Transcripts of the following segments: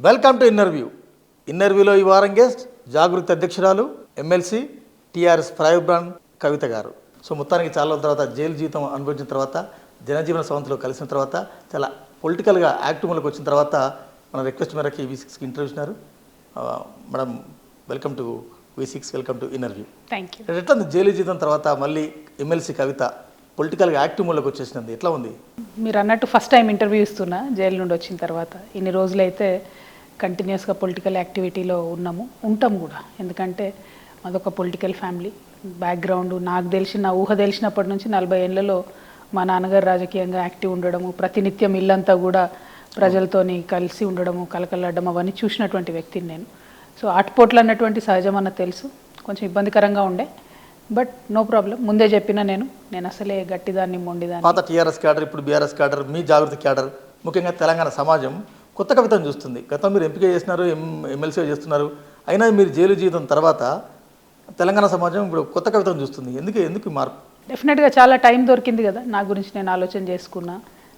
Welcome to ఇన్నర్వ్యూలో ఈ వారం guest జాగృతి అధ్యక్షురాలు ఎమ్మెల్సీ టీఆర్ఎస్ ఫైర్ బ్రాండ్ కవిత గారు. సో మొత్తానికి చాలా రోజుల తర్వాత జైలు జీవితం అనుభవించిన తర్వాత జనజీవన సవంతిలో కలిసిన తర్వాత చాలా పొలిటికల్గా యాక్టివ్లోకి వచ్చిన తర్వాత మన రిక్వెస్ట్ మేరకు V6కి ఇంటర్వ్యూ ఇచ్చినారు. Madam welcome to V6, welcome to interview. Thank you. ఎట్లా ఉంది జైలు జీవితం తర్వాత మళ్ళీ ఎమ్మెల్సీ కవిత పొలిటికల్గా యాక్టివ్ మూలకి వచ్చేసినది, ఎట్లా ఉంది? మీరు అన్నట్టు ఫస్ట్ టైం ఇంటర్వ్యూ ఇస్తున్నా జైలు నుండి వచ్చిన తర్వాత. ఇన్ని రోజులైతే కంటిన్యూస్గా పొలిటికల్ యాక్టివిటీలో ఉంటాం కూడా. ఎందుకంటే అదొక పొలిటికల్ ఫ్యామిలీ బ్యాక్గ్రౌండ్. నాకు తెలిసిన ఊహ తెలిసినప్పటి నుంచి 40 ఏళ్లలో మా నాన్నగారు రాజకీయంగా యాక్టివ్ ఉండడము, ప్రతినిత్యం ఇల్లంతా కూడా ప్రజలతోని కలిసి ఉండడము, కలకలాడడం అవన్నీ చూసినటువంటి వ్యక్తిని నేను. సో ఆటుపోట్లు అన్నటువంటి సహజం అన్న తెలుసు, కొంచెం ఇబ్బందికరంగా ఉండే. బట్ నో ప్రాబ్లం, ముందే చెప్పిన నేను అసలే గట్టిదాన్ని మొండిదాన్ని. పాత టీఆర్ఎస్ క్యాడర్, ఇప్పుడు బీఆర్ఎస్ క్యాడర్, మీ జాగృతి క్యాడర్, ముఖ్యంగా తెలంగాణ సమాజం కొత్త కవితను చూస్తుంది. గతం మీరు ఎంపిక చేసినారు, ఎమ్మెల్సీ చేస్తున్నారు, అయినా మీరు జైలు జీవితం తర్వాత తెలంగాణ సమాజం ఇప్పుడు కొత్త కవితను చూస్తుంది. ఎందుకు మార్పు? డెఫినెట్గా చాలా టైం దొరికింది కదా, నా గురించి నేను ఆలోచన చేసుకున్నా,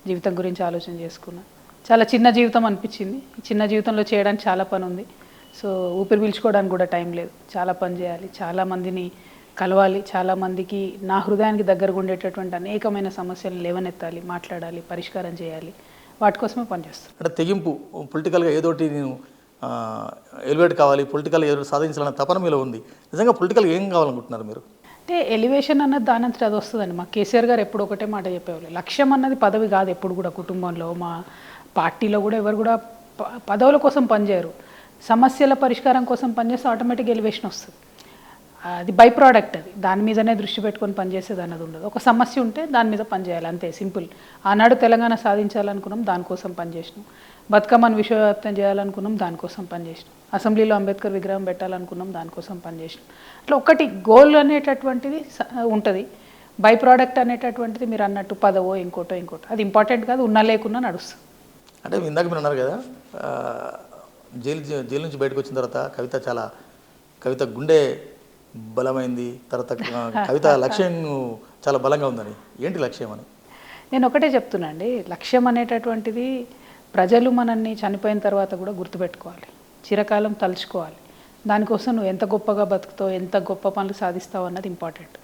జీవితం గురించి ఆలోచన చేసుకున్నా. చాలా చిన్న జీవితం అనిపించింది. చిన్న జీవితంలో చేయడానికి చాలా పని ఉంది. సో ఊపిరి పీల్చుకోవడానికి కూడా టైం లేదు. చాలా పని చేయాలి, చాలామందిని కలవాలి, చాలామందికి నా హృదయానికి దగ్గరగా ఉండేటటువంటి అనేకమైన సమస్యలను లేవనెత్తాలి, మాట్లాడాలి, పరిష్కారం చేయాలి. వాటి కోసమే పనిచేస్తాను. అంటే తెగింపు, పొలిటికల్గా ఏదోటి నేను ఎలివేట్ కావాలి, పొలిటికల్ ఏదో సాధించాలన్న తపన మీలో ఉంది. నిజంగా పొలిటికల్గా ఏం కావాలనుకుంటున్నారు మీరు? అంటే ఎలివేషన్ అన్నది దానంతటి అది వస్తుందండి. మా కేసీఆర్ గారు ఎప్పుడు ఒకటే మాట చెప్పేవాళ్ళు, లక్ష్యం అన్నది పదవి కాదు. ఎప్పుడు కూడా కుటుంబంలో, మా పార్టీలో కూడా ఎవరు కూడా పదవుల కోసం పనిచేయరు. సమస్యల పరిష్కారం కోసం పనిచేస్తే ఆటోమేటిక్ ఎలివేషన్ వస్తుంది. అది బై ప్రోడక్ట్. అది దాని మీదనే దృష్టి పెట్టుకొని పనిచేసేది అన్నది ఉండదు. ఒక సమస్య ఉంటే దాని మీద పనిచేయాలి, అంతే, సింపుల్. ఆనాడు తెలంగాణ సాధించాలనుకున్నాం, దానికోసం పనిచేసినాం. బతుకమ్మను విశ్వవ్యాప్తం చేయాలనుకున్నాం, దానికోసం పనిచేసినాం. అసెంబ్లీలో అంబేద్కర్ విగ్రహం పెట్టాలనుకున్నాం, దానికోసం పనిచేసినాం. అట్లా ఒకటి గోల్ అనేటటువంటిది ఉంటుంది. బై ప్రోడక్ట్ అనేటటువంటిది మీరు అన్నట్టు పదవో ఇంకోటో అది ఇంపార్టెంట్ కాదు, ఉన్నా లేకున్నా నడుస్తుంది. అంటే ఇందాక మీరు అన్నారు కదా, జైలు నుంచి బయటకు వచ్చిన తర్వాత కవిత గుండె బలమైంది, తర్వాత కవిత లక్ష్యం చాలా బలంగా ఉందని. ఏంటి లక్ష్యం అని? నేను ఒకటే చెప్తున్నా అండి, లక్ష్యం అనేటటువంటిది ప్రజలు మనల్ని చనిపోయిన తర్వాత కూడా గుర్తుపెట్టుకోవాలి, చిరకాలం తలుచుకోవాలి. దానికోసం నువ్వు ఎంత గొప్పగా బతుకుతావు, ఎంత గొప్ప పనులు సాధిస్తావు అన్నది ఇంపార్టెంట్.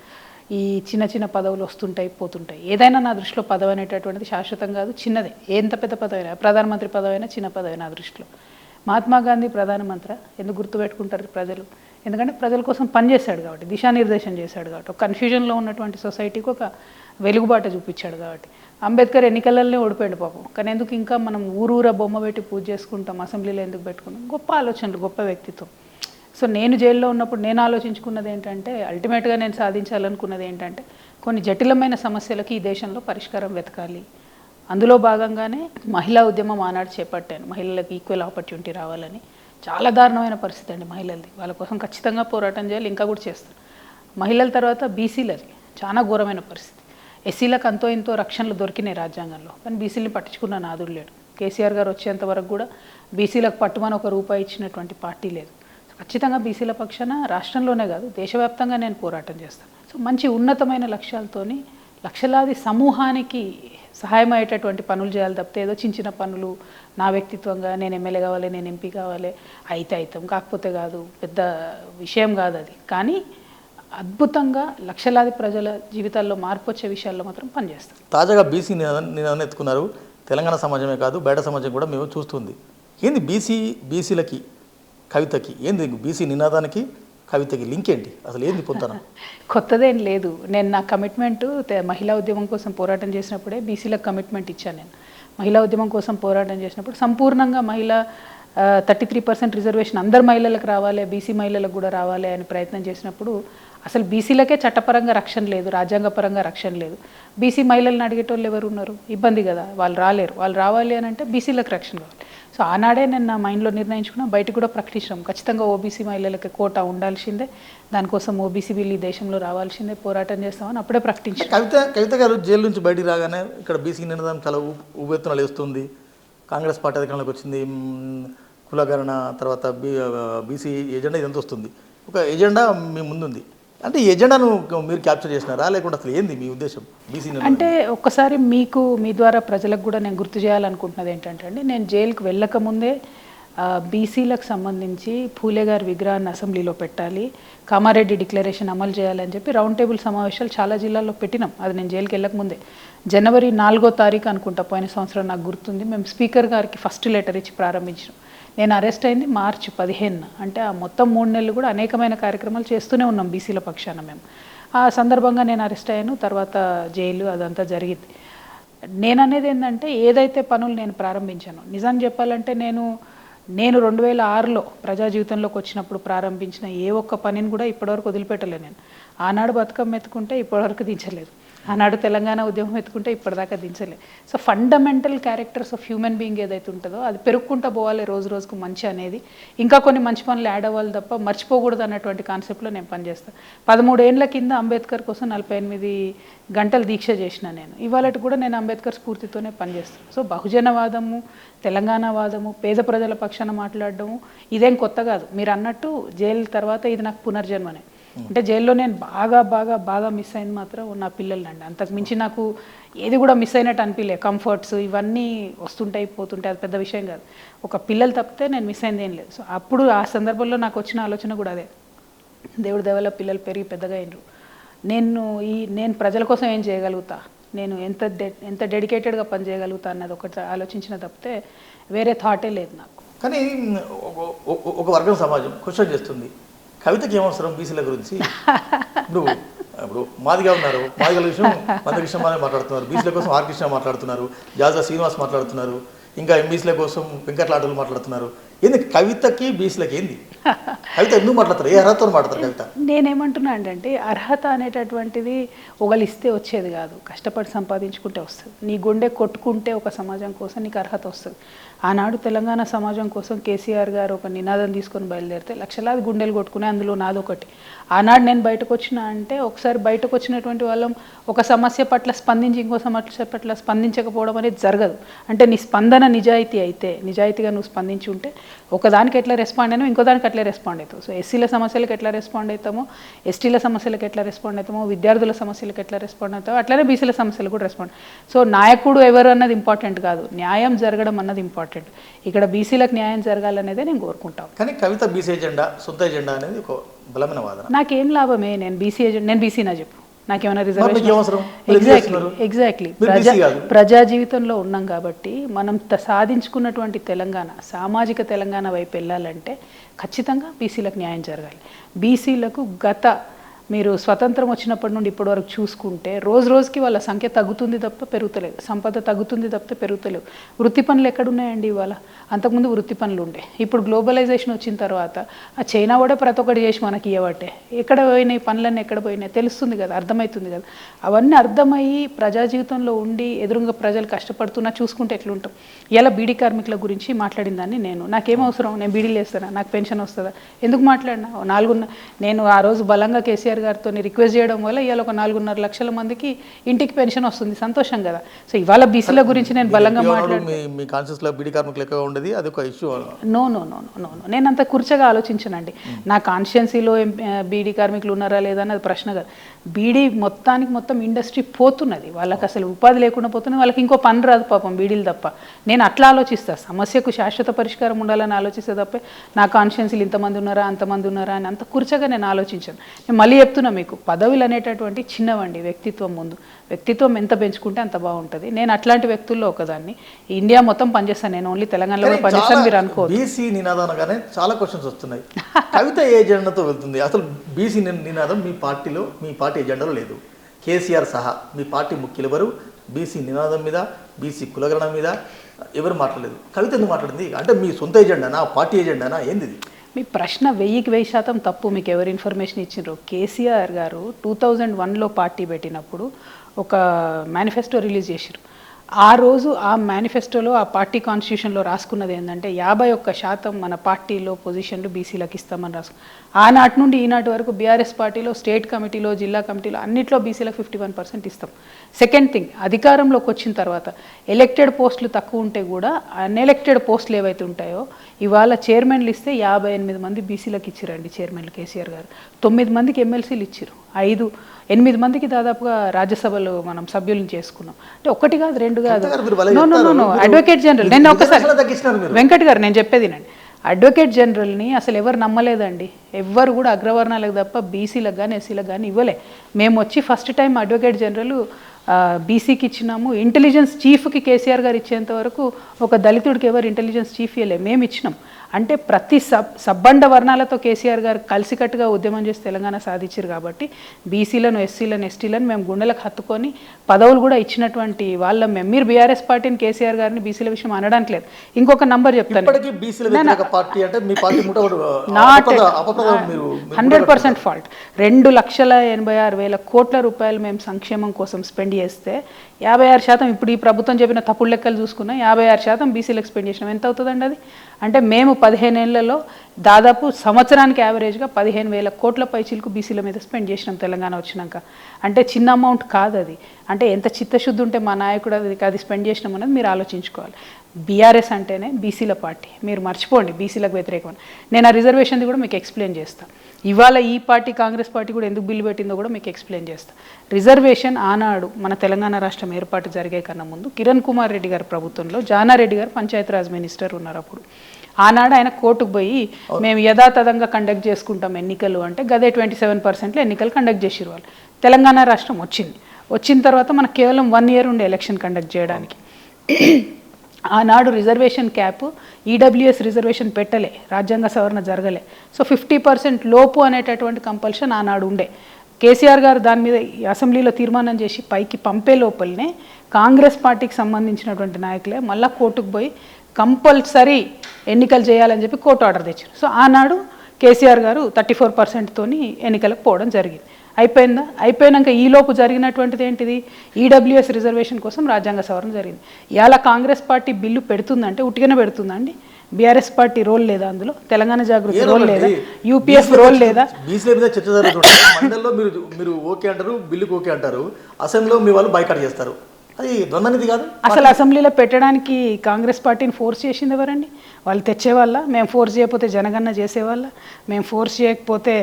ఈ చిన్న చిన్న పదవులు వస్తుంటాయి, పోతుంటాయి. ఏదైనా నా దృష్టిలో పదవి అనేటటువంటిది శాశ్వతం కాదు, చిన్నదే. ఎంత పెద్ద పదవి అయినా, ప్రధానమంత్రి పదవి అయినా చిన్న పదవి నా దృష్టిలో. మహాత్మా గాంధీ ప్రధానమంత్రి ఎందుకు గుర్తుపెట్టుకుంటారు ప్రజలు? ఎందుకంటే ప్రజల కోసం పనిచేశాడు కాబట్టి, దిశానిర్దేశం చేశాడు కాబట్టి, ఒక కన్ఫ్యూజన్లో ఉన్నటువంటి సొసైటీకి ఒక వెలుగుబాట చూపించాడు కాబట్టి. అంబేద్కర్ ఎన్నికలనే ఓడిపోయాడు పాపం, కానీ ఎందుకు ఇంకా మనం ఊరూరా బొమ్మ పెట్టి పూజ చేసుకుంటాం, అసెంబ్లీలో ఎందుకు పెట్టుకున్నాం? గొప్ప ఆలోచనలు, గొప్ప వ్యక్తిత్వం. సో నేను జైల్లో ఉన్నప్పుడు నేను ఆలోచించుకున్నది ఏంటంటే, అల్టిమేట్గా నేను సాధించాలనుకున్నది ఏంటంటే, కొన్ని జటిలమైన సమస్యలకి ఈ దేశంలో పరిష్కారం వెతకాలి. అందులో భాగంగానే మహిళా ఉద్యమం ఆనాడు చేపట్టాను. మహిళలకు ఈక్వల్ ఆపర్చునిటీ రావాలని. చాలా దారుణమైన పరిస్థితి అండి మహిళలది. వాళ్ళ కోసం ఖచ్చితంగా పోరాటం చేయాలి, ఇంకా కూడా చేస్తాను. మహిళల తర్వాత బీసీలది చాలా ఘోరమైన పరిస్థితి. ఎస్సీలకు అంతో ఇంతో రక్షణలు దొరికినాయి రాజ్యాంగంలో, కానీ బీసీలని పట్టించుకున్న నాదుడు లేడు. కేసీఆర్ గారు వచ్చేంత వరకు కూడా బీసీలకు పట్టుమని ₹1 ఇచ్చినటువంటి పార్టీ లేదు. ఖచ్చితంగా బీసీల పక్షాన రాష్ట్రంలోనే కాదు దేశవ్యాప్తంగా నేను పోరాటం చేస్తాను. సో మంచి ఉన్నతమైన లక్ష్యాలతోని లక్షలాది సమూహానికి సహాయం అయ్యేటటువంటి పనులు చేయాలి తప్పితే ఏదో చిన్న చిన్న పనులు నా వ్యక్తిత్వంగా నేను ఎమ్మెల్యే కావాలి, నేను ఎంపీ కావాలి, అవుతాం కాకపోతే కాదు, పెద్ద విషయం కాదు అది. కానీ అద్భుతంగా లక్షలాది ప్రజల జీవితాల్లో మార్పు వచ్చే విషయాల్లో మాత్రం పనిచేస్తాం. తాజాగా బీసీ నినాదం ఎత్తుకున్నారు. తెలంగాణ సమాజమే కాదు, బయట సమాజం కూడా మేము చూస్తుంది. ఏంది బీసీలకి కవితకి ఏంది? బీసీ నినాదానికి కవితకి లింక్ ఏంటి? అసలు ఏంది పొందన? కొత్తదేం లేదు. నేను నా కమిట్మెంట్ మహిళా ఉద్యమం కోసం పోరాటం చేసినప్పుడే బీసీలకు కమిట్మెంట్ ఇచ్చాను. నేను మహిళా ఉద్యమం కోసం పోరాటం చేసినప్పుడు సంపూర్ణంగా 33% రిజర్వేషన్ అందరు మహిళలకు రావాలి, బీసీ మహిళలకు కూడా రావాలి అని ప్రయత్నం చేసినప్పుడు అసలు బీసీలకే చట్టపరంగా రక్షణ లేదు, రాజ్యాంగపరంగా రక్షణ లేదు. బీసీ మహిళలను అడిగేటోళ్ళు ఎవరు ఉన్నారు? ఇబ్బంది కదా, వాళ్ళు రాలేరు. వాళ్ళు రావాలి అని అంటే బీసీలకు రక్షణ కావాలి. సో ఆనాడే నేను నా మైండ్లో నిర్ణయించుకున్నా, బయట కూడా ప్రకటించాం, ఖచ్చితంగా ఓబీసీ మహిళలకి కోటా ఉండాల్సిందే, దానికోసం ఓబీసీ బిల్లు ఈ దేశంలో రావాల్సిందే, పోరాటం చేస్తామని అప్పుడే ప్రకటించాం. కవిత గారు జైలు నుంచి బయటికి రాగానే ఇక్కడ బీసీ నినాదం చాలా ఉవ్వెత్తున లేస్తుంది. కాంగ్రెస్ పార్టీ అధికారంలోకి వచ్చింది, కులగణన, తర్వాత బీసీ ఎజెండా ఇదంతా వస్తుంది. ఒక ఎజెండా మీ ముందుంది. అంటే ఈ ఎజెండాను మీరు క్యాప్చర్ చేసినారా, లేకుంటే అసలు ఏంది మీ ఉద్దేశం? బీసీ అంటే ఒక్కసారి మీ ద్వారా ప్రజలకు కూడా నేను గుర్తు చేయాలనుకుంటున్నది ఏంటంటే అండి, నేను జైలుకి వెళ్ళకముందే బీసీలకు సంబంధించి పూలే గారి విగ్రహాన్ని అసెంబ్లీలో పెట్టాలి, కామారెడ్డి డిక్లరేషన్ అమలు చేయాలని చెప్పి రౌండ్ టేబుల్ సమావేశాలు చాలా జిల్లాల్లో పెట్టినాం. అది నేను జైలుకి వెళ్ళకముందే జనవరి 4వ తారీఖు అనుకుంటా, పోయిన సంవత్సరం నాకు గుర్తుంది. మేము స్పీకర్ గారికి ఫస్ట్ లెటర్ ఇచ్చి ప్రారంభించినాం. నేను అరెస్ట్ అయింది మార్చి 15. అంటే ఆ మొత్తం 3 నెలలు కూడా అనేకమైన కార్యక్రమాలు చేస్తూనే ఉన్నాం బీసీల పక్షాన మేము. ఆ సందర్భంగా నేను అరెస్ట్ అయ్యాను, తర్వాత జైలు అదంతా జరిగింది. నేను అనేది ఏంటంటే ఏదైతే పనులు నేను ప్రారంభించానో, నిజం చెప్పాలంటే నేను 2006లో ప్రజా జీవితంలోకి వచ్చినప్పుడు ప్రారంభించిన ఏ ఒక్క పనిని కూడా ఇప్పటివరకు వదిలిపెట్టలేదు. నేను ఆనాడు బతుకమ్మ ఎత్తుకుంటే ఇప్పటివరకు దించలేదు, ఆనాడు తెలంగాణ ఉద్యమం ఎత్తుకుంటే ఇప్పటిదాకా దించలేదు. So fundamental characters of human being ఏదైతే ఉంటుందో అది పెరుగుకుంటూ పోవాలి, రోజు రోజుకు మంచి అనేది, ఇంకా కొన్ని మంచి పనులు యాడ్ అవ్వాలి తప్ప మర్చిపోకూడదు అన్నటువంటి కాన్సెప్ట్లో నేను పనిచేస్తాను. 13 ఏళ్ల కింద అంబేద్కర్ కోసం 48 గంటలు దీక్ష చేసిన నేను. ఇవాళ కూడా నేను అంబేద్కర్ స్ఫూర్తితోనే పనిచేస్తాను. సో బహుజనవాదము, తెలంగాణవాదము, పేద ప్రజల పక్షాన మాట్లాడడము ఇదేం కొత్త కాదు. మీరు అన్నట్టు జైలు తర్వాత ఇది నాకు పునర్జన్మనే. అంటే జైల్లో నేను బాగా బాగా బాగా మిస్ అయింది మాత్రం నా పిల్లలండి. అంతకు మించి నాకు ఏది కూడా మిస్ అయినట్టు అనిపించలే. కంఫర్ట్స్ ఇవన్నీ వస్తుంటాయి పోతుంటాయి, అది పెద్ద విషయం కాదు. ఒక పిల్లలు తప్పితే నేను మిస్ అయింది ఏం లేదు. సో అప్పుడు ఆ సందర్భంలో నాకు వచ్చిన ఆలోచన కూడా అదే, దేవుడి దయవల్ల పిల్లలు పెరిగి పెద్దగా అయినరు, నేను ప్రజల కోసం ఏం చేయగలుగుతా, నేను ఎంత డెడికేటెడ్గా పని చేయగలుగుతా అన్నది ఒకటి ఆలోచించిన తప్పితే వేరే థాటే లేదు నాకు. కానీ ఒక వర్గం సమాజం క్వశ్చన్ చేస్తుంది, కవితకి ఏమవసరం బీసీల గురించి? ఇప్పుడు మాదిగా ఉన్నారు, మాదిగల విషయం మందకృష్ణ మాట్లాడుతున్నారు, బీసీల కోసం ఆర్ కృష్ణ మాట్లాడుతున్నారు, జాజా శ్రీనివాస్ మాట్లాడుతున్నారు, ఇంకా ఎంబీసీల కోసం వెంకట్లాటలు మాట్లాడుతున్నారు. ఏంది కవితకి బీసీలకి ఏంది? కవిత ఎందుకు మాట్లాడతారు? ఏ అర్హతతో మాట్లాడతారు కవిత? నేనేమంటున్నా అంటే అర్హత అనేటటువంటిది ఒకలిస్తే వచ్చేది కాదు, కష్టపడి సంపాదించుకుంటే వస్తుంది. నీ గుండె కొట్టుకుంటే ఒక సమాజం కోసం నీకు అర్హత వస్తుంది. ఆనాడు తెలంగాణ సమాజం కోసం కేసీఆర్ గారు ఒక నినాదం తీసుకొని బయలుదేరితే లక్షలాది గుండెలు కొట్టుకునే, అందులో నాదొకటి. ఆనాడు నేను బయటకు వచ్చినా అంటే ఒకసారి బయటకు వచ్చినటువంటి వాళ్ళం ఒక సమస్య పట్ల స్పందించి ఇంకో సమస్య పట్ల స్పందించకపోవడం అనేది జరగదు. అంటే నీ స్పందన నిజాయితీ అయితే, నిజాయితీగా నువ్వు స్పందించి ఉంటే ఒకదానికి ఎట్లా రెస్పాండ్ అయినా ఇంకో దానికి అట్లే రెస్పాండ్ అవుతావు. సో ఎస్సీల సమస్యలకు ఎట్లా రెస్పాండ్ అవుతామో, ఎస్టీల సమస్యలకు ఎట్లా రెస్పాండ్ అవుతామో, విద్యార్థుల సమస్యలకు ఎట్లా రెస్పాండ్ అవుతామో అట్లనే బీసీల సమస్యలు కూడా రెస్పాండ్. సో నాయకుడు ఎవరు అన్నది ఇంపార్టెంట్ కాదు, న్యాయం జరగడం అన్నది ఇంపార్టెంట్. ఇక్కడ బీసీలకు న్యాయం జరగాలనేదే నేను కోరుకుంటాను. కానీ కవిత బీసీ ఎజెండా, సొంత ఎజెండా అనేది ఒక బలమైన వాదన. నాకేం లాభమే, నేను బీసీ ఎజెండా, నేను బీసీనా చెప్పు, నాకేమైనా రిజర్వేషన్? ఎగ్జాక్ట్లీ ప్రజా జీవితంలో ఉన్నాం కాబట్టి మనం సాధించుకున్నటువంటి తెలంగాణ, సామాజిక తెలంగాణ వైపు వెళ్ళాలంటే ఖచ్చితంగా బీసీలకు న్యాయం జరగాలి. బీసీలకు మీరు స్వతంత్రం వచ్చినప్పటి నుండి ఇప్పటి వరకు చూసుకుంటే రోజు రోజుకి వాళ్ళ సంఖ్య తగ్గుతుంది తప్ప పెరుగుతలేదు, సంపద తగ్గుతుంది తప్పితే పెరుగుతలేవు. వృత్తి పనులు ఎక్కడున్నాయండి ఇవాళ? అంతకుముందు వృత్తి పనులు ఉండే, ఇప్పుడు గ్లోబలైజేషన్ వచ్చిన తర్వాత ఆ చైనా కూడా ప్రతి ఒక్కటి చేసి మనకి ఇవ్వబట్టే. ఎక్కడ పోయినాయి పనులన్నీ, ఎక్కడ పోయినాయి తెలుస్తుంది కదా, అర్థమవుతుంది కదా. అవన్నీ అర్థమయ్యి ప్రజా జీవితంలో ఉండి ఎదురుగా ప్రజలు కష్టపడుతున్నా చూసుకుంటే ఎట్లుంటాం. ఇలా బీడీ కార్మికుల గురించి మాట్లాడిన దాన్ని నాకేం అవసరం, నేను బీడీలు వేస్తానా, నాకు పెన్షన్ వస్తుందా, ఎందుకు మాట్లాడినా? నేను ఆ రోజు బలంగా కేసీఆర్ గారితో రిక్వెస్ట్ చేయడం వల్ల ఇవాళ ఒక 4.5 లక్షల మందికి ఇంటికి పెన్షన్ వస్తుంది, సంతోషం కదా. సో ఇవాళ బీసీల గురించి నేను బలంగా నో నేను అంత కుర్చగా ఆలోచించనండి. నా కాన్స్టిట్యున్సీలో బీడీ కార్మికులు ఉన్నారా లేదా అన్నది ప్రశ్న కాదు. బీడీ మొత్తం ఇండస్ట్రీ పోతున్నది, వాళ్ళకి అసలు ఉపాధి లేకుండా పోతున్నది, వాళ్ళకి ఇంకో పని రాదు పాపం బీడీలు తప్ప. నేను అట్లా ఆలోచిస్తాను, సమస్యకు శాశ్వత పరిష్కారం ఉండాలని ఆలోచిస్తే తప్ప నా కాన్స్టిట్యున్సీలు ఇంతమంది ఉన్నారా అంతమంది ఉన్నారా అని అంత కుర్చగా నేను ఆలోచించాను. నేను మళ్ళీ చెప్తున్నా మీకు, పదవులు అనేటటువంటి చిన్నవండి, వ్యక్తిత్వం ముందు. వ్యక్తిత్వం ఎంత పెంచుకుంటే అంత బాగుంటుంది. నేను అట్లాంటి వ్యక్తుల్లో ఒకదాన్ని. ఇండియా మొత్తం పనిచేస్తాను, నేను ఓన్లీ తెలంగాణలో కూడా పనిచేస్తాను. మీరు అనుకోవచ్చు బీసీ నినాదానగానే చాలా క్వశ్చన్స్ వస్తున్నాయి. కవిత ఏ ఎజెండాతో వెళ్తుంది? అసలు బీసీ నినాదం మీ పార్టీ ఎజెండాలో లేదు. కేసీఆర్ సహా మీ పార్టీ ముఖ్యులు ఎవరు బీసీ నినాదం మీద, బీసీ కులగణం మీద ఎవరు మాట్లాడలేదు. కవిత ఎందుకు మాట్లాడింది? అంటే మీ సొంత ఎజెండానా, పార్టీ ఎజెండానా, ఏంది? మీ ప్రశ్న 1000% తప్పు. మీకు ఎవరు ఇన్ఫర్మేషన్ ఇచ్చిండ్రు? కేసీఆర్ గారు 2001లో పార్టీ పెట్టినప్పుడు ఒక మేనిఫెస్టో రిలీజ్ చేశారు. ఆ రోజు ఆ మేనిఫెస్టోలో, ఆ పార్టీ కాన్స్టిట్యూషన్లో రాసుకున్నది ఏంటంటే 51% మన పార్టీలో పొజిషన్లు బీసీలకు ఇస్తామని రాసుకున్నాం. ఆనాటి నుండి ఈనాటి వరకు బీఆర్ఎస్ పార్టీలో స్టేట్ కమిటీలో, జిల్లా కమిటీలో అన్నిట్లో బీసీలకు 51% ఇస్తాం. సెకండ్ థింగ్, అధికారంలోకి వచ్చిన తర్వాత ఎలక్టెడ్ పోస్టులు తక్కువ ఉంటే కూడా అన్ఎలెక్టెడ్ పోస్టులు ఏవైతే ఉంటాయో ఇవాళ చైర్మన్లు ఇస్తే 58 మంది బీసీలకు ఇచ్చిరండి చైర్మన్లు కేసీఆర్ గారు. 9 మందికి ఎమ్మెల్సీలు ఇచ్చారు, 8 మందికి దాదాపుగా రాజ్యసభలో మనం సభ్యులను చేసుకున్నాం. అంటే ఒకటి కాదు, 2 కాదు. నో అడ్వకేట్ జనరల్, నేను ఒకసారి వెంకట్ గారు నేను చెప్పేది నండి, అడ్వకేట్ జనరల్ని అసలు ఎవరు నమ్మలేదండి. ఎవ్వరు కూడా అగ్రవర్ణాలకు తప్ప బీసీలకు కానీ ఎస్సీలకు కానీ ఇవ్వలే. మేము వచ్చి ఫస్ట్ టైం అడ్వకేట్ జనరల్ బీసీకి ఇచ్చినాము. ఇంటెలిజెన్స్ చీఫ్కి కేసీఆర్ గారు ఇచ్చేంత వరకు ఒక దళితుడికి ఎవరు ఇంటెలిజెన్స్ చీఫ్ ఇవ్వలే, మేము ఇచ్చినాం. అంటే ప్రతి సబ్బండ వర్ణాలతో కేసీఆర్ గారు కలిసికట్టుగా ఉద్యమం చేసి తెలంగాణ సాధించారు కాబట్టి బీసీలను ఎస్సీలను ఎస్టీలను మేము గుండెలకు హత్తుకొని పదవులు కూడా ఇచ్చినటువంటి వాళ్ళం మేము. మీరు బీఆర్ఎస్ పార్టీని కేసీఆర్ గారిని బీసీల విషయం అనడానికి లేదు. ఇంకొక నంబర్ చెప్తాను, 100% ఫాల్ట్. 2,86,000 కోట్ల రూపాయలు మేము సంక్షేమం కోసం స్పెండ్ చేస్తే 56% ఇప్పుడు ఈ ప్రభుత్వం చెప్పిన తప్పుడు లెక్కలు చూసుకున్నా 56% బీసీలకు స్పెండ్ చేసినాం. ఎంత అవుతుందండి అది? అంటే మేము 15 ఏళ్లలో దాదాపు సంవత్సరానికి యావరేజ్గా 15,000 కోట్ల పైచీలకు బీసీల మీద స్పెండ్ చేసినాం తెలంగాణ వచ్చినాక. అంటే చిన్న అమౌంట్ కాదు అది. అంటే ఎంత చిత్తశుద్ధి ఉంటే మా నాయకుడు అది స్పెండ్ చేసినాం అనేది మీరు ఆలోచించుకోవాలి. బీఆర్ఎస్ అంటేనే బీసీల పార్టీ, మీరు మర్చిపోండి బీసీలకు వ్యతిరేకమని. నేను ఆ రిజర్వేషన్ది కూడా మీకు ఎక్స్ప్లెయిన్ చేస్తాను. ఇవాళ ఈ పార్టీ కాంగ్రెస్ పార్టీ కూడా ఎందుకు బిల్లు పెట్టిందో కూడా మీకు ఎక్స్ప్లెయిన్ చేస్తాను. రిజర్వేషన్ ఆనాడు మన తెలంగాణ రాష్ట్రం ఏర్పాటు జరిగే కన్నా ముందు కిరణ్ కుమార్ రెడ్డి గారి ప్రభుత్వంలో జానారెడ్డి గారు పంచాయతీరాజ్ మినిస్టర్ ఉన్నారు. అప్పుడు ఆనాడు ఆయన కోర్టుకు పోయి మేము యథాతథంగా కండక్ట్ చేసుకుంటాం ఎన్నికలు అంటే గదే 27%లో ఎన్నికలు కండక్ట్ చేసిరు వాళ్ళు. తెలంగాణ రాష్ట్రం వచ్చిన తర్వాత మనకు కేవలం 1 year ఉండే ఎలక్షన్ కండక్ట్ చేయడానికి. ఆనాడు రిజర్వేషన్ క్యాప్ ఈడబ్ల్యూఎస్ రిజర్వేషన్ పెట్టలే, రాజ్యాంగ సవరణ జరగలే. సో 50% లోపు అనేటటువంటి కంపల్షన్ ఆనాడు ఉండే. కేసీఆర్ గారు దాని మీద అసెంబ్లీలో తీర్మానం చేసి పైకి పంపే లోపలనే కాంగ్రెస్ పార్టీకి సంబంధించినటువంటి నాయకులే మళ్ళీ కోర్టుకు పోయి కంపల్సరీ ఎన్నికలు చేయాలని చెప్పి కోర్టు ఆర్డర్ తెచ్చారు. సో ఆనాడు కేసీఆర్ గారు 34%తోని ఎన్నికలకు పోవడం జరిగింది. అయిపోయిందా? అయిపోయినాక ఈలోపు జరిగినటువంటిది ఏంటిది? ఈడబ్ల్యూఎస్ రిజర్వేషన్ కోసం రాజ్యాంగ సవరణ జరిగింది. ఇవాళ కాంగ్రెస్ పార్టీ బిల్లు పెడుతుందంటే ఉట్టిగానే పెడుతుందండి. బీఆర్ఎస్ పార్టీ రోల్ లేదా అందులో? తెలంగాణ జాగృతి రోల్ లేదా? యూపీఎఫ్ రోల్ లేదా? బీసీల మీద చర్చ జరుగుతుంది. మండలిలో మీరు ఓకే అంటారు, బిల్లుకి ఓకే అంటారు, అసెంబ్లీలో మీ వాళ్ళు బైకాట్ చేస్తారు. అది ద్వంద్వనిధి కాదు. అసలు అసెంబ్లీలో పెట్టడానికి కాంగ్రెస్ పార్టీని ఫోర్స్ చేసింది ఎవరండి? వాళ్ళు తెచ్చేవాళ్ళ? మేము ఫోర్స్ చేయకపోతే జనగణన చేసేవాళ్ళ? మేము ఫోర్స్ చేయకపోతే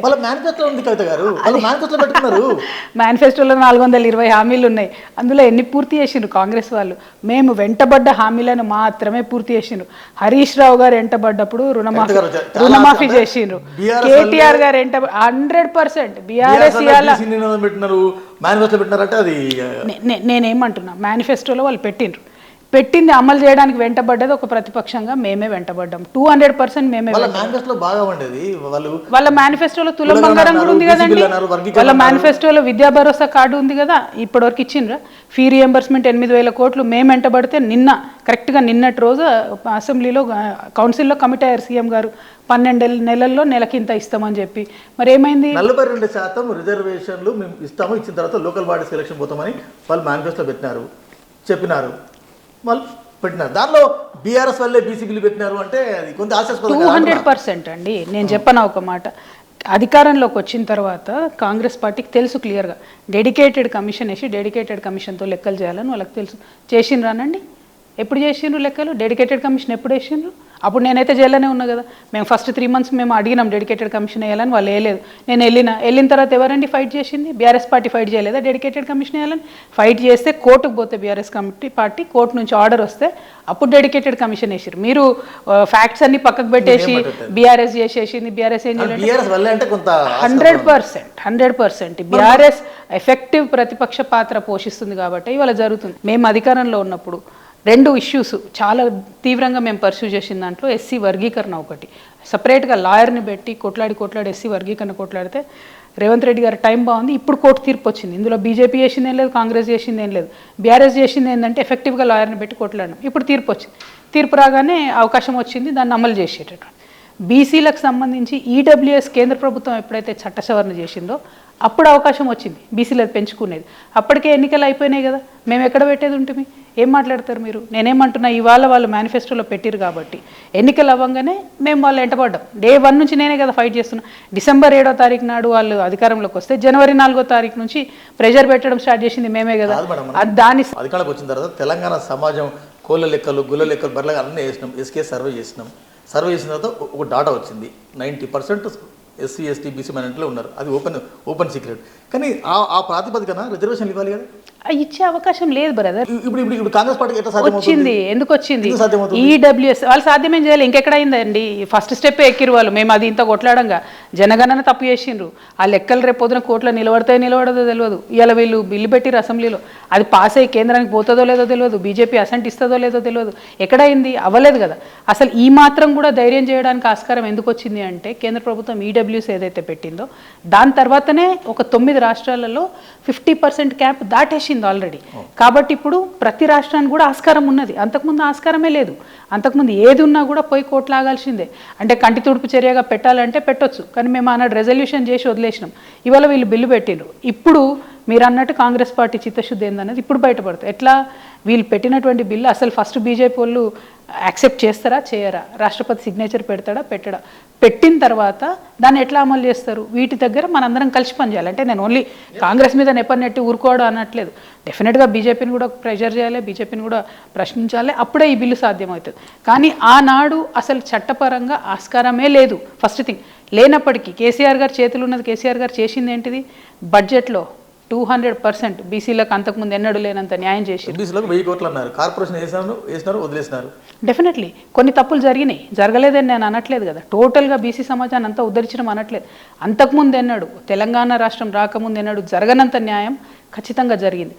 మేనిఫెస్టోలో 420 హామీలు ఉన్నాయి. అందులో ఎన్ని పూర్తి చేసిండ్రు కాంగ్రెస్ వాళ్ళు? మేము వెంటబడ్డ హామీలను మాత్రమే పూర్తి చేసిండ్రు. హరీష్ రావు గారు వెంటబడ్డప్పుడు రుణమాఫీ చేసిండ్రు. కేటీఆర్ గారు 100% బీఆర్ఎస్ నేనేమంటున్నా, మేనిఫెస్టోలో వాళ్ళు పెట్టింది అమలు చేయడానికి వెంటబడ్డది ఒక ప్రతిపక్షంగా మేమే వెంటబడ్డాం. 200% మేమే. వాళ్ళ మేనిఫెస్టోలో తులం బంగారం కూడా ఉంది కదండి. వాళ్ళ మేనిఫెస్టోలో విద్యా భరోసా కార్డు ఉంది కదా, ఇప్పటివరకు ఇచ్చిండ్రా? ఫీ రియంబర్స్మెంట్ 8,000 కోట్లు మేము వెంటబడితే కరెక్ట్గా నిన్నటి రోజు అసెంబ్లీలో కౌన్సిల్లో కమిటీ అయ్యారు సీఎం గారు. 12 నెలల్లో నెలకింత ఇస్తామని చెప్పి. మరి ఏమైంది? 42% రిజర్వేషన్లు మేము ఇస్తాము, ఇచ్చిన తర్వాత లోకల్ బాడీ సెలక్షన్ పోతామని వాళ్ళు మేనిఫెస్టో చెప్పినారు, వాళ్ళు పెట్టినారు. దానిలో బీఆర్ఎస్ వల్లే బీసీ బిల్లు పెట్టినారు అంటే అది కొంత ఆశాస్పదం. 200% అండి. నేను చెప్పను ఒక మాట, అధికారంలోకి వచ్చిన తర్వాత కాంగ్రెస్ పార్టీకి తెలుసు క్లియర్గా డెడికేటెడ్ కమిషన్ వేసి డెడికేటెడ్ కమిషన్తో లెక్కలు చేయాలని వాళ్ళకి తెలుసు. చేసిండ్రానండి? ఎప్పుడు చేసిండ్రు లెక్కలు? డెడికేటెడ్ కమిషన్ ఎప్పుడు వేసిండ్రు? అప్పుడు నేనైతే జైల్లోనే ఉన్నా కదా. మేము ఫస్ట్ 3 months మేము అడిగినాం డెడికేటెడ్ కమిషన్ వేయాలని, వాళ్ళు వేయలేదు. నేను వెళ్ళిన తర్వాత ఎవరండి ఫైట్ చేసింది? బీఆర్ఎస్ పార్టీ ఫైట్ చేయలేదా డెడికేటెడ్ కమిషన్ వేయాలని? ఫైట్ చేస్తే కోర్టుకు పోతే బీఆర్ఎస్ పార్టీ కోర్టు నుంచి ఆర్డర్ వస్తే అప్పుడు డెడికేటెడ్ కమిషన్ వేసారు. మీరు ఫ్యాక్ట్స్ అన్ని పక్కకు పెట్టేసి బీఆర్ఎస్ చేసేసింది, బీఆర్ఎస్ ఏం చేయలేదు. 100% బీఆర్ఎస్ ఎఫెక్టివ్ ప్రతిపక్ష పాత్ర పోషిస్తుంది కాబట్టి ఇవాళ జరుగుతుంది. మేము అధికారంలో ఉన్నప్పుడు 2 issues చాలా తీవ్రంగా మేము పర్సూ చేసిన దాంట్లో ఎస్సీ వర్గీకరణ ఒకటి. సపరేట్గా లాయర్ని పెట్టి కొట్లాడి ఎస్సీ వర్గీకరణ కొట్లాడితే రేవంత్ రెడ్డి గారి టైం బాగుంది. ఇప్పుడు కోర్టు తీర్పు వచ్చింది. ఇందులో బీజేపీ చేసింది ఏం లేదు, కాంగ్రెస్ చేసింది ఏం లేదు. బీఆర్ఎస్ చేసింది ఏంటంటే ఎఫెక్టివ్గా లాయర్ని పెట్టి కొట్లాడడం. ఇప్పుడు తీర్పు వచ్చింది. తీర్పు రాగానే అవకాశం వచ్చింది దాన్ని అమలు చేసేటటువంటి. బీసీలకు సంబంధించి ఈడబ్ల్యూఎస్ కేంద్ర ప్రభుత్వం ఎప్పుడైతే చట్ట సవరణ చేసిందో అప్పుడు అవకాశం వచ్చింది బీసీలకు పెంచుకునేది. అప్పటికే ఎన్నికలు అయిపోయినాయి కదా, మేము ఎక్కడ పెట్టేది ఉంటుంది? ఏం మాట్లాడతారు మీరు? నేనేమంటున్నా, ఇవాళ వాళ్ళు మేనిఫెస్టోలో పెట్టిరు కాబట్టి ఎన్నికలు అవ్వగానే మేము వాళ్ళు వెంటబడ్డాం. Day 1 నుంచి నేనే కదా ఫైట్ చేస్తున్నా. December 7వ తారీఖు నాడు వాళ్ళు అధికారంలోకి వస్తే January 4వ తారీఖు నుంచి ప్రెషర్ పెట్టడం స్టార్ట్ చేసింది మేమే కదా. దాని అధికారంలోకి వచ్చిన తర్వాత తెలంగాణ సమాజం కోళ్ళ లెక్కలు గుళ్ళ లెక్కలు బర్రెలు అన్నీ వేసినాం. ఎస్కే సర్వే చేసిన తర్వాత ఒక డాటా వచ్చింది. 90% ఎస్సీ ఎస్టీ బీసీ మైనారిటీలో ఉన్నారు. అది ఓపెన్ సీక్రెట్. కానీ ఆ ప్రాతిపదికన రిజర్వేషన్లు ఇవ్వాలి కదా. ఇచ్చే అవకాశం లేదు బ్రదర్. ఇప్పుడు కాంగ్రెస్ పార్టీకి ఎట్లా సాధ్యమవుతుంది? వచ్చింది, ఎందుకు వచ్చింది? ఎందుకు సాధ్యమవుతుంది? ఈడబ్ల్యూఎస్ వాళ్ళు సాధ్యమేం చేయాలి, ఇంకెక్కడ అయిందండి? ఫస్ట్ స్టెప్ ఎక్కిరు వాళ్ళు. మేము అది ఇంత కొట్లాడంగా జనగణన తప్పు చేసిండ్రు. ఆ లెక్కలు రేపు పొద్దున కోర్టులో నిలబడతాయో నిలబడదో తెలియదు. ఇవాళ వీళ్ళు బిల్లు పెట్టిరు అసెంబ్లీలో, అది పాస్ అయ్యి కేంద్రానికి పోతుందో లేదో తెలియదు, బీజేపీ అసెంట్ ఇస్తుందో లేదో తెలియదు. ఎక్కడైంది? అవ్వలేదు కదా. అసలు ఈ మాత్రం కూడా ధైర్యం చేయడానికి ఆస్కారం ఎందుకు వచ్చింది అంటే కేంద్ర ప్రభుత్వం ఈడబ్ల్యూఎస్ ఏదైతే పెట్టిందో దాని తర్వాతనే ఒక 9 రాష్ట్రాలలో 50% క్యాప్ దాటేసింది ఆల్రెడీ. కాబట్టి ఇప్పుడు ప్రతి రాష్ట్రానికి కూడా ఆస్కారం ఉన్నది. అంతకుముందు ఆస్కారమే లేదు. అంతకుముందు ఏది ఉన్నా కూడా పోయి కోర్టు లాగాల్సిందే. అంటే కంటి తుడుపు చర్యగా పెట్టాలంటే పెట్టొచ్చు, కానీ మేము ఆనాడు రెజల్యూషన్ చేసి వదిలేసినాం. ఇవాళ వీళ్ళు బిల్లు పెట్టిండ్రు. ఇప్పుడు మీరు అన్నట్టు కాంగ్రెస్ పార్టీ చిత్తశుద్ధి ఏందన్నది ఇప్పుడు బయటపడుతుంది. ఎట్లా వీళ్ళు పెట్టినటువంటి బిల్లు అసలు ఫస్ట్ బీజేపీ వాళ్ళు యాక్సెప్ట్ చేస్తారా చేయరా, రాష్ట్రపతి సిగ్నేచర్ పెడతాడా పెట్టడా, పెట్టిన తర్వాత దాన్ని ఎట్లా అమలు చేస్తారు, వీటి దగ్గర మనందరం కలిసి పనిచేయాలి. అంటే నేను ఓన్లీ కాంగ్రెస్ మీద నెప్పనెట్టి ఊరుకోవడం అనట్లేదు. డెఫినెట్గా బీజేపీని కూడా ప్రెషర్ చేయాలి, బీజేపీని కూడా ప్రశ్నించాలి, అప్పుడే ఈ బిల్లు సాధ్యమవుతుంది. కానీ ఆనాడు అసలు చట్టపరంగా ఆస్కారమే లేదు. ఫస్ట్ థింగ్ లేనప్పటికీ కేసీఆర్ గారు చేతులు ఉన్నది, కేసీఆర్ గారు చేసింది ఏంటిది? బడ్జెట్లో 200% బీసీలకు అంతకుముందు ఎన్నడూ లేనంత న్యాయం చేసి బీసీలకు 1000 కోట్లు అన్నారు, కార్పొరేషన్ వేసినారు వదిలేసినారు. డెఫినెట్లీ కొన్ని తప్పులు జరిగినాయి, జరగలేదని నేను అనట్లేదు కదా. టోటల్గా బీసీ సమాజాన్ని అంతా ఉద్ధరించడం అనట్లేదు. అంతకుముందు ఎన్నడు తెలంగాణ రాష్ట్రం రాకముందు ఎన్నడు జరగనంత న్యాయం ఖచ్చితంగా జరిగింది.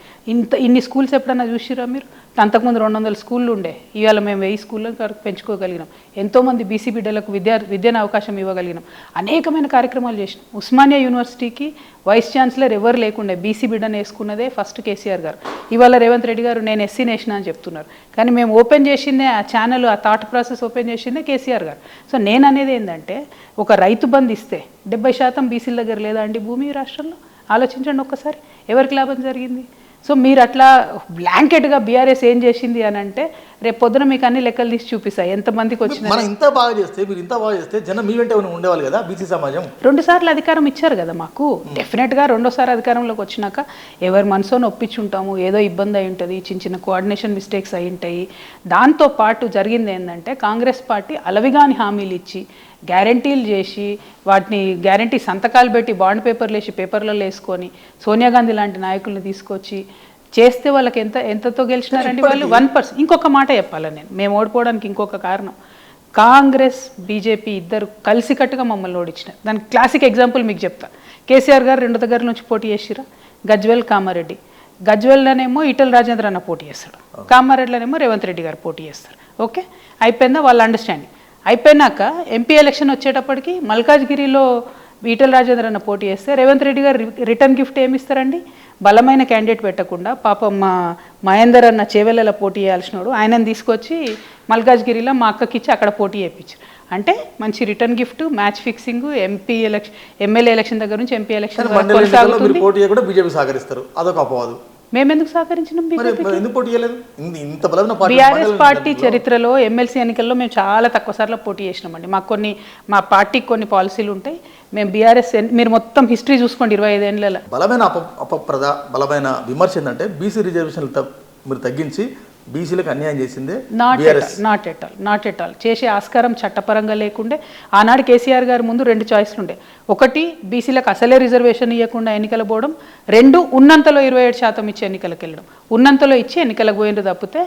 ఇన్ని స్కూల్స్ ఎప్పుడన్నా చూసిరా మీరు? అంతకుముందు 200 స్కూళ్ళు ఉండే, ఇవాళ మేము 1000 స్కూళ్ళ వరకు పెంచుకోగలిగినాం. ఎంతోమంది బీసీ బిడ్డలకు విద్యను అవకాశం ఇవ్వగలిగినాం. అనేకమైన కార్యక్రమాలు చేసినాం. ఉస్మానియా యూనివర్సిటీకి వైస్ ఛాన్సలర్ ఎవరు లేకుండే, బీసీ బిడ్డను వేసుకున్నదే ఫస్ట్ కేసీఆర్ గారు. ఇవాళ రేవంత్ రెడ్డి గారు నేను ఎస్సీ నేషన్ అని చెప్తున్నారు, కానీ మేము ఓపెన్ చేసిందే ఆ ఛానల్, ఆ థాట్ ప్రాసెస్ ఓపెన్ చేసిందే కేసీఆర్ గారు. సో నేను అనేది ఏంటంటే ఒక రైతు బంధు ఇస్తే 70% బీసీల దగ్గర లేదా అండి భూమి రాష్ట్రంలో? ఆలోచించండి ఒక్కసారి, ఎవరికి లాభం జరిగింది? సో మీరు అట్లా బ్లాంకెట్గా బీఆర్ఎస్ ఏం చేసింది అని అంటే రేపు పొద్దున మీకు అన్ని లెక్కలు తీసి చూపిస్తాయి ఎంతమందికి వచ్చిన. మనం ఇంత బాగా చేస్తే, మీరు ఇంత బాగా చేస్తే జనం మీ వెంట ఉండేవాళ్ళు కదా. బీసీ సమాజం 2 సార్లు అధికారం ఇచ్చారు కదా మాకు. డెఫినెట్గా 2వ సారి అధికారంలోకి వచ్చినాక ఎవరి మనసును ఒప్పించుంటాము, ఏదో ఇబ్బంది అయి ఉంటుంది, చిన్న చిన్న కోఆర్డినేషన్ మిస్టేక్స్ అయి ఉంటాయి. దాంతోపాటు జరిగింది ఏంటంటే కాంగ్రెస్ పార్టీ అలవిగాని హామీలు ఇచ్చి గ్యారంటీలు చేసి వాటిని గ్యారంటీ సంతకాలు పెట్టి బాండ్ పేపర్లు వేసి పేపర్లలో వేసుకొని సోనియా గాంధీ లాంటి నాయకుల్ని తీసుకొచ్చి చేస్తే వాళ్ళకి ఎంతతో గెలిచినారండి వాళ్ళు? 1%. ఇంకొక మాట చెప్పాలి నేను, మేము ఓడిపోవడానికి ఇంకొక కారణం కాంగ్రెస్ బీజేపీ ఇద్దరు కలిసికట్టుగా మమ్మల్ని ఓడించినారు. దానికి క్లాసిక్ ఎగ్జాంపుల్ మీకు చెప్తా. కేసీఆర్ గారు 2 దగ్గర నుంచి పోటీ చేసిరా, గజ్వేల్ కామారెడ్డి. గజ్వేల్లోనేమో ఈటెల రాజేంద్ర అన్న పోటీ చేస్తాడు, కామారెడ్డిలోనేమో రేవంత్ రెడ్డి గారు పోటీ చేస్తారు. ఓకే, అయిపోయిందా వాళ్ళ అండర్స్టాండింగ్? అయిపోయినాక ఎంపీ ఎలక్షన్ వచ్చేటప్పటికి మల్కాజ్గిరిలో ఈటెల రాజేంద్ర అన్న పోటీ చేస్తే రేవంత్ రెడ్డి గారు రిటర్న్ గిఫ్ట్ ఏమి ఇస్తారండి? బలమైన క్యాండిడేట్ పెట్టకుండా పాపం మా మహేందర్ అన్న చేవెళ్ళలో పోటీ చేయాల్సినోడు ఆయనను తీసుకొచ్చి మల్కాజ్గిరిలో మా అక్కకి ఇచ్చి అక్కడ పోటీ చేయించారు. అంటే మంచి return gift, match fixing, MLA election దగ్గర నుంచి ఎంపీ ఎలక్షన్ కొనసాగుతుంది. పోటీ కూడా బీజేపీ సహకరిస్తారు, అదొక అపవాదు. మేమెందుకు సహకరించినాం? బీఆర్ఎస్ పార్టీ చరిత్రలో ఎమ్మెల్సీ ఎన్నికల్లో మేము చాలా తక్కువ సార్లు పోటీ చేసినామండి. మా పార్టీకి కొన్ని పాలసీలు ఉంటాయి. మేము బీఆర్ఎస్ మీరు మొత్తం హిస్టరీ చూసుకోండి 25 ఏళ్ళ. బలమైన విమర్శ ఏంటంటే బీసీ రిజర్వేషన్లు మీరు తగ్గించి బీసీలకు అన్యాయం చేసిందే. నాట్ ఎట్ ఆల్ చేసే ఆస్కారం చట్టపరంగా లేకుండే. ఆనాడు కేసీఆర్ గారు ముందు 2 చాయిస్లు ఉండే. ఒకటి బీసీలకు అసలే రిజర్వేషన్ ఇవ్వకుండా ఎన్నికలు పోవడం, 2 ఉన్నంతలో 27% ఇచ్చి ఎన్నికలకు వెళ్ళడం. ఉన్నంతలో ఇచ్చి ఎన్నికలకు పోయినరు తప్పితే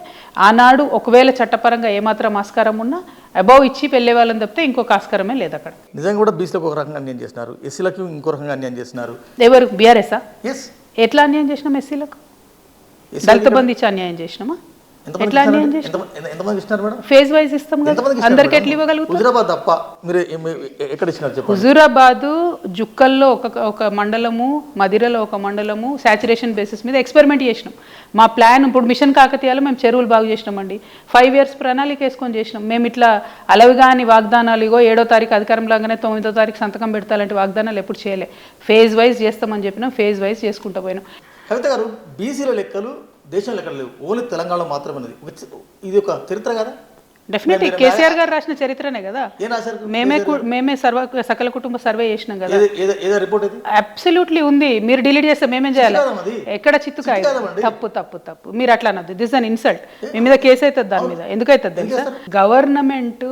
ఆనాడు ఒకవేళ చట్టపరంగా ఏమాత్రం ఆస్కారం ఉన్నా అబౌవ్ ఇచ్చి వెళ్ళే వాళ్ళని తప్పితే ఇంకొక ఆస్కారమే లేదు అక్కడ. నిజంగా కూడా బీసీలకు ఒక రకంగా అన్యాయం చేస్తున్నారు, ఎస్సీలకు ఇంకో రకంగా అన్యాయం చేస్తున్నారు. ఎవరు? బీఆర్ఎస్ఆ? ఎట్లా అన్యాయం చేసినాం? ఎస్సీలకు దళిత బంధు ఇచ్చి అన్యాయం చేసినామా? ఎట్లా అన్యాయం చేసినాం? ఫేజ్ వైజ్ ఇస్తాం కదా, అందరికి ఎట్లా ఇవ్వగలుగుతాం? హుజూరాబాద్ జుక్కల్లో ఒక మండలము, మదిరలో ఒక మండలము సాచురేషన్ బేసిస్ మీద ఎక్స్పెరిమెంట్ చేసినాం. మా ప్లాన్ ఇప్పుడు మిషన్ కాకతీయాలో మేము చెరువులు బాగు చేసినామండి. 5 years ప్రణాళిక వేసుకొని చేసినాం. మేము ఇట్లా అలవిగాని వాగ్దానాలు, ఇగో 7వ తారీఖు అధికారం లాగానే 9వ తారీఖు సంతకం పెడతాలంటే వాగ్దానాలు ఎప్పుడు చేయలే. ఫేజ్ వైజ్ చేస్తామని చెప్పినాం, ఫేజ్ వైజ్ చేసుకుంటూ పోయినాం. కవిత గారు, బీసీల లెక్కలు దేశం లెక్కలు లేవు, ఓన్లీ తెలంగాణలో మాత్రమే. ఇది ఒక చరిత్ర కదా? డెఫినెట్లీ కేసీఆర్ గారు రాసిన చరిత్రనే కదా. మేమే సకల కుటుంబ సర్వే చేసినాం కదా. అబ్సల్యూట్లీ ఉంది. మీరు డిలీట్ చేస్తే మేమేం చేయాలి? ఎక్కడ చిత్తుకాయ? తప్పు మీరు అట్లా అనద్దు. This an insult. మీ మీద కేసు అవుతుంది. దాని మీద ఎందుకు అవుతుంది తెలుసా? గవర్నమెంట్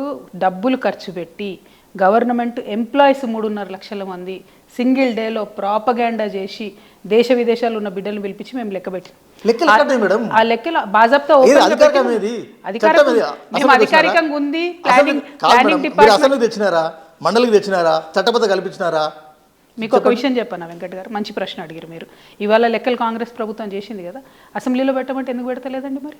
డబ్బులు ఖర్చు పెట్టి గవర్నమెంట్ ఎంప్లాయీస్ 3.5 లక్షల మంది సింగిల్ డేలో ప్రాపగాండా చేసి దేశ విదేశాలు ఉన్న బిడ్డలను పిలిపించి మేము లెక్క పెట్టినాం. లెక్కలు ఎక్కడ మేడం? ఆ లెక్కలు బాజాబ్తా ఏది అధికారికం ఏది? చట్టం ఏది? మేము అధికారికంగా ఉంది. ప్లానింగ్ మీరు డిపార్ట్మెంట్ అసెంబ్లీకి తెచ్చినారా, మండలికి తెచ్చినారా, చట్టబద్ధ కల్పించినారా? మీకు ఒక విషయం చెప్పాను వెంకట్ గారు, మంచి ప్రశ్న అడిగారు మీరు. ఇవాళ లెక్కలు కాంగ్రెస్ ప్రభుత్వం చేసింది కదా, అసెంబ్లీలో పెట్టమంటే ఎందుకు పెడతలేదండి మరి?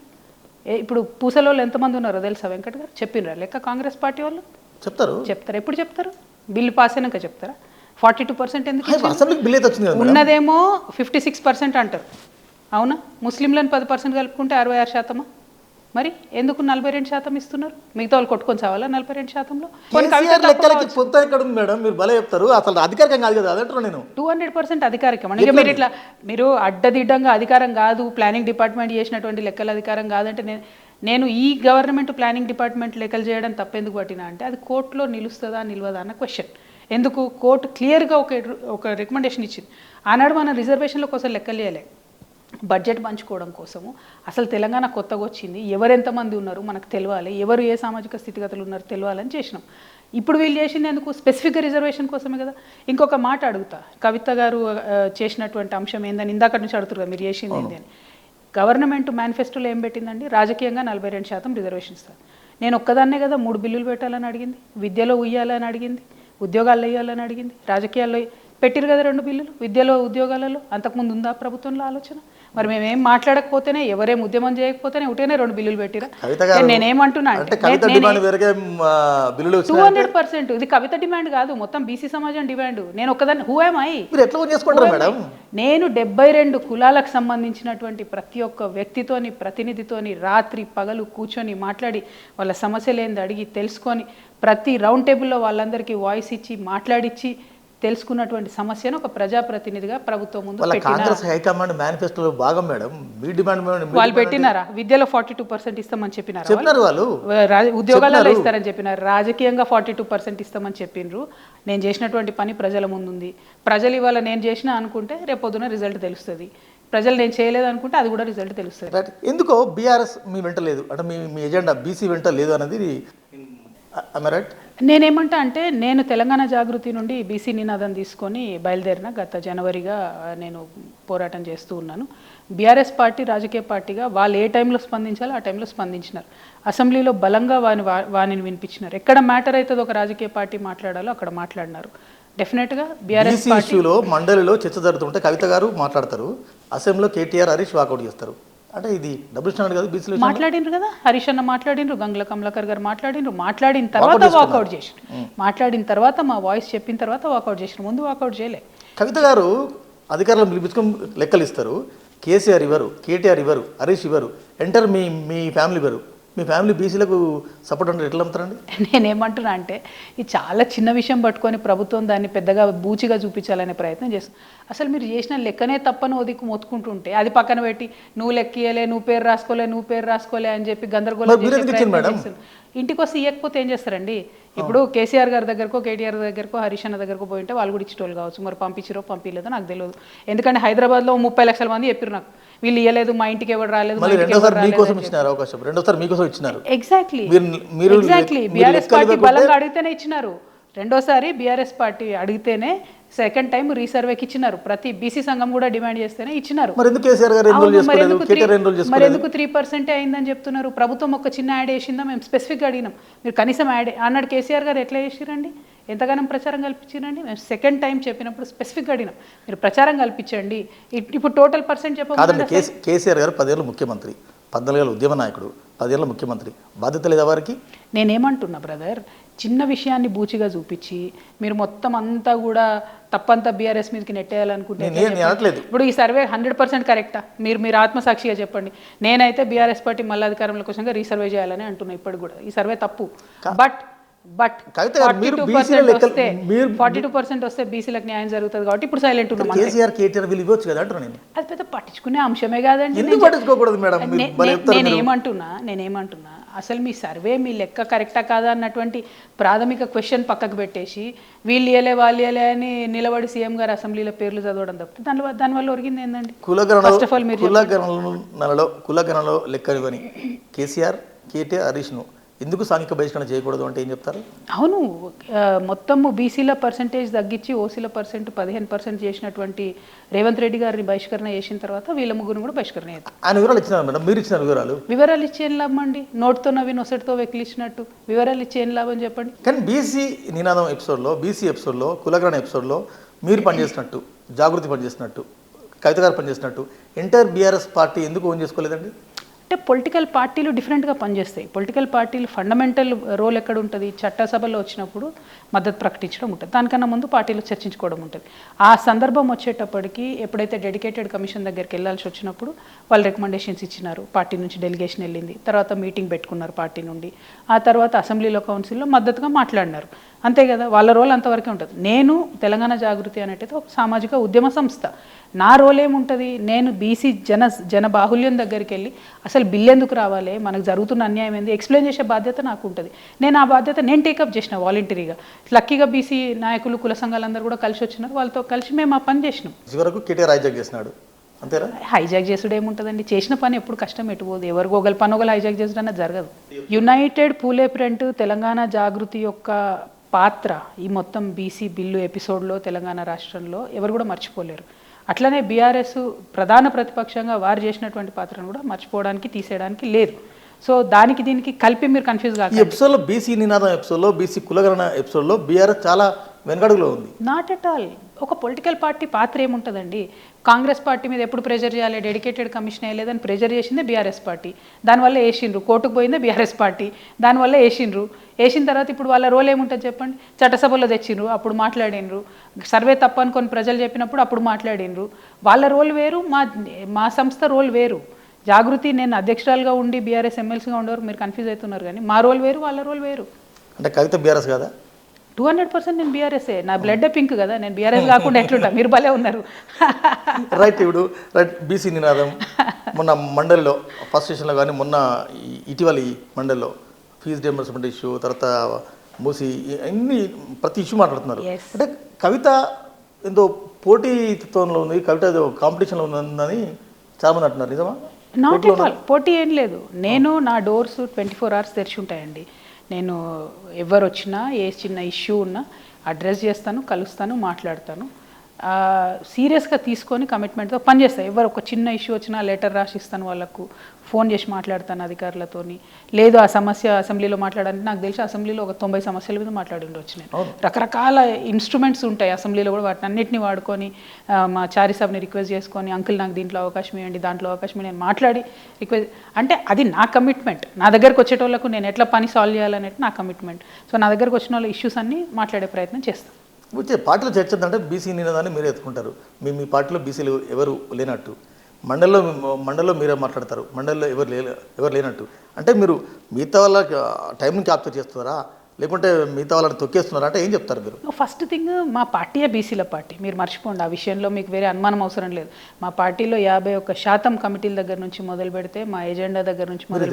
ఇప్పుడు పూసలో ఎంతమంది ఉన్నారో తెలుసా వెంకట్ గారు? చెప్పినరా లెక్క కాంగ్రెస్ పార్టీ వాళ్ళు? చెప్తారు. ఎప్పుడు చెప్తారు? బిల్లు పాస్ అయినాక చెప్తారా? 42% ఎందుకు అసెంబ్లీకి బిల్ అయితే వచ్చింది కదా? ఉన్నదేమో 56% అంటారు. అవునా? ముస్లింలను 10% కలుపుకుంటే 66%. మరి ఎందుకు 42% ఇస్తున్నారు? మిగతా వాళ్ళు కొట్టుకొని చావాలా 42%లో? లెక్కలకి పొత్తు ఎక్కడ ఉంది మేడం? మీరు భలే చెప్తారు. అసలు అధికారికం కాదు కదా, అదంటారు నేను. 200% అధికారికం అంటే మీరు ఇట్లా మీరు అడ్డదిడ్డంగా అధికారం కాదు, ప్లానింగ్ డిపార్ట్మెంట్ చేసినటువంటి లెక్కల అధికారం కాదంటే నేను ఈ గవర్నమెంట్ ప్లానింగ్ డిపార్ట్మెంట్ లెక్కలు చేయడం తప్పెందుకు పట్టినా అంటే అది కోర్టులో నిలుస్తుందా నిలవదా అన్న క్వశ్చన్. ఎందుకు? కోర్టు క్లియర్గా ఒక రికమెండేషన్ ఇచ్చింది. ఆనాడు మనం రిజర్వేషన్ల కోసం లెక్కలు చేయలే, బడ్జెట్ పంచుకోవడం కోసము. అసలు తెలంగాణ కొత్తగా వచ్చింది, ఎవరెంతమంది ఉన్నారు మనకు తెలియాలి, ఎవరు ఏ సామాజిక స్థితిగతులు ఉన్నారు తెలియాలని చేసినాం. ఇప్పుడు వీళ్ళు చేసింది ఎందుకు? స్పెసిఫిక్గా రిజర్వేషన్ కోసమే కదా. ఇంకొక మాట అడుగుతా, కవిత గారు చేసినటువంటి అంశం ఏందని ఇందాక నుంచి అడుగుతారు కదా మీరు చేసింది ఏంటి అని. గవర్నమెంట్ మేనిఫెస్టోలో ఏం పెట్టిందండి? రాజకీయంగా 42% రిజర్వేషన్ ఇస్తారు. నేను ఒక్కదాన్నే కదా 3 బిల్లులు పెట్టాలని అడిగింది, విద్యలో ఉయ్యాలని అడిగింది, ఉద్యోగాలు వేయాలని అడిగింది, రాజకీయాల్లో పెట్టిరు కదా 2 బిల్లులు, విద్యలో ఉద్యోగాలలో. అంతకుముందు ఉందా ప్రభుత్వంలో ఆలోచన? మరి మేమేం మాట్లాడకపోతేనే, ఎవరేం ఉద్యమం చేయకపోతేనే ఉటేనే 2 బిల్లులు పెట్టిరా. నేనేమంటున్నా అంటే 200% ఇది కవిత డిమాండ్ కాదు, మొత్తం బీసీ సమాజం డిమాండ్. నేను ఒక్కదాన్ని నేను 72 కులాలకు సంబంధించినటువంటి ప్రతి ఒక్క వ్యక్తితోని, ప్రతినిధితోని రాత్రి పగలు కూర్చొని మాట్లాడి వాళ్ళ సమస్యలు ఏంది అడిగి తెలుసుకొని ప్రతి రౌండ్ టేబుల్లో వాళ్ళందరికీ వాయిస్ ఇచ్చి మాట్లాడిచ్చి తెలుసుకున్నటువంటి సమస్యను ఒక ప్రజాప్రతినిధిగా ప్రభుత్వం ముందు కాంగ్రెస్ హైకమాండ్ మేనిఫెస్టోలో భాగం మేడం. మీ డిమాండ్ వాళ్ళు పెట్టినారా? విద్యలో 42% ఇస్తామని చెప్పినారు, వాళ్ళు ఉద్యోగాలలో ఇస్తారని చెప్పినారు, రాజకీయంగా 42% ఇస్తామని చెప్పిండ్రు. నేను చేసినటువంటి పని ప్రజల ముందుంది. ప్రజలు ఇవాళ నేను చేసిన అనుకుంటే రేపొద్దున రిజల్ట్ తెలుస్తుంది, ప్రజలు నేను చేయలేదు అనుకుంటే అది కూడా రిజల్ట్ తెలుస్తుంది. ఎందుకో బీఆర్ఎస్ మీ వెంట లేదు అంటే మీ ఎజెండా బీసీ వెంట లేదు అనేది రైట్? నేనేమంటా అంటే నేను తెలంగాణ జాగృతి నుండి బీసీ నినాదం తీసుకొని బయలుదేరిన గత జనవరిగా నేను పోరాటం చేస్తూ ఉన్నాను. బీఆర్ఎస్ పార్టీ రాజకీయ పార్టీగా వాళ్ళు ఏ టైంలో స్పందించాలో ఆ టైంలో స్పందించినారు. అసెంబ్లీలో బలంగా వాణిని వినిపించినారు. ఎక్కడ మ్యాటర్ అవుతుంది ఒక రాజకీయ పార్టీ మాట్లాడాలో అక్కడ మాట్లాడినారు. డెఫినెట్గా బీఆర్ఎస్ పార్టీలో మండలిలో చర్చ జరుగుతుంటే కవిత గారు మాట్లాడతారు, అసెంబ్లీలో కేటీఆర్ హరీష్ వాకౌట్ చేస్తారు. అంటే ఇది డబుల్ స్టాండర్డ్ కదా? బీసీలో మాట్లాడినరు కదా, హరీష్ అన్న మాట్లాడినరు, గంగుల కమలాకర్ గారు మాట్లాడినరు, మాట్లాడిన తర్వాత వాకౌట్ చేసారు, మాట్లాడిన తర్వాత మా వాయిస్ చెప్పిన తర్వాత వాకౌట్ చేసారు, ముందు వాకౌట్ చేయలే. కవిత గారు అధికారులను పిలిపించుకొని లెక్కలు ఇస్తారు, కేసీఆర్ ఇవ్వరు, కేటీఆర్ ఇవ్వరు, హరీష్ ఇవ్వరు, ఎంటర్ మీ ఫ్యామిలీ ఇవ్వరు. మీ ఫ్యామిలీ బీసీలకు సపోర్ట్ అంటే ఎట్లా అమ్ముతారండి? నేనేమంటున్నా అంటే ఇది చాలా చిన్న విషయం పట్టుకొని ప్రభుత్వం దాన్ని పెద్దగా బూచిగా చూపించాలనే ప్రయత్నం చేస్తుంది. అసలు మీరు చేసిన లెక్కనే తప్పని ఒదిక్కు మొత్తుకుంటుంటే అది పక్కన పెట్టి నువ్వు లెక్కియలే, నువ్వు పేరు రాసుకోలే అని చెప్పి గందరగోళం చేసి ఇంటికి వస్తే ఇవ్వకపోతే ఏం చేస్తారండి? ఇప్పుడు కేసీఆర్ గారి దగ్గరకో, కేటీఆర్ దగ్గరకో, హరీష్ అన్న దగ్గరకో పోయింటే వాళ్ళు కూడా ఇచ్చేటోళ్ళు కావచ్చు. మరి పంపించారో పంపించలేదో నాకు తెలియదు. ఎందుకంటే హైదరాబాద్లో 30 లక్షల మంది చెప్పారు నాకు, వీళ్ళు ఇవ్వలేదు, మా ఇంటికి ఎవరు రాలేదు. ఎగ్జాక్ట్లీ బీఆర్ఎస్ పార్టీ బలంగా అడిగితేనే ఇచ్చినారు. రెండోసారి బీఆర్ఎస్ పార్టీ అడిగితేనే సెకండ్ టైం రీసర్వేకి ఇచ్చినారు. ప్రతి బీసీ సంఘం కూడా డిమాండ్ చేస్తేనే ఇచ్చినారు. మరి ఎందుకు 3% అయిందని చెప్తున్నారు? ప్రభుత్వం ఒక చిన్న యాడ్ వేసిందా? మేము స్పెసిఫిక్గా అడిగినాం, మీరు కనీసం యాడ్ అన్నాడు కేసీఆర్ గారు ఎట్లా చేసిరండి? ఎంతగానం ప్రచారం కల్పించారండి? మేము సెకండ్ టైం చెప్పినప్పుడు స్పెసిఫిక్గా అడిగినాం, మీరు ప్రచారం కల్పించండి. ఇప్పుడు టోటల్ పర్సెంట్ చెప్పండి. కేసీఆర్ గారు 10 ఏళ్ళు ముఖ్యమంత్రి, 14 ఏళ్ళు ఉద్యమ నాయకుడు, 10 ఏళ్ళ ముఖ్యమంత్రి, బాధ్యత లేదా వారికి? నేనేమంటున్నా బ్రదర్, చిన్న విషయాన్ని బూచిగా చూపించి మీరు మొత్తం అంతా కూడా తప్పంతా బీఆర్ఎస్ మీదకి నెట్టేయాలనుకుంటే ఇప్పుడు ఈ సర్వే 100% కరెక్టా? మీరు ఆత్మసాక్షిగా చెప్పండి. నేనైతే బీఆర్ఎస్ పార్టీ మళ్ళీ అధికారంలోకి వచ్చాక రీసర్వే చేయాలని అంటున్నా. ఇప్పుడు కూడా ఈ సర్వే తప్పు. బట్ 42% వస్తే బీసీలకు న్యాయం జరుగుతుంది కాబట్టి ఇప్పుడు సైలెంట్ ఉన్నాం. అది పెద్ద పట్టించుకునే అంశమే కాదండి. నేనేమంటున్నా అసలు మీ సర్వే మీ లెక్క కరెక్టా కాదా అన్నటువంటి ప్రాథమిక క్వశ్చన్ పక్కకు పెట్టేసి వీళ్ళు ఇయలే వాళ్ళు ఇయలే అని నిలబడి సీఎం గారు అసెంబ్లీలో పేర్లు చదవడం తప్పితే దానివల్ల ఒరిగింది ఏంటండి? ఫస్ట్ ఆఫ్ ఆల్ మీరు కులగణనలో లెక్కనివ్వని కేసీఆర్, కేటీఆర్, హరీష్ను ఎందుకు సాంఘిక బహిష్కరణ చేయకూడదు అంటే ఏం చెప్తారు? అవును, మొత్తము బీసీల పర్సంటేజ్ తగ్గించి ఓసీల 15% చేసినటువంటి రేవంత్ రెడ్డి గారిని బహిష్కరణ చేసిన తర్వాత వీళ్ళ ముగ్గురు కూడా బహిష్కరణ చేస్తారు. ఆయన వివరాలు ఇచ్చినారు మేడం, మీరు ఇచ్చిన వివరాలు ఇచ్చి ఏం లాభం అండి? నోట్తో నవ్వి నొసటితో వెకిలిచ్చినట్టు వివరాలు ఇచ్చి ఏం లాభం చెప్పండి? కానీ బీసీ నినాదం ఎపిసోడ్లో, బీసీ ఎపిసోడ్లో, కులగణన ఎపిసోడ్లో మీరు పనిచేసినట్టు, జాగృతి పనిచేసినట్టు, కవిత గారు పనిచేసినట్టు ఎంటైర్ బీఆర్ఎస్ పార్టీ ఎందుకు ఓన్ చేసుకోలేదండి? అంటే పొలిటికల్ పార్టీలు డిఫరెంట్గా పనిచేస్తాయి. పొలిటికల్ పార్టీలు ఫండమెంటల్ రోల్ ఎక్కడ ఉంటుంది? చట్టసభలో వచ్చినప్పుడు మద్దతు ప్రకటించడం ఉంటుంది, దానికన్నా ముందు పార్టీలు చర్చించుకోవడం ఉంటుంది. ఆ సందర్భం వచ్చేటప్పటికి ఎప్పుడైతే డెడికేటెడ్ కమిషన్ దగ్గరికి వెళ్ళాల్సి వచ్చినప్పుడు వాళ్ళు రికమెండేషన్స్ ఇచ్చినారు, పార్టీ నుంచి డెలిగేషన్ వెళ్ళింది, తర్వాత మీటింగ్ పెట్టుకున్నారు పార్టీ నుండి, ఆ తర్వాత అసెంబ్లీలో కౌన్సిల్లో మద్దతుగా మాట్లాడినారు, అంతే కదా. వాళ్ళ రోల్ అంతవరకే ఉంటుంది. నేను తెలంగాణ జాగృతి అనేటిది ఒక సామాజిక ఉద్యమ సంస్థ. నా రోల్ ఏముంటుంది? నేను బీసీ జన బాహుల్యం దగ్గరికి వెళ్ళి అసలు బిల్ ఎందుకు రావాలి, మనకు జరుగుతున్న అన్యాయం ఏంది ఎక్స్ప్లెయిన్ చేసే బాధ్యత నాకు ఉంటుంది. నేను ఆ బాధ్యత టేకప్ చేసిన వాలంటరీగా. లక్కీగా బీసీ నాయకులు, కుల సంఘాలందరూ కూడా కలిసి వచ్చినారు, వాళ్ళతో కలిసి మేము ఆ పని చేసినాం. చివరకు కేటీఆర్ హైజాక్ చేసినాడు, అంతేనా? హైజాక్ చేసుడు ఏముంటుందండి? చేసిన పని ఎప్పుడు కష్టం ఎట్టుపోదు. ఎవరికి ఒకరి పని ఒకరు హైజాక్ చేసుడు అన్నది జరగదు. యునైటెడ్ పూలే ప్రింట్ తెలంగాణ జాగృతి యొక్క పాత్ర ఈ మొత్తం బీసీ బిల్లు ఎపిసోడ్లో తెలంగాణ రాష్ట్రంలో ఎవరు కూడా మర్చిపోలేరు. అట్లనే బీఆర్ఎస్ ప్రధాన ప్రతిపక్షంగా వారు చేసినటువంటి పాత్రను కూడా మర్చిపోవడానికి, తీసేయడానికి లేదు. సో దానికి దీనికి కలిపి మీరు కన్ఫ్యూజ్ కాదు. ఈ ఎపిసోడ్లో బీసీ నినాదం ఎపిసోడ్లో, బీసీ కులగణన ఎపిసోడ్లో బీఆర్ఎస్ చాలా వెనకడుగులో ఉంది. Not at all. ఒక పొలిటికల్ పార్టీ పాత్ర ఏముంటుందండి? కాంగ్రెస్ పార్టీ మీద ఎప్పుడు ప్రెజర్ చేయాలి, డెడికేటెడ్ కమిషన్ వేయలేదని ప్రెజర్ చేసిందే బీఆర్ఎస్ పార్టీ, దానివల్ల వేసిండ్రు. కోర్టుకు పోయిందే బీఆర్ఎస్ పార్టీ, దానివల్ల వేసిండ్రు. వేసిన తర్వాత ఇప్పుడు వాళ్ళ రోల్ ఏముంటుంది చెప్పండి? చట్టసభలో తెచ్చిండ్రు, అప్పుడు మాట్లాడినరు. సర్వే తప్పు అనుకొని ప్రజలు చెప్పినప్పుడు అప్పుడు మాట్లాడినరు. వాళ్ళ రోల్ వేరు, మా సంస్థ రోల్ వేరు. జాగృతి నేను అధ్యక్షురాలుగా ఉండి బీఆర్ఎస్ ఎమ్మెల్సీగా ఉండేవారు మీరు కన్ఫ్యూజ్ అవుతున్నారు, కానీ మా రోల్ వేరు, వాళ్ళ రోల్ వేరు. అంటే కవిత బీఆర్ఎస్ కదా? 200% నేను బీఆర్ఎస్ఏ. నా బ్లడ్ పింక్ కదా, నేను బీఆర్ఎస్ కాకుండా ఎట్లుంటా? మీరు భలే ఉన్నారు. రైట్. ఇప్పుడు రైట్, బీసీ నినాదం మొన్న మండలిలో ఫస్ట్ స్టేషన్లో కానీ మొన్న ఇటీవల ఈ మండలిలో ఫీజు రియంబర్స్మెంట్ ఇష్యూ, తర్వాత మూసి, అన్ని ప్రతి ఇష్యూ మాట్లాడుతున్నారు. అంటే కవిత ఎంతో పోటీతత్వంలో ఉంది, కవిత ఏదో కాంపిటీషన్లో ఉందని చాలామంది అంటున్నారు, నిజమా? Not at all. పోటీ ఏం లేదు. నేను నా డోర్స్ 24 hours తెరిచి ఉంటాయండి. నేను ఎవరు వచ్చినా, ఏ చిన్న ఇష్యూ ఉన్నా అడ్రస్ చేస్తాను, కలుస్తాను, మాట్లాడతాను. సీరియస్గా తీసుకొని కమిట్మెంట్తో పనిచేస్తాను. ఎవరు ఒక చిన్న ఇష్యూ వచ్చినా లెటర్ రాసి ఇస్తాను, వాళ్ళకు ఫోన్ చేసి మాట్లాడతాను అధికారులతోని. లేదు ఆ సమస్య అసెంబ్లీలో మాట్లాడాలంటే నాకు తెలిసి అసెంబ్లీలో ఒక 90 సమస్యల మీద మాట్లాడి ఉండొచ్చు నేను. రకరకాల ఇన్స్ట్రుమెంట్స్ ఉంటాయి అసెంబ్లీలో కూడా, వాటిని అన్నింటినీ వాడుకొని మా చారి సాబ్ని రిక్వెస్ట్ చేసుకొని, అంకుల్ నాకు దీంట్లో అవకాశం ఇవ్వండి, దాంట్లో అవకాశం నేను మాట్లాడి రిక్వెస్ట్. అంటే అది నా కమిట్మెంట్. నా దగ్గరకు వచ్చేటోళ్ళకు నేను ఎట్లా పని సాల్వ్ చేయాలనేది నా కమిట్మెంట్. సో నా దగ్గరకు వచ్చిన వాళ్ళ ఇష్యూస్ అన్నీ మాట్లాడే ప్రయత్నం చేస్తాను. వచ్చే పార్టీలో చర్చ అంటే బీసీ నినాదాన్ని మీరే ఎత్తుకుంటారు. మీ పార్టీలో బీసీలు ఎవరు లేనట్టు, మండలిలో మీరే మాట్లాడతారు, మండలిలో ఎవరు లేనట్టు. అంటే మీరు మిగతా వాళ్ళ టైంని క్యాప్చర్ చేస్తున్నారా, లేకుంటే మిగతా వాళ్ళని తొక్కేస్తున్నారా అంటే ఏం చెప్తారు మీరు? ఫస్ట్ థింగ్, మా పార్టీయే బీసీల పార్టీ, మీరు మర్చిపోండి. ఆ విషయంలో మీకు వేరే అనుమానం అవసరం లేదు. మా పార్టీలో 51% కమిటీల దగ్గర నుంచి మొదలు పెడితే, మా ఎజెండా దగ్గర నుంచి మొదలు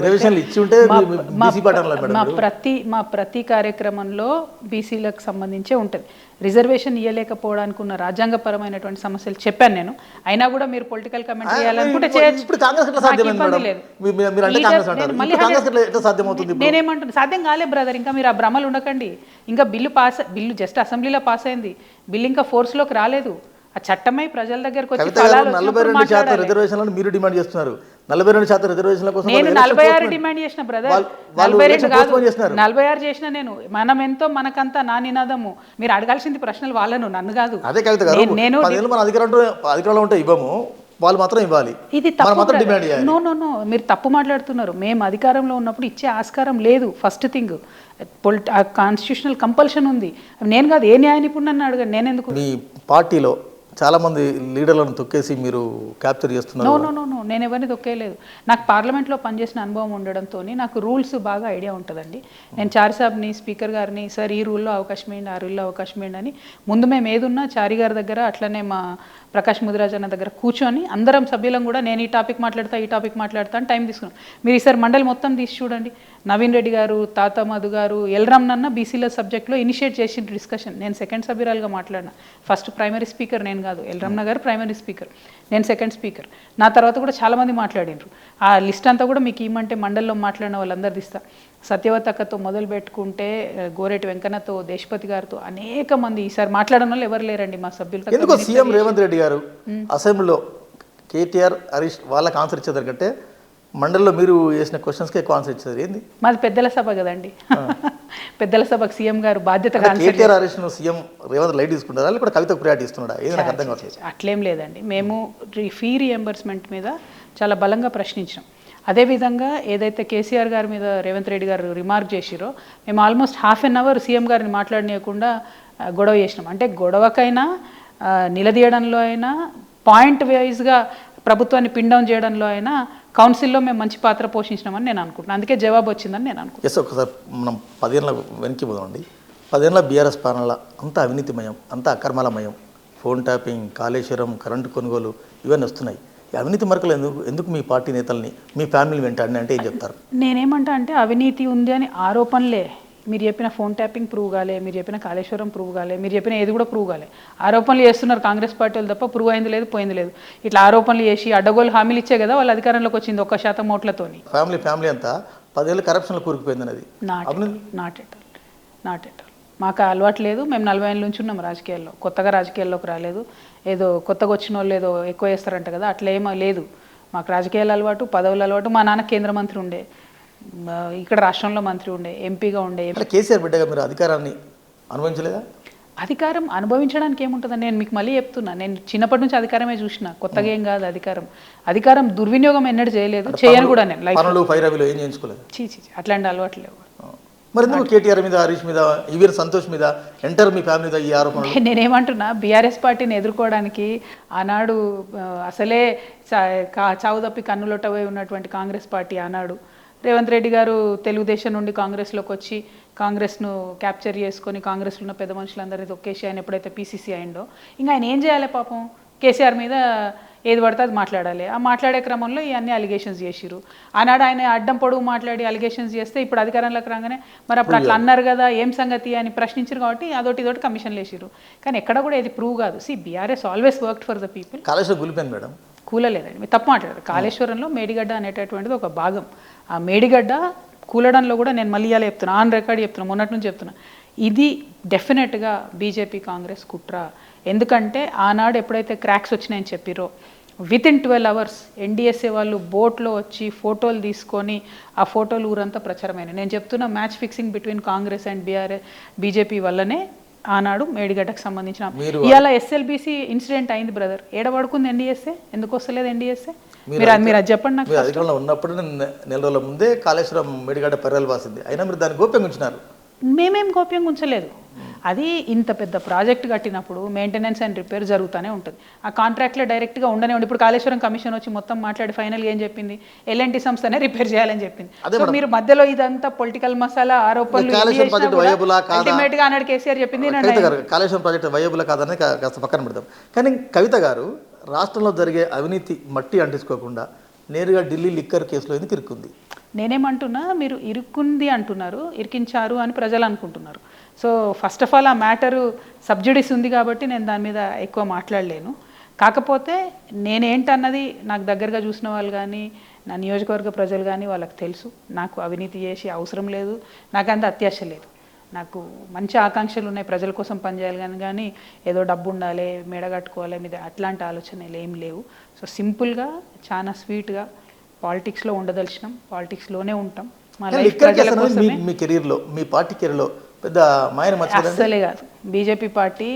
పెడితే మా ప్రతి కార్యక్రమంలో బీసీలకు సంబంధించే ఉంటుంది. రిజర్వేషన్ ఇవ్వలేకపోవడానికి ఉన్న రాజ్యాంగపరమైనటువంటి సమస్యలు చెప్పాను నేను. అయినా కూడా మీరు పొలిటికల్ కమెంట్ చేయాలనుకుంటే చేయొచ్చు. నేనేమంటున్నా, సాధ్యం కాలే బ్రదర్. ఇంకా మీరు ఆ భ్రమలు ఉండకండి. ఇంకా బిల్లు జస్ట్ అసెంబ్లీలో పాస్ అయింది, బిల్లు ఇంకా ఫోర్స్లోకి రాలేదు. ఆ చట్టమై ప్రజల దగ్గరకు వచ్చి 42% రిజర్వేషన్లను మీరు డిమాండ్ చేస్తున్నారు. 42% రిజర్వేషన్ల కోసం నేను 46 డిమాండ్ చేసిన బ్రదర్. 42 కాదు, 46 చేసిన నేను. మనం ఎంతో మనకంతా నా నినాదము. మీరు అడగాల్సింది ప్రశ్నలు వాళ్ళను, నన్ను కాదు. అదే కవిత గారు, నేను అధికారంలో ఉంటే ఇవ్వము, వాళ్ళు మాత్రం ఇవ్వాలి. ఇది తప్పు. నో, మీరు తప్పు మాట్లాడుతున్నారు. మేము అధికారంలో ఉన్నప్పుడు ఇచ్చే ఆస్కారం లేదు. ఫస్ట్ థింగ్, కాన్స్టిట్యూషనల్ కంపల్షన్ ఉంది. నేను కాదు, ఏ న్యాయ నిపుణులను అడగండి, నేను ఎందుకు. మీ పార్టీలో చాలామంది లీడర్లను తొక్కేసి మీరు క్యాప్చర్ చేస్తున్నారు. నో, నేను ఎవరిని తొక్కేయలేదు. నాకు పార్లమెంట్లో పనిచేసిన అనుభవం ఉండడంతో నాకు రూల్స్ బాగా ఐడియా ఉంటుందండి. నేను చారి సాబ్ని, స్పీకర్ గారిని, సార్ ఈ రూల్లో అవకాశం ఏంటి, ఆ రూల్లో అవకాశం ఏంటి అని ముందు మేము ఏదున్నా చారి గారి దగ్గర, అట్లనే మా ప్రకాష్ ముదిరాజ్ అన్న దగ్గర కూర్చొని అందరం సభ్యులం కూడా నేను ఈ టాపిక్ మాట్లాడతా అని టైం తీసుకున్నాం. మీరు ఈసారి మండలి మొత్తం తీసి చూడండి. నవీన్ రెడ్డి గారు, తాత మధు గారు, ఎల్రామ్నన్న బీసీల సబ్జెక్ట్లో ఇనిషియేట్ చేసిన డిస్కషన్. నేను సెకండ్ సభ్యురాలుగా మాట్లాడినా. ఫస్ట్ ప్రైమరీ స్పీకర్ నేను కాదు, ఎల్రామ్న గారు ప్రైమరీ స్పీకర్, నేను సెకండ్ స్పీకర్. నా తర్వాత కూడా చాలామంది మాట్లాడినారు. ఆ లిస్ట్ అంతా కూడా మీకు ఏమంటే మండలిలో మాట్లాడిన వాళ్ళందరిది ఇస్తా. సత్యవతక్కతో మొదలు పెట్టుకుంటే గోరెటి వెంకన్నతో, దేశపతి గారితో అనేక మంది ఈసారి మాట్లాడడం వాళ్ళు ఎవరు లేరండి మా సభ్యులు. ఎందుకో సీఎం రేవంత్ రెడ్డి గారు అసెంబ్లీలో కేటీఆర్, హరీష్ వాళ్ళకి ఆన్సర్ ఇచ్చేదానికంటే మండలిలో మీరు వేసిన క్వశ్చన్స్కి ఎక్కువ ఆన్సర్ ఇచ్చేది ఏంది? మాది పెద్దల సభ కదండి. పెద్దల సభకు సీఎం గారు బాధ్యతగా కేటీఆర్, హరీష్ సీఎం రేవంత్ లైట్ తీసుకుంటారా లేకపోతే కవితకు ప్రయారిటీ ఇస్తున్నాడా? ఏది నాకు అర్థం కావట్లేదు. అట్లేం లేదండి. మేము ఫీ రియంబర్స్మెంట్ మీద చాలా బలంగా ప్రశ్నించాం. అదేవిధంగా ఏదైతే కేసీఆర్ గారి మీద రేవంత్ రెడ్డి గారు రిమార్క్ చేసిరో మేము almost half an our CM గారిని మాట్లాడనీయకుండా గొడవ చేసినాం. అంటే గొడవకైనా నిలదీయడంలో అయినా పాయింట్ వైజ్గా ప్రభుత్వాన్ని పిన్ డౌన్ చేయడంలో అయినా కౌన్సిల్లో మేము మంచి పాత్ర పోషించినామని నేను అనుకుంటున్నాను. అందుకే జవాబు వచ్చిందని నేను అనుకుంటున్నాను. ఎస్, ఒకసారి మనం 10 ఏళ్ళ వెనక్కి పోదామండి. 10 ఏళ్ళ బీఆర్ఎస్ పాలనలో అంతా అవినీతిమయం, అంతా అక్రమాలమయం, ఫోన్ ట్యాపింగ్, కాళేశ్వరం, కరెంటు కొనుగోలు ఇవన్నీ వస్తున్నాయి. ఈ అవినీతి మరకలు ఎందుకు మీ పార్టీ నేతల్ని, మీ ఫ్యామిలీని వెంటాడిని అంటే ఏం చెప్తారు? నేనేమంటా అంటే అవినీతి ఉంది అని ఆరోపణలే. మీరు చెప్పిన ఫోన్ ట్యాపింగ్ ప్రూవ్ కాలే, మీరు చెప్పిన కాళేశ్వరం ప్రూవ్ కాలే, మీరు చెప్పిన ఏది కూడా ప్రూవ్ కాలే. ఆరోపణలు చేస్తున్నారు కాంగ్రెస్ పార్టీ వాళ్ళు తప్ప ప్రూవ్ అయింది లేదు, పోయింది లేదు. ఇట్లా ఆరోపణలు చేసి అడ్డగోలు హామీలు ఇచ్చే కదా వాళ్ళు అధికారంలోకి వచ్చింది 1% ఓట్లతోని. ఫ్యామిలీ అంతా 10 ఏళ్ళు కరప్షన్లో కూరుకుపోయింది. అది నాట్ ఎట్ ఆల్. మాకు అలవాటు లేదు. మేము 40 ఏళ్ళ నుంచి ఉన్నాం రాజకీయాల్లో, కొత్తగా రాజకీయాల్లోకి రాలేదు. ఏదో కొత్తగా వచ్చిన వాళ్ళు ఏదో ఎక్కువ చేస్తారంట కదా, అట్లా ఏమో లేదు. మాకు రాజకీయాల అలవాటు, పదవుల అలవాటు. మా నాన్న కేంద్ర మంత్రి ఉండే, ఇక్కడ రాష్ట్రంలో మంత్రి ఉండే, ఎంపీగా ఉండే. కేసీఆర్ బిడ్డగా మీరు అధికారాన్ని అనుభవించలేదా? అధికారం అనుభవించడానికి ఏముంటుందని నేను మీకు మళ్ళీ చెప్తున్నా. నేను చిన్నప్పటి నుంచి అధికారమే చూసిన, కొత్తగా ఏం కాదు. అధికారం దుర్వినియోగం ఎన్నడూ చేయలేదు, చేయను కూడా. నేను లైఫ్ ఏం చేయించుకోలేదు. చీ అట్లాంటి అలవాటు లేవు. మరి ఎందుకు కేటీఆర్ మీద, హరీష్ మీద, ఈవీఆర్ సంతోష్ మీద మీ ఫ్యామిలీ మీద ఈ ఆరోపణలు? నేనేమంటున్నా, బీఆర్ఎస్ పార్టీని ఎదుర్కోవడానికి ఆనాడు అసలే చావు తప్పి కన్నులొట్టబోయి ఉన్నటువంటి కాంగ్రెస్ పార్టీ ఆనాడు రేవంత్ రెడ్డి గారు తెలుగుదేశం నుండి కాంగ్రెస్లోకి వచ్చి కాంగ్రెస్ను క్యాప్చర్ చేసుకొని కాంగ్రెస్లో ఉన్న పెద్ద మనుషులందరినీ తొక్కేసి ఆయన ఎప్పుడైతే పీసీసీ అయిండో ఇంకా ఆయన ఏం చేయాలి పాపం? కేసీఆర్ మీద ఏది పడితే అది మాట్లాడాలి. ఆ మాట్లాడే క్రమంలో ఇవన్నీ అలిగేషన్స్ చేసిరు. ఆనాడు ఆయన అడ్డం పొడుగు మాట్లాడి అలిగేషన్స్ చేస్తే ఇప్పుడు అధికారంలోకి రాగానే మరి అప్పుడు అట్లా అన్నారు కదా, ఏం సంగతి అని ప్రశ్నించారు. కాబట్టి ఇదొకటి కమిషన్లు వేసిరు. కానీ ఎక్కడ కూడా ఇది ప్రూవ్ కాదు. BRS always worked for the people. Kaleshwaram కూలిపోయింది మేడం. కూలలేదండి, మీరు తప్పు మాట్లాడారు. కాళేశ్వరంలో మేడిగడ్డ అనేటటువంటిది ఒక భాగం. ఆ మేడిగడ్డ కూలడంలో కూడా నేను మళ్ళీ ఇలా చెప్తున్నా, ఆన్ రికార్డ్ చెప్తున్నా, మొన్నటి నుంచి చెప్తున్నా, ఇది డెఫినెట్గా బీజేపీ కాంగ్రెస్ కుట్ర. ఎందుకంటే ఆనాడు ఎప్పుడైతే క్రాక్స్ వచ్చినాయని చెప్పిరో వితిన్ 12 hours ఎన్డీఎస్ఏ వాళ్ళు బోట్లో వచ్చి ఫోటోలు తీసుకొని ఆ ఫోటోలు ఊరంతా ప్రచారమైనాయి. నేను చెప్తున్నా, match fixing between Congress and BJP వల్లనే ఆనాడు మేడిగడ్డకు సంబంధించిన ఇవాళ ఎస్ఎల్బీసీ ఇన్సిడెంట్ అయింది బ్రదర్. ఏడబడుకుంది ఎన్డీఎస్ఏ? ఎందుకు వస్తలేదు ఎన్డీఎస్ఏ? మీరు అది చెప్పండి నాకు. అధికారంలో ఉన్నప్పుడు నెల రోజుల ముందే కాళేశ్వరం మేడిగడ్డ పర్యాలు వాసింది, అయినా మీరు దాన్ని గోప్యంగా ఉంచినారు. మేమేం గోప్యంగా ఉంచలేదు. అది ఇంత పెద్ద ప్రాజెక్ట్ కట్టినప్పుడు మెయింటెనెన్స్ అండ్ రిపేర్ జరుగుతూనే ఉంటుంది. ఆ కాంట్రాక్ట్లో డైరెక్ట్గా ఉండనే ఉండి ఇప్పుడు కాళేశ్వరం కమిషన్ వచ్చి మొత్తం మాట్లాడి ఫైనల్గా ఏం చెప్పింది? ఎల్ఎన్టీ సంస్థనే రిపేర్ చేయాలని చెప్పింది. సో మీరు మధ్యలో ఇదంతా పొలిటికల్ మసాలా ఆరోపణలు అల్టిమేట్గా అన్నాడు కేసీఆర్ చెప్పింది. కాళేశ్వరం ప్రాజెక్ట్ వయబుల్ కాదని కాస్త పక్కన పెడతాం. కానీ కవిత గారు రాష్ట్రంలో జరిగే అవినీతి మట్టి అంటించుకోకుండా నేరుగా ఢిల్లీ లిక్కర్ కేసులో ఎందుకు ఇరుక్కుంది? నేనేమంటున్నా, మీరు ఇరుక్కుంది అంటున్నారు, ఇరికించారు అని ప్రజలు అనుకుంటున్నారు. సో ఫస్ట్ ఆఫ్ ఆల్ ఆ మ్యాటరు సబ్జుడిస్ ఉంది కాబట్టి నేను దాని మీద ఎక్కువ మాట్లాడలేను. కాకపోతే నేనేంటన్నది నాకు దగ్గరగా చూసిన వాళ్ళు కానీ నా నియోజకవర్గ ప్రజలు కానీ వాళ్ళకి తెలుసు. నాకు అవినీతి చేసి అవసరం లేదు, నాకు అంత అత్యాశ లేదు. నాకు మంచి ఆకాంక్షలు ఉన్నాయి, ప్రజల కోసం పనిచేయాలి కానీ ఏదో డబ్బు ఉండాలి, మెడగట్టుకోవాలి మీద అట్లాంటి ఆలోచనలు ఏం లేవు. సో సింపుల్గా చాలా స్వీట్గా పాలిటిక్స్లో ఉండదలిచినాం, పాలిటిక్స్లోనే ఉంటాం. మీ కెరీర్లో, మీ పార్టీ కెరీర్లో పెద్ద మాయన అస్సలే కాదు. బీజేపీ పార్టీ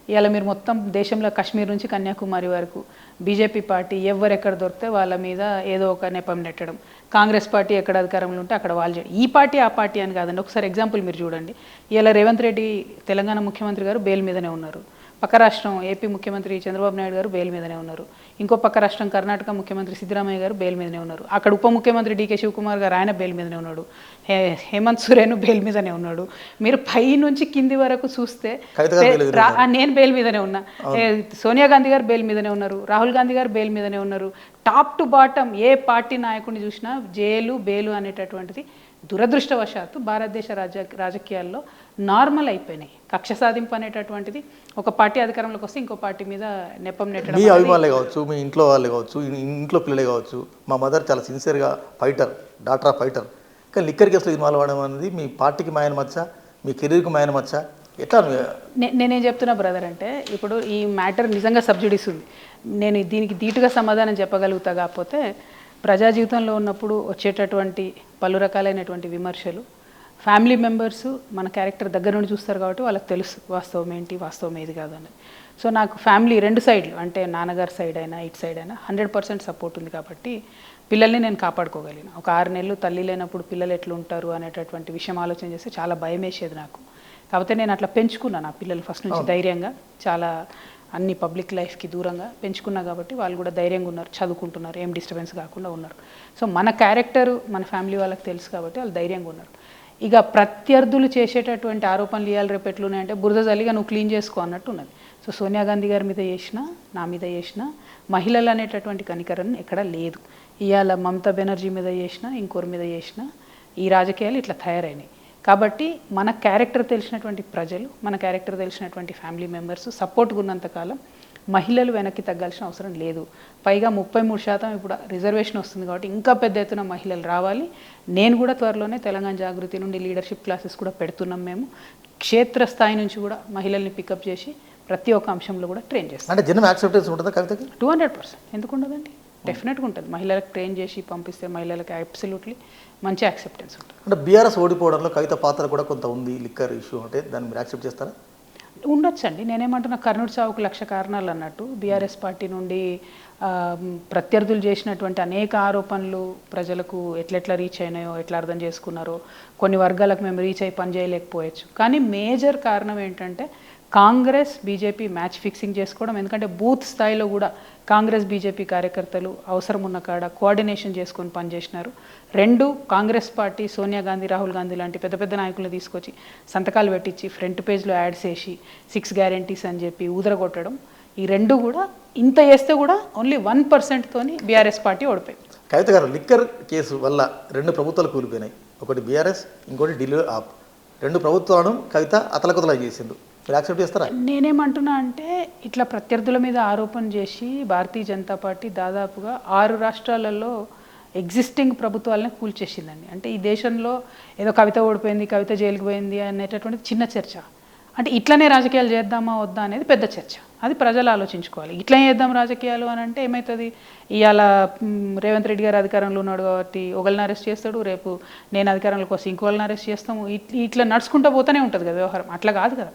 ఇవాళ మీరు మొత్తం దేశంలో కాశ్మీర్ నుంచి కన్యాకుమారి వరకు బీజేపీ పార్టీ ఎవరెక్కడ దొరికితే వాళ్ళ మీద ఏదో ఒక నెపం నెట్టడం. కాంగ్రెస్ పార్టీ ఎక్కడ అధికారంలో ఉంటే అక్కడ వాళ్ళు చేయడం. ఈ పార్టీ ఆ పార్టీ అని కాదండి. ఒకసారి ఎగ్జాంపుల్ మీరు చూడండి. ఇవాళ రేవంత్ రెడ్డి తెలంగాణ ముఖ్యమంత్రి గారు బెయిల్ మీదనే ఉన్నారు. పక్క రాష్ట్రం ఏపీ ముఖ్యమంత్రి చంద్రబాబు నాయుడు గారు బెయిల్ మీదనే ఉన్నారు. ఇంకో పక్క రాష్ట్రం కర్ణాటక ముఖ్యమంత్రి సిద్ధరామయ్య గారు బెయిల్ మీదనే ఉన్నారు. అక్కడ ఉప ముఖ్యమంత్రి డీకే శివకుమార్ గారు ఆయన బెయిల్ మీదనే ఉన్నాడు. హేమంత్ సోరెన్ బెయిల్ మీదనే ఉన్నాడు. మీరు పై నుంచి కింది వరకు చూస్తే నేను బెయిల్ మీదనే ఉన్నా, సోనియా గాంధీ గారు బెయిల్ మీదనే ఉన్నారు, రాహుల్ గాంధీ గారు బెయిల్ మీదనే ఉన్నారు. Top to bottom A party నాయకుడిని చూసినా జైలు బెయిలు అనేటటువంటిది దురదృష్టవశాత్తు భారతదేశ రాజకీయాల్లో నార్మల్ అయిపోయినాయి. కక్ష సాధింపు అనేటటువంటిది ఒక పార్టీ అధికారంలోకి వస్తే ఇంకో పార్టీ మీద నెపం నెట్టడం. మీ అభిమానులే కావచ్చు, మీ ఇంట్లో వాళ్ళే కావచ్చు, ఇంట్లో పిల్లలే కావచ్చు, మా మదర్ చాలా సిన్సియర్గా ఫైటర్, డాక్టర్ ఆఫ్ ఫైటర్, కానీ లిక్కర్ కేసులో ఇన్వాల్వ్ అవ్వడం అనేది మీ పార్టీకి మాయన మచ్చ, మీ కెరీర్కి మాయన మచ్చ, ఎట్లా? నేనేం చెప్తున్నా బ్రదర్ అంటే, ఇప్పుడు ఈ మ్యాటర్ నిజంగా సబ్జుడీస్ ఉంది, నేను దీనికి ధీటుగా సమాధానం చెప్పగలుగుతా. కాకపోతే ప్రజా జీవితంలో ఉన్నప్పుడు వచ్చేటటువంటి పలు రకాలైనటువంటి విమర్శలు ఫ్యామిలీ మెంబర్స్ మన క్యారెక్టర్ దగ్గర నుండి చూస్తారు కాబట్టి వాళ్ళకి తెలుసు వాస్తవం ఏంటి, వాస్తవం ఏది కాదు అనేది. సో నాకు ఫ్యామిలీ రెండు సైడ్లు, అంటే నాన్నగారి సైడ్ అయినా ఇటు సైడ్ అయినా 100% సపోర్ట్ ఉంది కాబట్టి పిల్లల్ని నేను కాపాడుకోగలిగిన. ఒక 6 నెలలు తల్లి లేనప్పుడు పిల్లలు ఎట్లా ఉంటారు అనేటటువంటి విషయం ఆలోచన చేస్తే చాలా భయం వేసేది నాకు. కాకపోతే నేను అట్లా పెంచుకున్నాను నా పిల్లలు ఫస్ట్ నుంచి ధైర్యంగా, చాలా అన్ని పబ్లిక్ లైఫ్కి దూరంగా పెంచుకున్నా కాబట్టి వాళ్ళు కూడా ధైర్యంగా ఉన్నారు, చదువుకుంటున్నారు, ఏం డిస్టర్బెన్స్ కాకుండా ఉన్నారు. సో మన క్యారెక్టర్ మన ఫ్యామిలీ వాళ్ళకి తెలుసు కాబట్టి వాళ్ళు ధైర్యంగా ఉన్నారు. ఇక ప్రత్యర్థులు చేసేటటువంటి ఆరోపణలు ఇవాళ రేపు ఎట్లున్నాయంటే బురద జల్లిగా నువ్వు క్లీన్ చేసుకో అన్నట్టు ఉన్నది. సో సోనియా గాంధీ గారి మీద చేసినా, నా మీద చేసినా, మహిళలు అనేటటువంటి కనికరణ ఎక్కడా లేదు. ఇవాళ మమతా బెనర్జీ మీద చేసినా, ఇంకోరి మీద చేసినా ఈ రాజకీయాలు ఇట్లా తయారైనాయి. కాబట్టి మన క్యారెక్టర్ తెలిసినటువంటి ప్రజలు, మన క్యారెక్టర్ తెలిసినటువంటి ఫ్యామిలీ మెంబర్స్ సపోర్ట్గా ఉన్నంతకాలం మహిళలు వెనక్కి తగ్గాల్సిన అవసరం లేదు. పైగా 33% ఇప్పుడు రిజర్వేషన్ వస్తుంది కాబట్టి ఇంకా పెద్ద ఎత్తున మహిళలు రావాలి. నేను కూడా త్వరలోనే తెలంగాణ జాగృతి నుండి లీడర్షిప్ క్లాసెస్ కూడా పెడుతున్నాం. మేము క్షేత్రస్థాయి నుంచి కూడా మహిళల్ని పికప్ చేసి ప్రతి ఒక్క అంశంలో కూడా ట్రైన్ చేస్తాం. అంటే జనం యాక్సెప్టెన్స్ ఉంటుందా కవితకి? 200% ఎందుకు ఉండదండి, డెఫినెట్గా ఉంటుంది. మహిళలకు ట్రైన్ చేసి పంపిస్తే మహిళలకు అబ్సల్యూట్లీ మంచి యాక్సెప్టెన్స్ ఉంటుంది. అంటే బీఆర్ఎస్ ఓడిపోవడంలో కవిత పాత్ర కూడా కొంత ఉంది, లిక్కర్ ఇష్యూ అంటే దాన్ని మీరు యాక్సెప్ట్ చేస్తారా? ఉండొచ్చండి. నేనేమంటున్నా, కర్నూలు చావుకు 1,00,000 కారణాలు అన్నట్టు బీఆర్ఎస్ పార్టీ నుండి ప్రత్యర్థులు చేసినటువంటి అనేక ఆరోపణలు ప్రజలకు ఎట్లెట్లా రీచ్ అయినాయో, ఎట్లా అర్థం చేసుకున్నారో, కొన్ని వర్గాలకు మేము రీచ్ అయ్యి పని చేయలేకపోవచ్చు. కానీ మేజర్ కారణం ఏంటంటే కాంగ్రెస్ బీజేపీ మ్యాచ్ ఫిక్సింగ్ చేసుకోవడం. ఎందుకంటే బూత్ స్థాయిలో కూడా కాంగ్రెస్ బీజేపీ కార్యకర్తలు అవసరం ఉన్న కాడ కోఆర్డినేషన్ చేసుకొని పనిచేసినారు. 2, కాంగ్రెస్ పార్టీ సోనియా గాంధీ, రాహుల్ గాంధీ లాంటి పెద్ద పెద్ద నాయకులు తీసుకొచ్చి సంతకాలు పెట్టించి ఫ్రంట్ పేజ్లో యాడ్స్ వేసి 6 గ్యారెంటీస్ అని చెప్పి ఊదరగొట్టడం. ఈ 2 కూడా ఇంత చేస్తే కూడా ఓన్లీ 1%తోని బీఆర్ఎస్ పార్టీ ఓడిపోయింది. కవిత గారు, లిక్కర్ కేసు వల్ల 2 ప్రభుత్వాలు కూలిపోయినాయి. ఒకటి బీఆర్ఎస్, ఇంకోటి ఢిల్లీ ఆప్. 2 ప్రభుత్వాలను కవిత అతలకుతల చేసిండు. మీరు యాక్సెప్ట్ చేస్తారా? నేనేమంటున్నా అంటే, ఇట్లా ప్రత్యర్థుల మీద ఆరోపణ చేసి భారతీయ జనతా పార్టీ దాదాపుగా 6 రాష్ట్రాలలో ఎగ్జిస్టింగ్ ప్రభుత్వాలనే కూల్చేసిందండి. అంటే ఈ దేశంలో ఏదో కవిత ఓడిపోయింది, కవిత జైలుకి పోయింది అనేటటువంటిది చిన్న చర్చ. అంటే ఇట్లనే రాజకీయాలు చేద్దామా వద్దా అనేది పెద్ద చర్చ. అది ప్రజలు ఆలోచించుకోవాలి. ఇట్లా చేద్దాం రాజకీయాలు అని అంటే ఏమవుతుంది? ఇవాళ రేవంత్ రెడ్డి గారు అధికారంలో ఉన్నాడు కాబట్టి ఒకళ్ళని అరెస్ట్ చేస్తాడు, రేపు నేను అధికారంలోకి వస్తే ఇంకోళ్ళని అరెస్ట్ చేస్తాము. ఇట్లా నడుచుకుంటూ పోతూనే ఉంటుంది కదా వ్యవహారం. అట్లా కాదు కదా.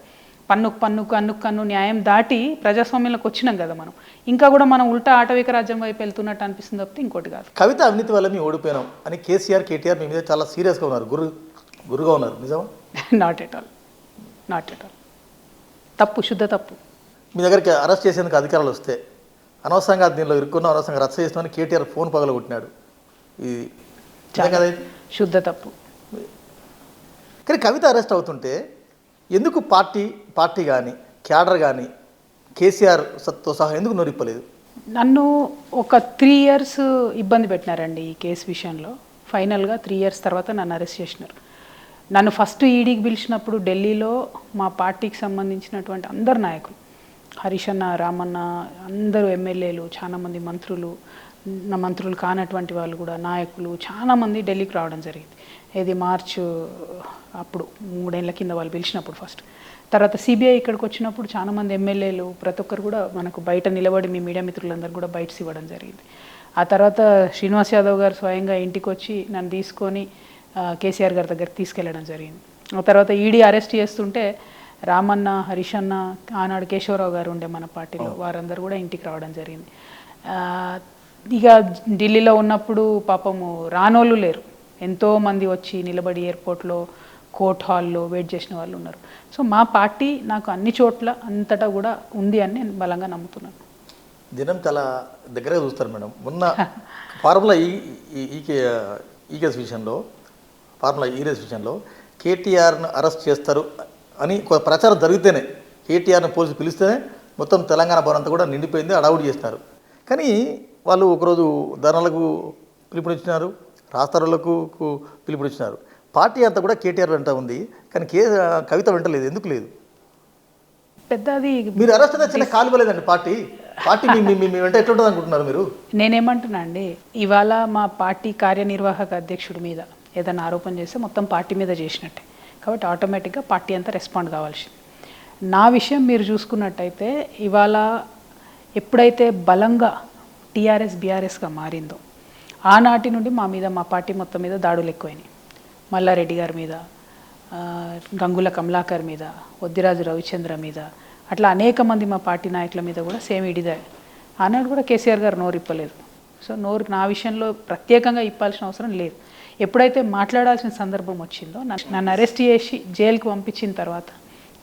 కన్ను న్యాయం దాటి ప్రజాస్వామ్యంలోకి వచ్చినాం కదా మనం. ఇంకా కూడా మనం ఉల్టా ఆటవిక రాజ్యం వైపు వెళ్తున్నట్టు అనిపిస్తుంది తప్పితే ఇంకోటి కాదు. కవిత అవినీతి వల్ల మేము ఓడిపోయినాం అని కేసీఆర్, కేటీఆర్ మీ మీద చాలా సీరియస్గా ఉన్నారు, గురుగా ఉన్నారు. నిజం? Not at all. తప్పు, శుద్ధ తప్పు. మీ దగ్గరికి అరెస్ట్ చేసేందుకు అధికారులు వస్తే అనవసరంగా దీనిలో ఇరుక్కున్నాం, అనవసరంగా రచ్చ చేస్తున్నామని కేటీఆర్ ఫోన్ పగలగొట్టినాడు. ఇది శుద్ధ తప్పు. కానీ కవిత అరెస్ట్ అవుతుంటే ఎందుకు పార్టీ కానీ క్యాడర్ కానీ కేసీఆర్తో సహా ఎందుకు నొరిప్పలేదు? నన్ను ఒక 3 years ఇబ్బంది పెట్టినారండి ఈ కేసు విషయంలో. ఫైనల్గా 3 years తర్వాత నన్ను అరెస్ట్ చేసినారు. నన్ను ఫస్ట్ ఈడీకి పిలిచినప్పుడు ఢిల్లీలో మా పార్టీకి సంబంధించినటువంటి అందరు నాయకులు, హరీష్ అన్న, రామన్న, అందరూ ఎమ్మెల్యేలు, చాలామంది మంత్రులు కానటువంటి వాళ్ళు కూడా, నాయకులు చాలామంది ఢిల్లీకి రావడం జరిగింది. ఇది మార్చ్ అప్పుడు 3 ఏళ్ల కింద వాళ్ళు పిలిచినప్పుడు ఫస్ట్. తర్వాత సిబిఐ ఇక్కడికి వచ్చినప్పుడు చాలామంది ఎమ్మెల్యేలు ప్రతి ఒక్కరు కూడా మనకు బయట నిలబడి మీ మీడియా మిత్రులందరూ కూడా బయటసి ఇవ్వడం జరిగింది. ఆ తర్వాత శ్రీనివాస్ యాదవ్ గారు స్వయంగా ఇంటికి వచ్చి నన్ను తీసుకొని కేసీఆర్ గారి దగ్గరికి తీసుకెళ్లడం జరిగింది. ఆ తర్వాత ఈడీ అరెస్ట్ చేస్తుంటే రామన్న, హరీష్ అన్న, ఆనాడు కేశవరావు గారు ఉండే మన పార్టీలో, వారందరూ కూడా ఇంటికి రావడం జరిగింది. ఇక ఢిల్లీలో ఉన్నప్పుడు పాపము రానోళ్ళు లేరు, ఎంతోమంది వచ్చి నిలబడి ఎయిర్పోర్ట్లో, కోర్ట్ హాల్లో వెయిట్ చేసిన వాళ్ళు ఉన్నారు. సో మా పార్టీ నాకు అన్ని చోట్ల అంతటా కూడా ఉంది అని నేను బలంగా నమ్ముతున్నాను. దినం చాలా దగ్గరగా చూస్తారు మేడం. మొన్న ఫార్ములా ఈ కేసు విషయంలో, ఫార్ములా ఈ రేస్ విషయంలో కేటీఆర్ను అరెస్ట్ చేస్తారు అని ప్రచారం జరిగితేనే, కేటీఆర్ని పోలీసు పిలిస్తేనే మొత్తం తెలంగాణ భవన్ అంతా కూడా నిండిపోయింది, అడౌట్ చేస్తున్నారు. కానీ వాళ్ళు ఒకరోజు ధర్నాలకు పిలుపునిచ్చినారు, రాస్తారోలకు పిలుపునిచ్చినారు. పార్టీ అంతా కూడా కేటీఆర్ వెంట ఉంది, కానీ కవిత వెంట లేదు. ఎందుకు లేదు? పెద్దది మీరు అరెస్ట్ అయితే చిన్న కాలువలేదండి పార్టీ మీ వెంట ఎట్లుంటుంది అనుకుంటున్నారు మీరు? నేనేమంటున్నా అండి, ఇవాళ మా పార్టీ కార్యనిర్వాహక అధ్యక్షుడి మీద ఏదైనా ఆరోపణ చేస్తే మొత్తం పార్టీ మీద చేసినట్టే. కాబట్టి ఆటోమేటిక్గా పార్టీ అంతా రెస్పాండ్ కావాల్సింది. నా విషయం మీరు చూసుకున్నట్టయితే ఇవాళ ఎప్పుడైతే బలంగా టీఆర్ఎస్ బీఆర్ఎస్గా మారిందో ఆనాటి నుండి మా మీద, మా పార్టీ మొత్తం మీద దాడులు ఎక్కువైనాయి. మల్లారెడ్డి గారి మీద, గంగుల కమలాకర్ మీద, వద్దిరాజు రవిచంద్ర మీద, అట్లా అనేక మంది మా పార్టీ నాయకుల మీద కూడా సేమ్ ఇడిదే. ఆనాడు కూడా కేసీఆర్ గారు నోరు ఇప్పలేదు. సో నోరు నా విషయంలో ప్రత్యేకంగా ఇప్పాల్సిన అవసరం లేదు. ఎప్పుడైతే మాట్లాడాల్సిన సందర్భం వచ్చిందో నన్ను అరెస్ట్ చేసి జైలుకి పంపించిన తర్వాత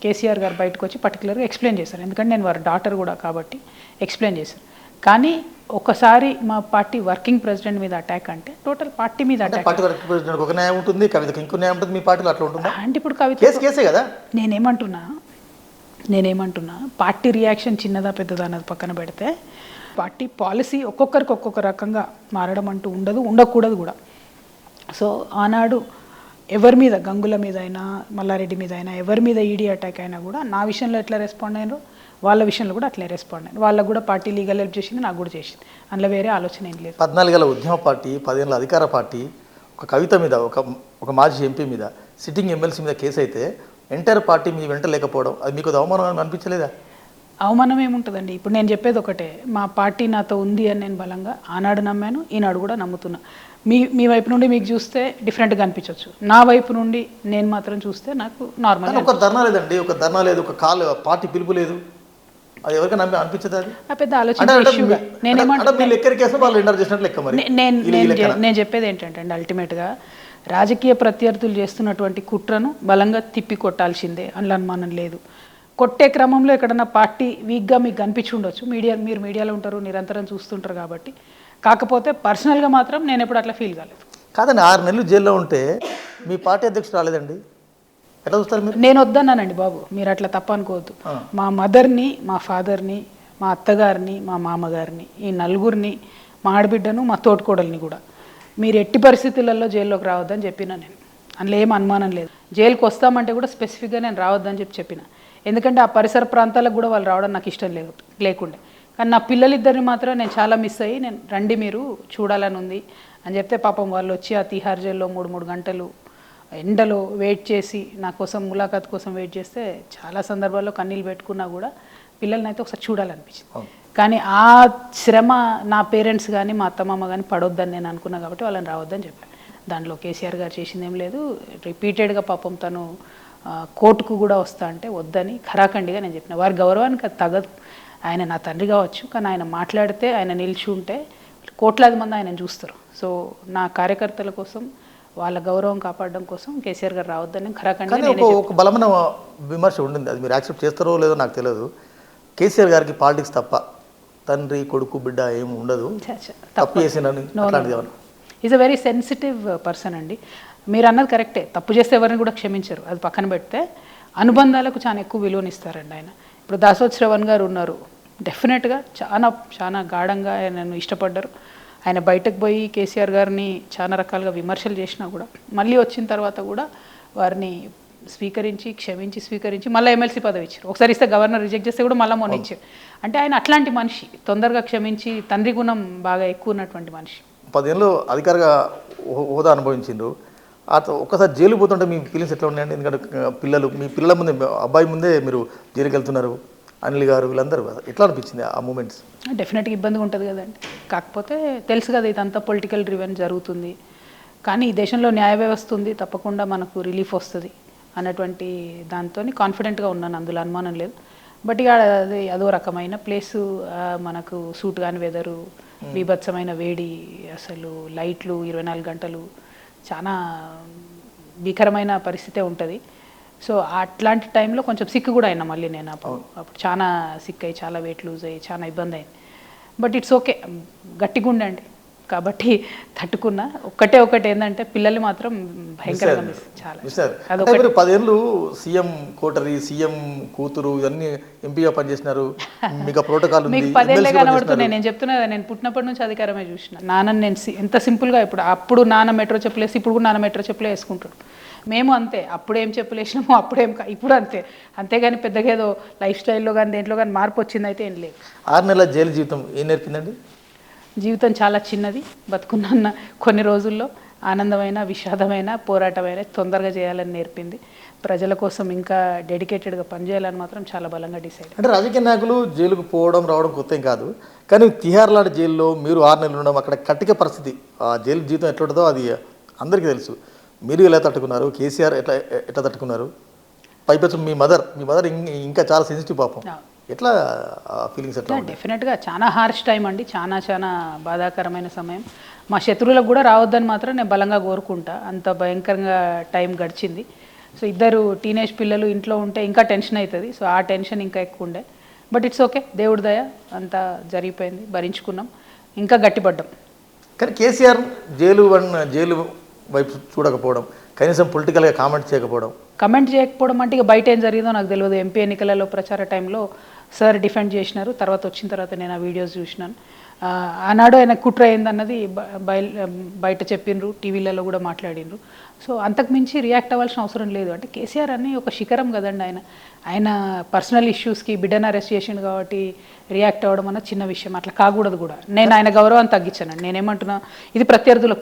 కేసీఆర్ గారు బయటకు వచ్చి పర్టికులర్గా ఎక్స్ప్లెయిన్ చేశారు. ఎందుకంటే నేను వారి డాటర్ కూడా కాబట్టి ఎక్స్ప్లెయిన్ చేశారు. కానీ ఒకసారి మా పార్టీ వర్కింగ్ ప్రెసిడెంట్ మీద అటాక్ అంటే టోటల్ పార్టీ మీద అటాక్. పార్టీ వర్కింగ్ ప్రెసిడెంట్ ఒక న్యాయం ఉంటుంది, కవితకి ఇంకో న్యాయం ఉంటుంది. మీ పార్టీలో అట్లా ఉంటుందా? అంటే ఇప్పుడు కవిత కేసే కదా. నేనేమంటున్నా పార్టీ రియాక్షన్ చిన్నదా పెద్దదా అన్నది పక్కన పెడితే పార్టీ పాలసీ ఒక్కొక్కరికి ఒక్కొక్క రకంగా మారడం అంటూ ఉండకూడదు కూడా. సో ఆనాడు ఎవరి మీద, గంగుల మీద అయినా మల్లారెడ్డి మీద అయినా ఎవరి మీద ఈడీ అటాక్ అయినా కూడా నా విషయంలో ఎట్లా రెస్పాండ్ అయినారో వాళ్ళ విషయంలో కూడా అట్లే రెస్పాండ్ అయ్యారు. వాళ్ళకు కూడా పార్టీ లీగల్ హెల్ప్ చేసింది, నాకు కూడా చేసింది. అందులో వేరే ఆలోచన ఏం లేదు. 14 ఏళ్ళ ఉద్యమ పార్టీ, 10 ఏళ్ళ అధికార పార్టీ ఒక కవిత మీద, ఒక మాజీ ఎంపీ మీద, సిట్టింగ్ ఎమ్మెల్సీ మీద కేసు అయితే ఎంటైర్ పార్టీ మీ వెంట లేకపోవడం అది మీకు అవమానం అనిపించలేదా? అవమానం ఏముంటుందండి. ఇప్పుడు నేను చెప్పేది ఒకటే, మా పార్టీ నాతో ఉంది అని నేను బలంగా ఆనాడు నమ్మాను, ఈనాడు కూడా నమ్ముతున్నా. మీ వైపు నుండి మీకు చూస్తే డిఫరెంట్గా అనిపించవచ్చు, నా వైపు నుండి నేను మాత్రం చూస్తే నాకు నార్మల్. ఒక ధర్నా లేదండి, ఒక ధర్నా లేదు, ఒక కాల్ పార్టీ పిలుపు లేదు, అది ఎవరికైనా అనిపించదు? అది పెద్ద ఆలోచన. నేను చెప్పేది ఏంటంటే అండి, అల్టిమేట్గా రాజకీయ ప్రత్యర్థులు చేస్తున్నటువంటి కుట్రను బలంగా తిప్పి కొట్టాల్సిందే, అందులో అనుమానం లేదు. కొట్టే క్రమంలో ఎక్కడన్నా పార్టీ వీక్గా మీకు కనిపించి ఉండొచ్చు, మీరు మీడియాలో ఉంటారు, నిరంతరం చూస్తుంటారు కాబట్టి. కాకపోతే పర్సనల్గా మాత్రం నేను ఎప్పుడు అట్లా ఫీల్ కాలేదు. కాదండి, 6 నెలలు జైల్లో ఉంటే మీ పార్టీ అధ్యక్షుడు రాలేదండి, ఎట్లా చూస్తారు మీరు? నేను వద్దన్నానండి బాబు, మీరు అట్లా తప్ప అనుకోవద్దు. మా మదర్ని, మా ఫాదర్ని, మా అత్తగారిని, మా మామగారిని, ఈ నలుగురిని, మా ఆడబిడ్డను, మా తోటికోడల్ని కూడా మీరు ఎట్టి పరిస్థితులలో జైల్లోకి రావద్దని చెప్పిన. నేను అందులో ఏం అనుమానం లేదు. జైలుకి వస్తామంటే కూడా స్పెసిఫిక్గా నేను రావద్దని చెప్పిన. ఎందుకంటే ఆ పరిసర ప్రాంతాలకు కూడా వాళ్ళు రావడం నాకు ఇష్టం లేకుండే. కానీ నా పిల్లలిద్దరిని మాత్రం నేను చాలా మిస్ అయ్యి, నేను రండి మీరు చూడాలని ఉంది అని చెప్తే పాపం వాళ్ళు వచ్చి ఆ తిహార్ జైల్లో 3 గంటలు ఎండలో వెయిట్ చేసి నా కోసం, ములాఖాత్ కోసం వెయిట్ చేస్తే చాలా సందర్భాల్లో కన్నీళ్ళు పెట్టుకున్నా కూడా పిల్లల్ని అయితే ఒకసారి చూడాలనిపించింది. కానీ ఆ శ్రమ నా పేరెంట్స్ కానీ మా అత్తమామ కానీ పడొద్దని నేను అనుకున్నా కాబట్టి వాళ్ళని రావద్దని చెప్పాను. దాంట్లో కేసీఆర్ గారు చేసింది ఏం లేదు. రిపీటెడ్గా పాపం తను కోర్టుకు కూడా వస్తా అంటే వద్దని ఖరాఖండిగా నేను చెప్పిన. వారి గౌరవానికి అది తగదు. ఆయన నా తండ్రి కావచ్చు, కానీ ఆయన మాట్లాడితే, ఆయన నిలిచి ఉంటే కోట్లాది మంది ఆయన చూస్తారు. సో నా కార్యకర్తల కోసం, వాళ్ళ గౌరవం కాపాడడం కోసం కేసీఆర్ గారు రావద్దని ఖరాఖండిగా. ఒక బలమైన విమర్శ ఉండింది, అది మీరు యాక్సెప్ట్ చేస్తారో లేదో నాకు తెలియదు. కేసీఆర్ గారికి పాలిటిక్స్ తప్ప తండ్రి, కొడుకు, బిడ్డ ఏమి ఉండదు, తప్పు చేసినని. Is a very sensitive person అండి. మీరు అన్నది కరెక్టే, తప్పు చేస్తే ఎవరిని కూడా క్షమించరు, అది పక్కన పెడితే అనుబంధాలకు చాలా ఎక్కువ విలువనిస్తారండి ఆయన. ఇప్పుడు దాసోత్ శ్రవణ్ గారు ఉన్నారు, డెఫినెట్గా చాలా గాఢంగా ఆయనను ఇష్టపడ్డారు. ఆయన బయటకు పోయి కేసీఆర్ గారిని చాలా రకాలుగా విమర్శలు చేసినా కూడా మళ్ళీ వచ్చిన తర్వాత కూడా వారిని స్వీకరించి మళ్ళీ ఎమ్మెల్సీ పదవి ఇచ్చారు. ఒకసారి ఇస్తే గవర్నర్ రిజెక్ట్ చేస్తే కూడా మళ్ళీ మొన్న ఇచ్చారు. అంటే ఆయన అట్లాంటి మనిషి, తొందరగా క్షమించి, తండ్రి గుణం బాగా ఎక్కువ ఉన్నటువంటి మనిషి. 10 ఏళ్ళు అధికారిగా హోదా అనుభవించిండ్రు. ఒక్కసారి జైలు పోతుంటే మీ ఫీలింగ్స్ ఎట్లా ఉన్నాయండి? ఎందుకంటే మీ పిల్లల ముందే, అబ్బాయి ముందే మీరు జైలుకి వెళ్తున్నారు, అనిల్ గారు వీళ్ళందరూ, ఎట్లా అనిపించింది ఆ మూమెంట్స్? డెఫినెట్గా ఇబ్బందిగా ఉంటుంది కదండి. కాకపోతే తెలుసు కదా ఇదంతా పొలిటికల్ డ్రివెన్ జరుగుతుంది, కానీ ఈ దేశంలో న్యాయ వ్యవస్థ ఉంది, తప్పకుండా మనకు రిలీఫ్ వస్తుంది అన్నటువంటి దాంతో కాన్ఫిడెంట్గా ఉన్నాను, అందులో అనుమానం లేదు. బట్ ఇక అదో రకమైన ప్లేసు, మనకు సూట్ కాని వెదరు, బీభత్సమైన వేడి, అసలు లైట్లు 24 గంటలు, చాలా భీకరమైన పరిస్థితే ఉంటుంది. సో అట్లాంటి టైంలో కొంచెం సిక్ కూడా అయినా మళ్ళీ నేను అప్పుడు చాలా సిక్ అయ్యి, చాలా వెయిట్ లూజ్ అయ్యి, చాలా ఇబ్బంది అయింది. బట్ ఇట్స్ ఓకే, గట్టిగా ఉండండి కాబట్టి తట్టుకున్నా. ఒకటి ఏంటంటే పిల్లలు మాత్రం భయంకరంగా మిస్, చాలా. 10 ఏళ్ళు సీఎం కోటరీ, సీఎం కూతురు ఇవన్నీ ఎంపీగా పనిచేసినారు, మీకు ప్రోటోకాల్ ఉంది. మీకు 10 ఏళ్ళే కనబడుతున్నాయి. నేను చెప్తున్నా, నేను పుట్టినప్పటి నుంచి అధికారమే చూసిన. నాన్న నేను ఎంత సింపుల్గా, అప్పుడు నాన్న మెట్రో చెప్పులేసి ఇప్పుడు కూడా నాన్న మెట్రో చెప్పులే వేసుకుంటాడు. మేము అంతే, అప్పుడేం చెప్పులు వేసినాము, ఇప్పుడు అంతే. అంతేగాని పెద్దగా ఏదో లైఫ్ స్టైల్లో కానీ దేంట్లో కానీ మార్పు వచ్చింది అయితే ఏం లేదు. 6 నెలల జైలు జీవితం ఏం నేర్పిందండి? జీవితం చాలా చిన్నది, బతుకున్న కొన్ని రోజుల్లో ఆనందమైన విషాదమైన పోరాటమైన తొందరగా చేయాలని నేర్పింది. ప్రజల కోసం ఇంకా డెడికేటెడ్గా పనిచేయాలని మాత్రం చాలా బలంగా డిసైడ్. అంటే రాజకీయ నాయకులు జైలుకు పోవడం రావడం కొత్త ఏం కాదు, కానీ తిహార్ లాంటి జైల్లో మీరు 6 నెలలు ఉండడం, అక్కడ కట్టిక పరిస్థితి, ఆ జైలు జీవితం ఎట్లుంటుందో అది అందరికీ తెలుసు. మీరు ఎలా తట్టుకున్నారు, కేసీఆర్ ఎట్లా తట్టుకున్నారు, పైపెచ్చు మీ మదర్ ఇంకా చాలా సెన్సిటివ్ పాపం, ఎట్లా ఫీలింగ్స్ ఎట్లా? డెఫినెట్గా చాలా హార్ష్ టైం అండి, చాలా బాధాకరమైన సమయం. మా శత్రువులకు కూడా రావద్దని మాత్రం నేను బలంగా కోరుకుంటా. అంత భయంకరంగా టైం గడిచింది. సో ఇద్దరు టీనేజ్ పిల్లలు ఇంట్లో ఉంటే ఇంకా టెన్షన్ అవుతుంది. సో ఆ టెన్షన్ ఇంకా ఎక్కువ ఉండే. బట్ ఇట్స్ ఓకే, దేవుడి దయ, అంతా జరిగిపోయింది, భరించుకున్నాం, ఇంకా గట్టిపడ్డాం. కానీ కేసీఆర్ జైలు వైపు చూడకపోవడం, కనీసం పొలిటికల్గా కామెంట్ చేయకపోవడం అంటే ఇక బయట ఏం జరిగిందో నాకు తెలియదు. ఎంపీ ఎన్నికలలో ప్రచార టైంలో సార్ డిఫెండ్ చేసినారు. తర్వాత వచ్చిన తర్వాత నేను ఆ వీడియోస్ చూసినాను. ఆనాడు ఆయన కుట్ర అయిందన్నది బయట చెప్పిండ్రు, టీవీలలో కూడా మాట్లాడినరు. సో అంతకుమించి రియాక్ట్ అవ్వాల్సిన అవసరం లేదు. అంటే కేసీఆర్ అని ఒక శిఖరం కదండి. ఆయన పర్సనల్ ఇష్యూస్కి బిడ్డను అరెస్ట్ చేసిండు కాబట్టి రియాక్ట్ అవ్వడం అన్న చిన్న విషయం, అట్లా కాకూడదు కూడా. నేను ఆయన గౌరవాన్ని తగ్గించానండి. నేనేమంటున్నా, ఇది ప్రత్యర్థుల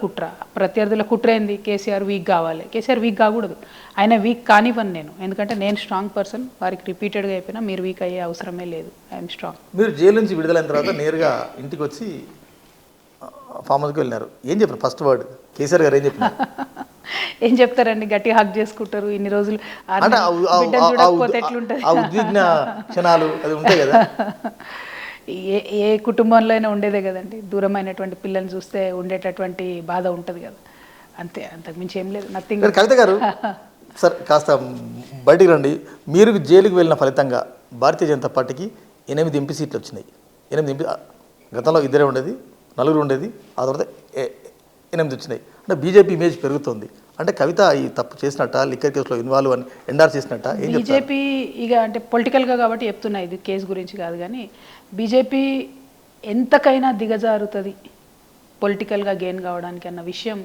కుట్ర ఏంది? కేసీఆర్ వీక్ కావాలి. కేసీఆర్ వీక్ కాకూడదు. ఆయన వీక్ కానివ్వను నేను, ఎందుకంటే నేను స్ట్రాంగ్ పర్సన్. వారికి రిపీటెడ్గా అయిపోయినా మీరు వీక్ అయ్యే అవసరమే లేదు. I'm strong. మీరు జైలు నుంచి విడుదలైన తర్వాత నేరుగా ఇంటికి వచ్చి ఫామ్ హౌస్కి వెళ్ళినారు. ఏం చెప్పారు ఫస్ట్ వర్డ్? కేసీఆర్ గారు ఏం చెప్పినారు? ఏం చెప్తారండి, గట్టిగా హక్ చేసుకుంటారు. ఇన్ని రోజులు ఎట్లుంటుంది, ఉద్విగ్న క్షణాలు అది ఉంటాయి కదా. ఏ కుటుంబంలో అయినా ఉండేదే కదండి. దూరమైనటువంటి పిల్లల్ని చూస్తే ఉండేటటువంటి బాధ ఉంటుంది కదా, అంతే. అంతకుమించి ఏం లేదు, నథింగ్. కవిత గారు సార్ కాస్త బయటికి రండి. మీరు జైలుకి వెళ్ళిన ఫలితంగా భారతీయ జనతా పార్టీకి 8 ఎంపీ సీట్లు వచ్చినాయి. 8 ఎంపీ, గతంలో 2 ఉండేది, 4 ఉండేది, ఆ తర్వాత 8 వచ్చినాయి. అంటే బీజేపీ ఇమేజ్ పెరుగుతుంది. అంటే కవిత ఈ తప్పు చేసినట్ట, లిక్కర్ కేసులో ఇన్వాల్వ్ అని ఎండార్ చేసినట్ట? బీజేపీ ఇక అంటే పొలిటికల్గా కాబట్టి చెప్తున్నా, ఇది కేసు గురించి కాదు. కానీ బీజేపీ ఎంతకైనా దిగజారుతుంది పొలిటికల్గా గెయిన్ కావడానికి అన్న విషయం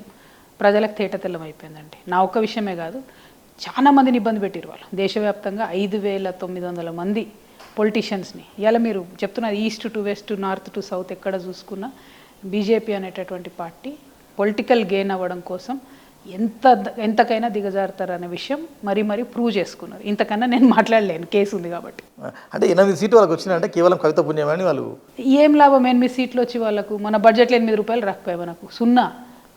ప్రజలకు తేటతెల్లం అయిపోయిందండి. నా ఒక్క విషయమే కాదు, చాలా మందిని ఇబ్బంది పెట్టారు వాళ్ళు. దేశవ్యాప్తంగా 5,900 మంది పొలిటీషియన్స్ని. ఇలా మీరు చెప్తున్నారు east to west, north to south, ఎక్కడ చూసుకున్నా బీజేపీ అనేటటువంటి పార్టీ పొలిటికల్ గెయిన్ అవ్వడం కోసం ఎంతకైనా దిగజారుతారనే విషయం మరీ ప్రూవ్ చేసుకున్నారు. ఇంతకన్నా నేను మాట్లాడలేను, కేసు ఉంది కాబట్టి. అంటే 8 సీట్లు వాళ్ళకి వచ్చినాయంటే కేవలం కవిత పుణ్యమని వాళ్ళు. ఏం లాభం 8 సీట్లు వచ్చి వాళ్ళకు? మన బడ్జెట్లో 8 రూపాయలు రాకపోయాయి మనకు, 0.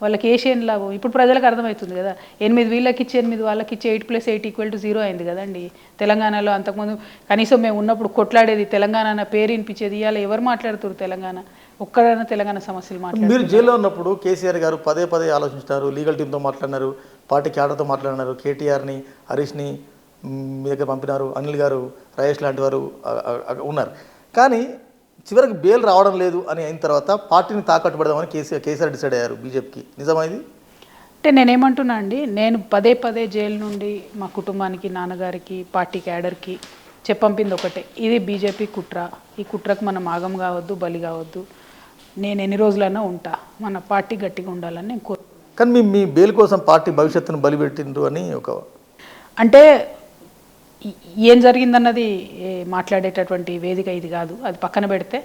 వాళ్ళకి ఏం లాభం? ఇప్పుడు ప్రజలకు అర్థమవుతుంది కదా. 8 వీళ్ళకి ఇచ్చి 8 వాళ్ళకి ఇచ్చి 8 + 8 = 0 అయింది కదండి. తెలంగాణలో అంతకుముందు కనీసం మేము ఉన్నప్పుడు కొట్లాడేది తెలంగాణ అన్న పేరు వినిపించేది. ఇవాళ ఎవరు మాట్లాడుతారు తెలంగాణ? ఒక్కడైనా తెలంగాణ సమస్యలు మాట్లాడారు? మీరు జైల్లో ఉన్నప్పుడు కేసీఆర్ గారు పదే ఆలోచించారు, లీగల్ టీంతో మాట్లాడినారు, పార్టీ క్యాడర్తో మాట్లాడినారు, కేటీఆర్ని, హరీష్ని మీ దగ్గర పంపినారు, అనిల్ గారు, రయేష్ లాంటి వారు ఉన్నారు. కానీ చివరికి బెయిల్ రావడం లేదు అని అయిన తర్వాత పార్టీని తాకట్టు పెడదామని కేసీఆర్ డిసైడ్ అయ్యారు. బీజేపీకి నిజమా ఇది? అంటే నేనేమంటున్నా అండి, నేను పదే జైలు నుండి మా కుటుంబానికి, నాన్నగారికి, పార్టీ క్యాడర్కి చెప్పంపింది ఒకటే, ఇది బీజేపీ కుట్ర. ఈ కుట్రకు మనం ఆగం కావద్దు, బలి కావద్దు. నేను ఎన్ని రోజులైనా ఉంటా, మన పార్టీ గట్టిగా ఉండాలని నేను కోరుకుంటున్నాను. కానీ మీ బెయిల్ కోసం పార్టీ భవిష్యత్తును బలిపెట్టిండ్రు అని ఒక, అంటే ఏం జరిగిందన్నది మాట్లాడేటటువంటి వేదిక ఇది కాదు. అది పక్కన పెడితే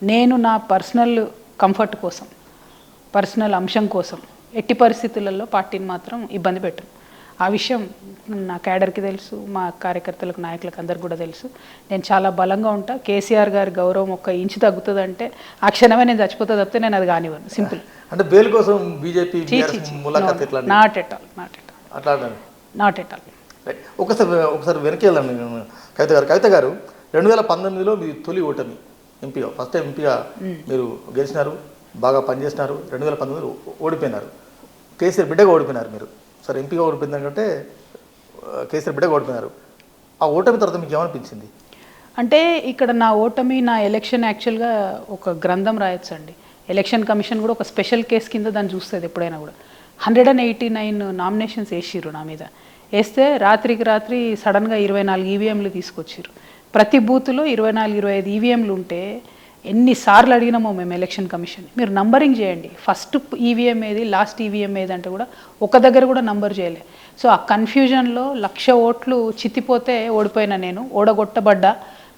నేను నా పర్సనల్ కంఫర్ట్ కోసం, పర్సనల్ అంశం కోసం ఎట్టి పరిస్థితులలో పార్టీని మాత్రం ఇబ్బంది పెట్టను. ఆ విషయం నా క్యాడర్కి తెలుసు, మా కార్యకర్తలకు, నాయకులకు అందరికి కూడా తెలుసు. నేను చాలా బలంగా ఉంటా. కేసీఆర్ గారి గౌరవం 1 ఇంచు తగ్గుతుందంటే ఆ క్షణమే నేను చచ్చిపోతా తప్పితే నేను అది కానివ్వను. సింపుల్. అంటే బెయిల్ కోసం బీజేపీ నాట్ ఎట్ ఆల్. ఒకసారి వెనక్కి వెళ్ళండి కవిత గారు. 2019లో మీ తొలి ఓటమి ఎంపీగా, ఫస్ట్ టైం ఎంపీగా మీరు గెలిచినారు, బాగా పనిచేసినారు. 2019లో ఓడిపోయినారు, కేసీఆర్ బిడ్డగా ఓడిపోయినారు మీరు. సరే, ఎంపీగా ఓడిపోయిందంటే కేసీఆర్ బిడ్డగా ఓడిపోయినారు. ఆ ఓటమి తర్వాత మీకు ఏమనిపించింది? అంటే ఇక్కడ నా ఓటమి, నా ఎలక్షన్ యాక్చువల్గా ఒక గ్రంథం రాయొచ్చండి. ఎలక్షన్ కమిషన్ కూడా ఒక స్పెషల్ కేసు కింద దాన్ని చూస్తుంది ఎప్పుడైనా కూడా. 189 నామినేషన్స్ వేసిర్రు నా మీద. వేస్తే రాత్రికి రాత్రి సడన్గా 24 ఈవీఎంలు తీసుకొచ్చారు. ప్రతి బూత్లో 24-25 ఈవీఎంలు ఉంటే ఎన్నిసార్లు అడిగినామో మేము ఎలక్షన్ కమిషన్, మీరు నంబరింగ్ చేయండి, ఫస్ట్ ఈవీఎం ఏది, లాస్ట్ ఈవీఎం ఏది అంటే కూడా ఒక దగ్గర కూడా నంబర్ చేయలే. సో ఆ కన్ఫ్యూజన్లో 1,00,000 ఓట్లు చిత్తిపోతే ఓడిపోయినా నేను, ఓడగొట్టబడ్డా,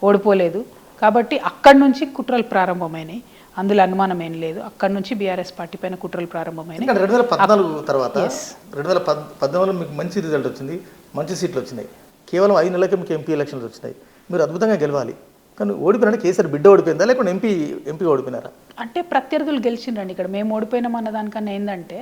ఓడిపోలేదు. కాబట్టి అక్కడి నుంచి కుట్రలు ప్రారంభమైనాయి. ఆ అందులో అనుమానం ఏం లేదు. అక్కడి నుంచి బీఆర్ఎస్ పార్టీ పైన కుట్రలు ప్రారంభమైనాయి. ఎందుకంటే 2014 తర్వాత 2014లో మీకు మంచి రిజల్ట్ వచ్చింది, మంచి సీట్లు వచ్చినాయి. కేవలం 5 నెలలకే మీకు ఎంపీ ఎలక్షన్స్ వచ్చినాయి. మీరు అద్భుతంగా గెలవాలి. కానీ ఓడిపోయినా కేసీఆర్ బిడ్డ ఓడిపోయిందా లేకుంటే ఎంపీ ఓడిపోయినారా? అంటే ప్రత్యర్థులు గెలిచిండ్రండి. ఇక్కడ మేము ఓడిపోయినాం అన్న దానికన్నా ఏంటంటే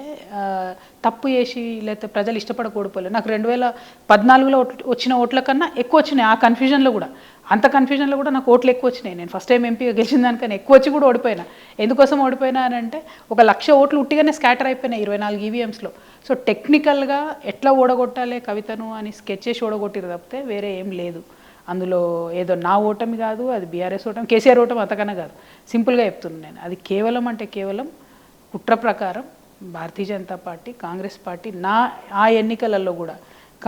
తప్పు చేసి లేకపోతే ప్రజలు ఇష్టపడక ఓడిపోలేదు. నాకు 2014లో వచ్చిన ఓట్ల కన్నా ఎక్కువ వచ్చినాయి. ఆ కన్ఫ్యూజన్లో కూడా, అంత కన్ఫ్యూజన్లో కూడా నాకు ఓట్లు ఎక్కువ వచ్చినాయి. నేను ఫస్ట్ టైం ఎంపీగా గెలిచిన దానికన్నా ఎక్కువ వచ్చి కూడా ఓడిపోయినా. ఎందుకోసం ఓడిపోయినా అని అంటే 1,00,000 ఓట్లు ఉట్టిగానే స్కాటర్ అయిపోయినాయి 24 ఈవీఎంస్లో. సో టెక్నికల్గా ఎట్లా ఓడగొట్టాలి కవితను అని స్కెచ్ చేసి ఓడగొట్టిరు తప్పితే వేరే ఏం లేదు అందులో. ఏదో నా ఓటమి కాదు, అది బీఆర్ఎస్ ఓటమి, కేసీఆర్ ఓటమి అంతకన్నా కాదు. సింపుల్గా చెప్తున్నాను నేను. అది కేవలం అంటే కేవలం కుట్ర ప్రకారం భారతీయ జనతా పార్టీ, కాంగ్రెస్ పార్టీ ఆ ఎన్నికలలో కూడా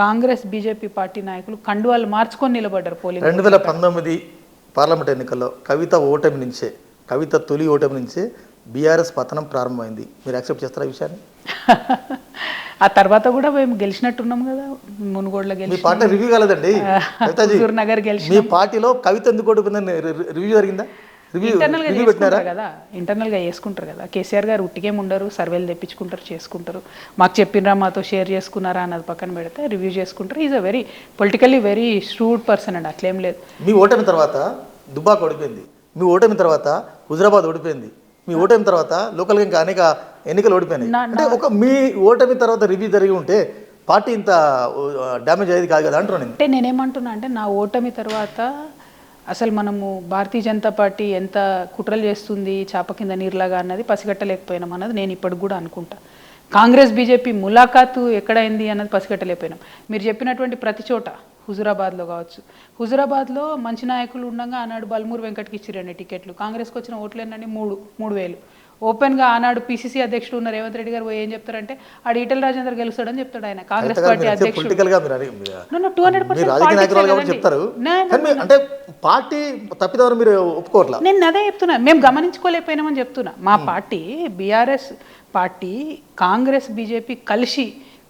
కాంగ్రెస్ బీజేపీ పార్టీ నాయకులు కండువాలు మార్చుకొని నిలబడ్డారు పోలింగ్. 2019 పార్లమెంట్ ఎన్నికల్లో కవిత తొలి ఓటమి నుంచే బీఆర్ఎస్ పతనం ప్రారంభమైంది. మీరు యాక్సెప్ట్ చేస్తారా ఈ విషయాన్ని? ఆ తర్వాత కూడా మేము గెలిచినట్టున్నాం కదా. మునుగోడులో మీ పార్టీ రివ్యూ కాలేదండి. నగర్ గెలిచి మీ పార్టీలో కవిత ఎందుకు ఓడిపోయిందని రివ్యూ జరిగిందా? ఇంటర్నల్గా చేసుకుంటారు కదా, ఇంటర్నల్గా చేసుకుంటారు కదా. కేసీఆర్ గారు ఉట్టికేం ఉండరు, సర్వేలు తెప్పించుకుంటారు, చేసుకుంటారు. మాకు చెప్పినరా, మాతో షేర్ చేసుకున్నారా అన్నది పక్కన పెడితే రివ్యూ చేసుకుంటారు. Is a very politically very shrewd person అండి, అట్లేం లేదు. మీ ఓటమి తర్వాత దుబాక్ ఓడిపోయింది, మీ ఓటమి తర్వాత హుజరాబాద్ ఓడిపోయింది, మీ ఓటమి తర్వాత లోకల్గా ఇంకా అనేక ఎన్నికలు ఓడిపోయినాయి. అంటే మీ ఓటమి తర్వాత రివ్యూ జరిగి ఉంటే పార్టీ ఇంత డ్యామేజ్ అయ్యేది కాదు కదా అంటున్నాను. అంటే నేనేమంటున్నా అంటే నా ఓటమి తర్వాత అసలు మనము భారతీయ జనతా పార్టీ ఎంత కుట్రలు చేస్తుంది చాప కింద నీరులాగా అన్నది పసిగట్టలేకపోయినాం అన్నది నేను ఇప్పటికి కూడా అనుకుంటా. కాంగ్రెస్ బీజేపీ ములాఖాతు ఎక్కడైంది అన్నది పసిగట్టలేకపోయినాం. మీరు చెప్పినటువంటి ప్రతి చోట, హుజురాబాద్లో కావచ్చు, హుజురాబాద్లో మంచి నాయకులు ఉండగా ఆనాడు బల్మూరు వెంకట్కి ఇచ్చిరండి టికెట్లు. కాంగ్రెస్కి వచ్చిన ఓట్లు ఏంటంటే 3,000. ఓపెన్గా ఆనాడు పీసీసీ అధ్యక్షుడు ఉన్న రేవంత్ రెడ్డి గారు ఏం చెప్తారంటే ఆడు ఈటెల రాజేందర్ గెలుస్తాడని చెప్తాడు. ఆయన కాంగ్రెస్ పార్టీ అధ్యక్షుడు. 200% చెప్తారు అంటే పార్టీ తప్పిదవరు మీరు ఒప్పుకోవట్లా. నేను అదే చెప్తున్నా, మేము గమనించుకోలేకపోయినామని చెప్తున్నా. మా party BRS party Congress BJP కలిసి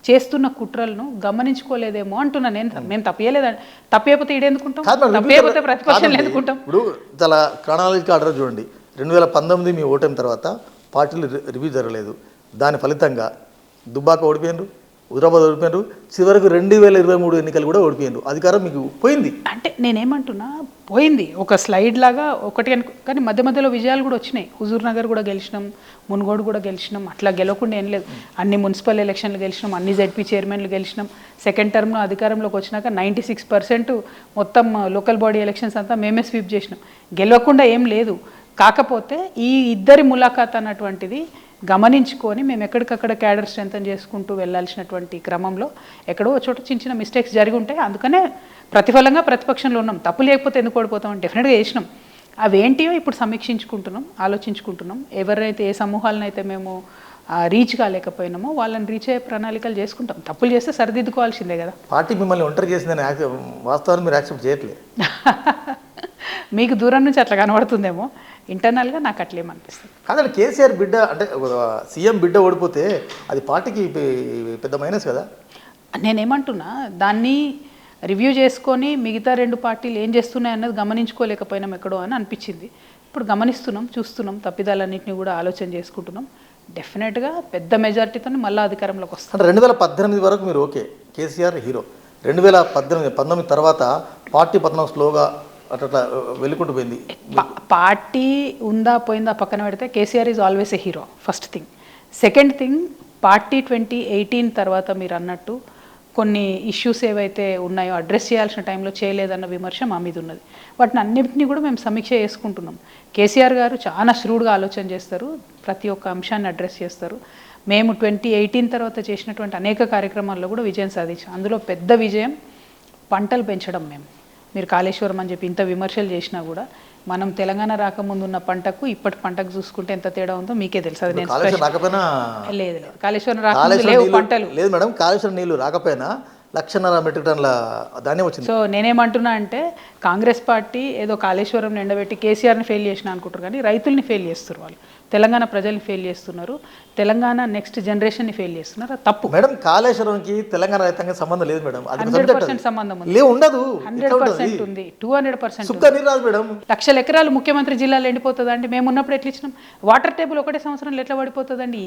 చేస్తున్న కుట్రలను గమనించుకోలేదేమో అంటున్నా నేను. మేము తప్పలేదండి, తప్పైపోతే ఈడెందుకుంటాం, తప్పైపోతే ప్రతిపక్షాలు ఎందుకుంటాం. ఇప్పుడు చాలా క్రానాలజికల్ ఆర్డర్ చూడండి. 2019 మీ ఓటమి తర్వాత పార్టీలు రివ్యూ జరగలేదు. దాని ఫలితంగా దుబ్బాక ఓడిపోయినారు, హుజరాబాద్ ఓడిపోయినారు, చివరకు 2023 ఎన్నికలు కూడా ఓడిపోయినారు. అధికారం మీకు పోయింది. అంటే నేనేమంటున్నా, పోయింది ఒక స్లైడ్ లాగా ఒకటి కానీ మధ్య మధ్యలో విజయాలు కూడా వచ్చినాయి. హుజూర్ నగర్ కూడా గెలిచినాం, మునుగోడు కూడా గెలిచినాం. అట్లా గెలవకుండా ఏం లేదు. అన్ని మున్సిపల్ ఎలక్షన్లు గెలిచినాం, అన్ని జెడ్పీ చైర్మన్లు గెలిచినాం. సెకండ్ టర్మ్లో అధికారంలోకి వచ్చినాక 96% మొత్తం లోకల్ బాడీ ఎలక్షన్స్ అంతా మేమే స్వీప్ చేసినాం. గెలవకుండా ఏం లేదు. కాకపోతే ఈ ఇద్దరి ములాఖాత్ అన్నటువంటిది గమనించుకొని మేము ఎక్కడికక్కడ క్యాడర్ స్ట్రెంథన్ చేసుకుంటూ వెళ్ళాల్సినటువంటి క్రమంలో ఎక్కడో చోట చిన్న చిన్న మిస్టేక్స్ జరిగి ఉంటాయి. అందుకనే ప్రతిఫలంగా ప్రతిపక్షంలో ఉన్నాం. తప్పు లేకపోతే ఎందుకు ఓడిపోతామని డెఫినెట్గా చేసినాం. అవేంటియో ఇప్పుడు సమీక్షించుకుంటున్నాం, ఆలోచించుకుంటున్నాం. ఎవరైతే ఏ సమూహాలనైతే మేము రీచ్ కాలేకపోయినామో వాళ్ళని రీచ్ అయ్యే ప్రణాళికలు చేసుకుంటాం. తప్పులు చేస్తే సరిదిద్దుకోవాల్సిందే కదా. పార్టీ మిమ్మల్ని ఒంటరి చేసిందని వాస్తవాన్ని మీరు యాక్సెప్ట్ చేయట్లేదు. మీకు దూరం నుంచి అట్లా కనబడుతుందేమో, ఇంటర్నల్గా నాకు అట్లేమనిపిస్తుంది. కాదండి, కేసీఆర్ బిడ్డ అంటే సీఎం బిడ్డ ఓడిపోతే అది పార్టీకి పెద్ద మైనస్ కదా. నేనేమంటున్నా, దాన్ని రివ్యూ చేసుకొని మిగతా 2 పార్టీలు ఏం చేస్తున్నాయి అన్నది గమనించుకోలేకపోయినాం ఎక్కడో అని అనిపించింది. ఇప్పుడు గమనిస్తున్నాం, చూస్తున్నాం, తప్పిదాలన్నింటినీ కూడా ఆలోచన చేసుకుంటున్నాం. డెఫినెట్గా పెద్ద మెజారిటీతో మళ్ళీ అధికారంలోకి వస్తాం. 2018 వరకు మీరు ఓకే, కేసీఆర్ హీరో. 2019 తర్వాత పార్టీ పతనం స్లోగా అట్లా వెళ్ళుకుంటూ పోయింది. పార్టీ ఉందా పోయిందా పక్కన పెడితే KCR is always a hero, first thing. Second thing, party 2018 తర్వాత మీరు అన్నట్టు కొన్ని ఇష్యూస్ ఏవైతే ఉన్నాయో అడ్రస్ చేయాల్సిన టైంలో చేయలేదన్న విమర్శ మా మీద ఉన్నది. వాటిని అన్నింటినీ కూడా మేము సమీక్ష చేసుకుంటున్నాం. కేసీఆర్ గారు చాలా శ్రూడ్గా ఆలోచన చేస్తారు, ప్రతి ఒక్క అంశాన్ని అడ్రస్ చేస్తారు. మేము 2018 తర్వాత చేసినటువంటి అనేక కార్యక్రమాల్లో కూడా విజయం సాధించాం. అందులో పెద్ద విజయం పంటలు పెంచడం. మీరు కాళేశ్వరం అని చెప్పి ఇంత విమర్శలు చేసినా కూడా మనం తెలంగాణ రాకముందు ఉన్న పంటకు ఇప్పటి పంటకు చూసుకుంటే ఎంత తేడా ఉందో మీకే తెలుసు. అది నేను లేదు కాళేశ్వరం రాకముందు లేవు పంటలు. లేదు మేడం, కాళేశ్వరం నీళ్లు రాకపోయినా 1.5 మెట్రిక్ టన్నుల ధాన్యం వచ్చింది. సో నేనేమంటున్నా అంటే కాంగ్రెస్ పార్టీ ఏదో కాళేశ్వరం ఎండబెట్టి కేసీఆర్ని ఫెయిల్ చేసిన అనుకుంటారు, కానీ రైతుల్ని ఫెయిల్ చేస్తారు, వాళ్ళు తెలంగాణ ప్రజల్ని ఫెయిల్ చేస్తున్నారు, తెలంగాణ నెక్స్ట్ జనరేషన్ని ఫెయిల్ చేస్తున్నారు. అది తప్పు మేడం. కాళేశ్వరంకి తెలంగాణ రైతాంగం సంబంధం లేదు మేడం. అది 100% సంబంధం ఉంది. లే ఉండదు. 100% ఉంది. 200% సుక్క నీరు రాదు మేడం. లక్షల ఎకరాలు ముఖ్యమంత్రి జిల్లాలో ఎండిపోతుందా అండి? మేము ఉన్నప్పుడు ఎట్లా ఇచ్చినాం? వాటర్ టేబుల్ ఒకటే సంవత్సరంలో ఎట్లా పడిపోతుందండి?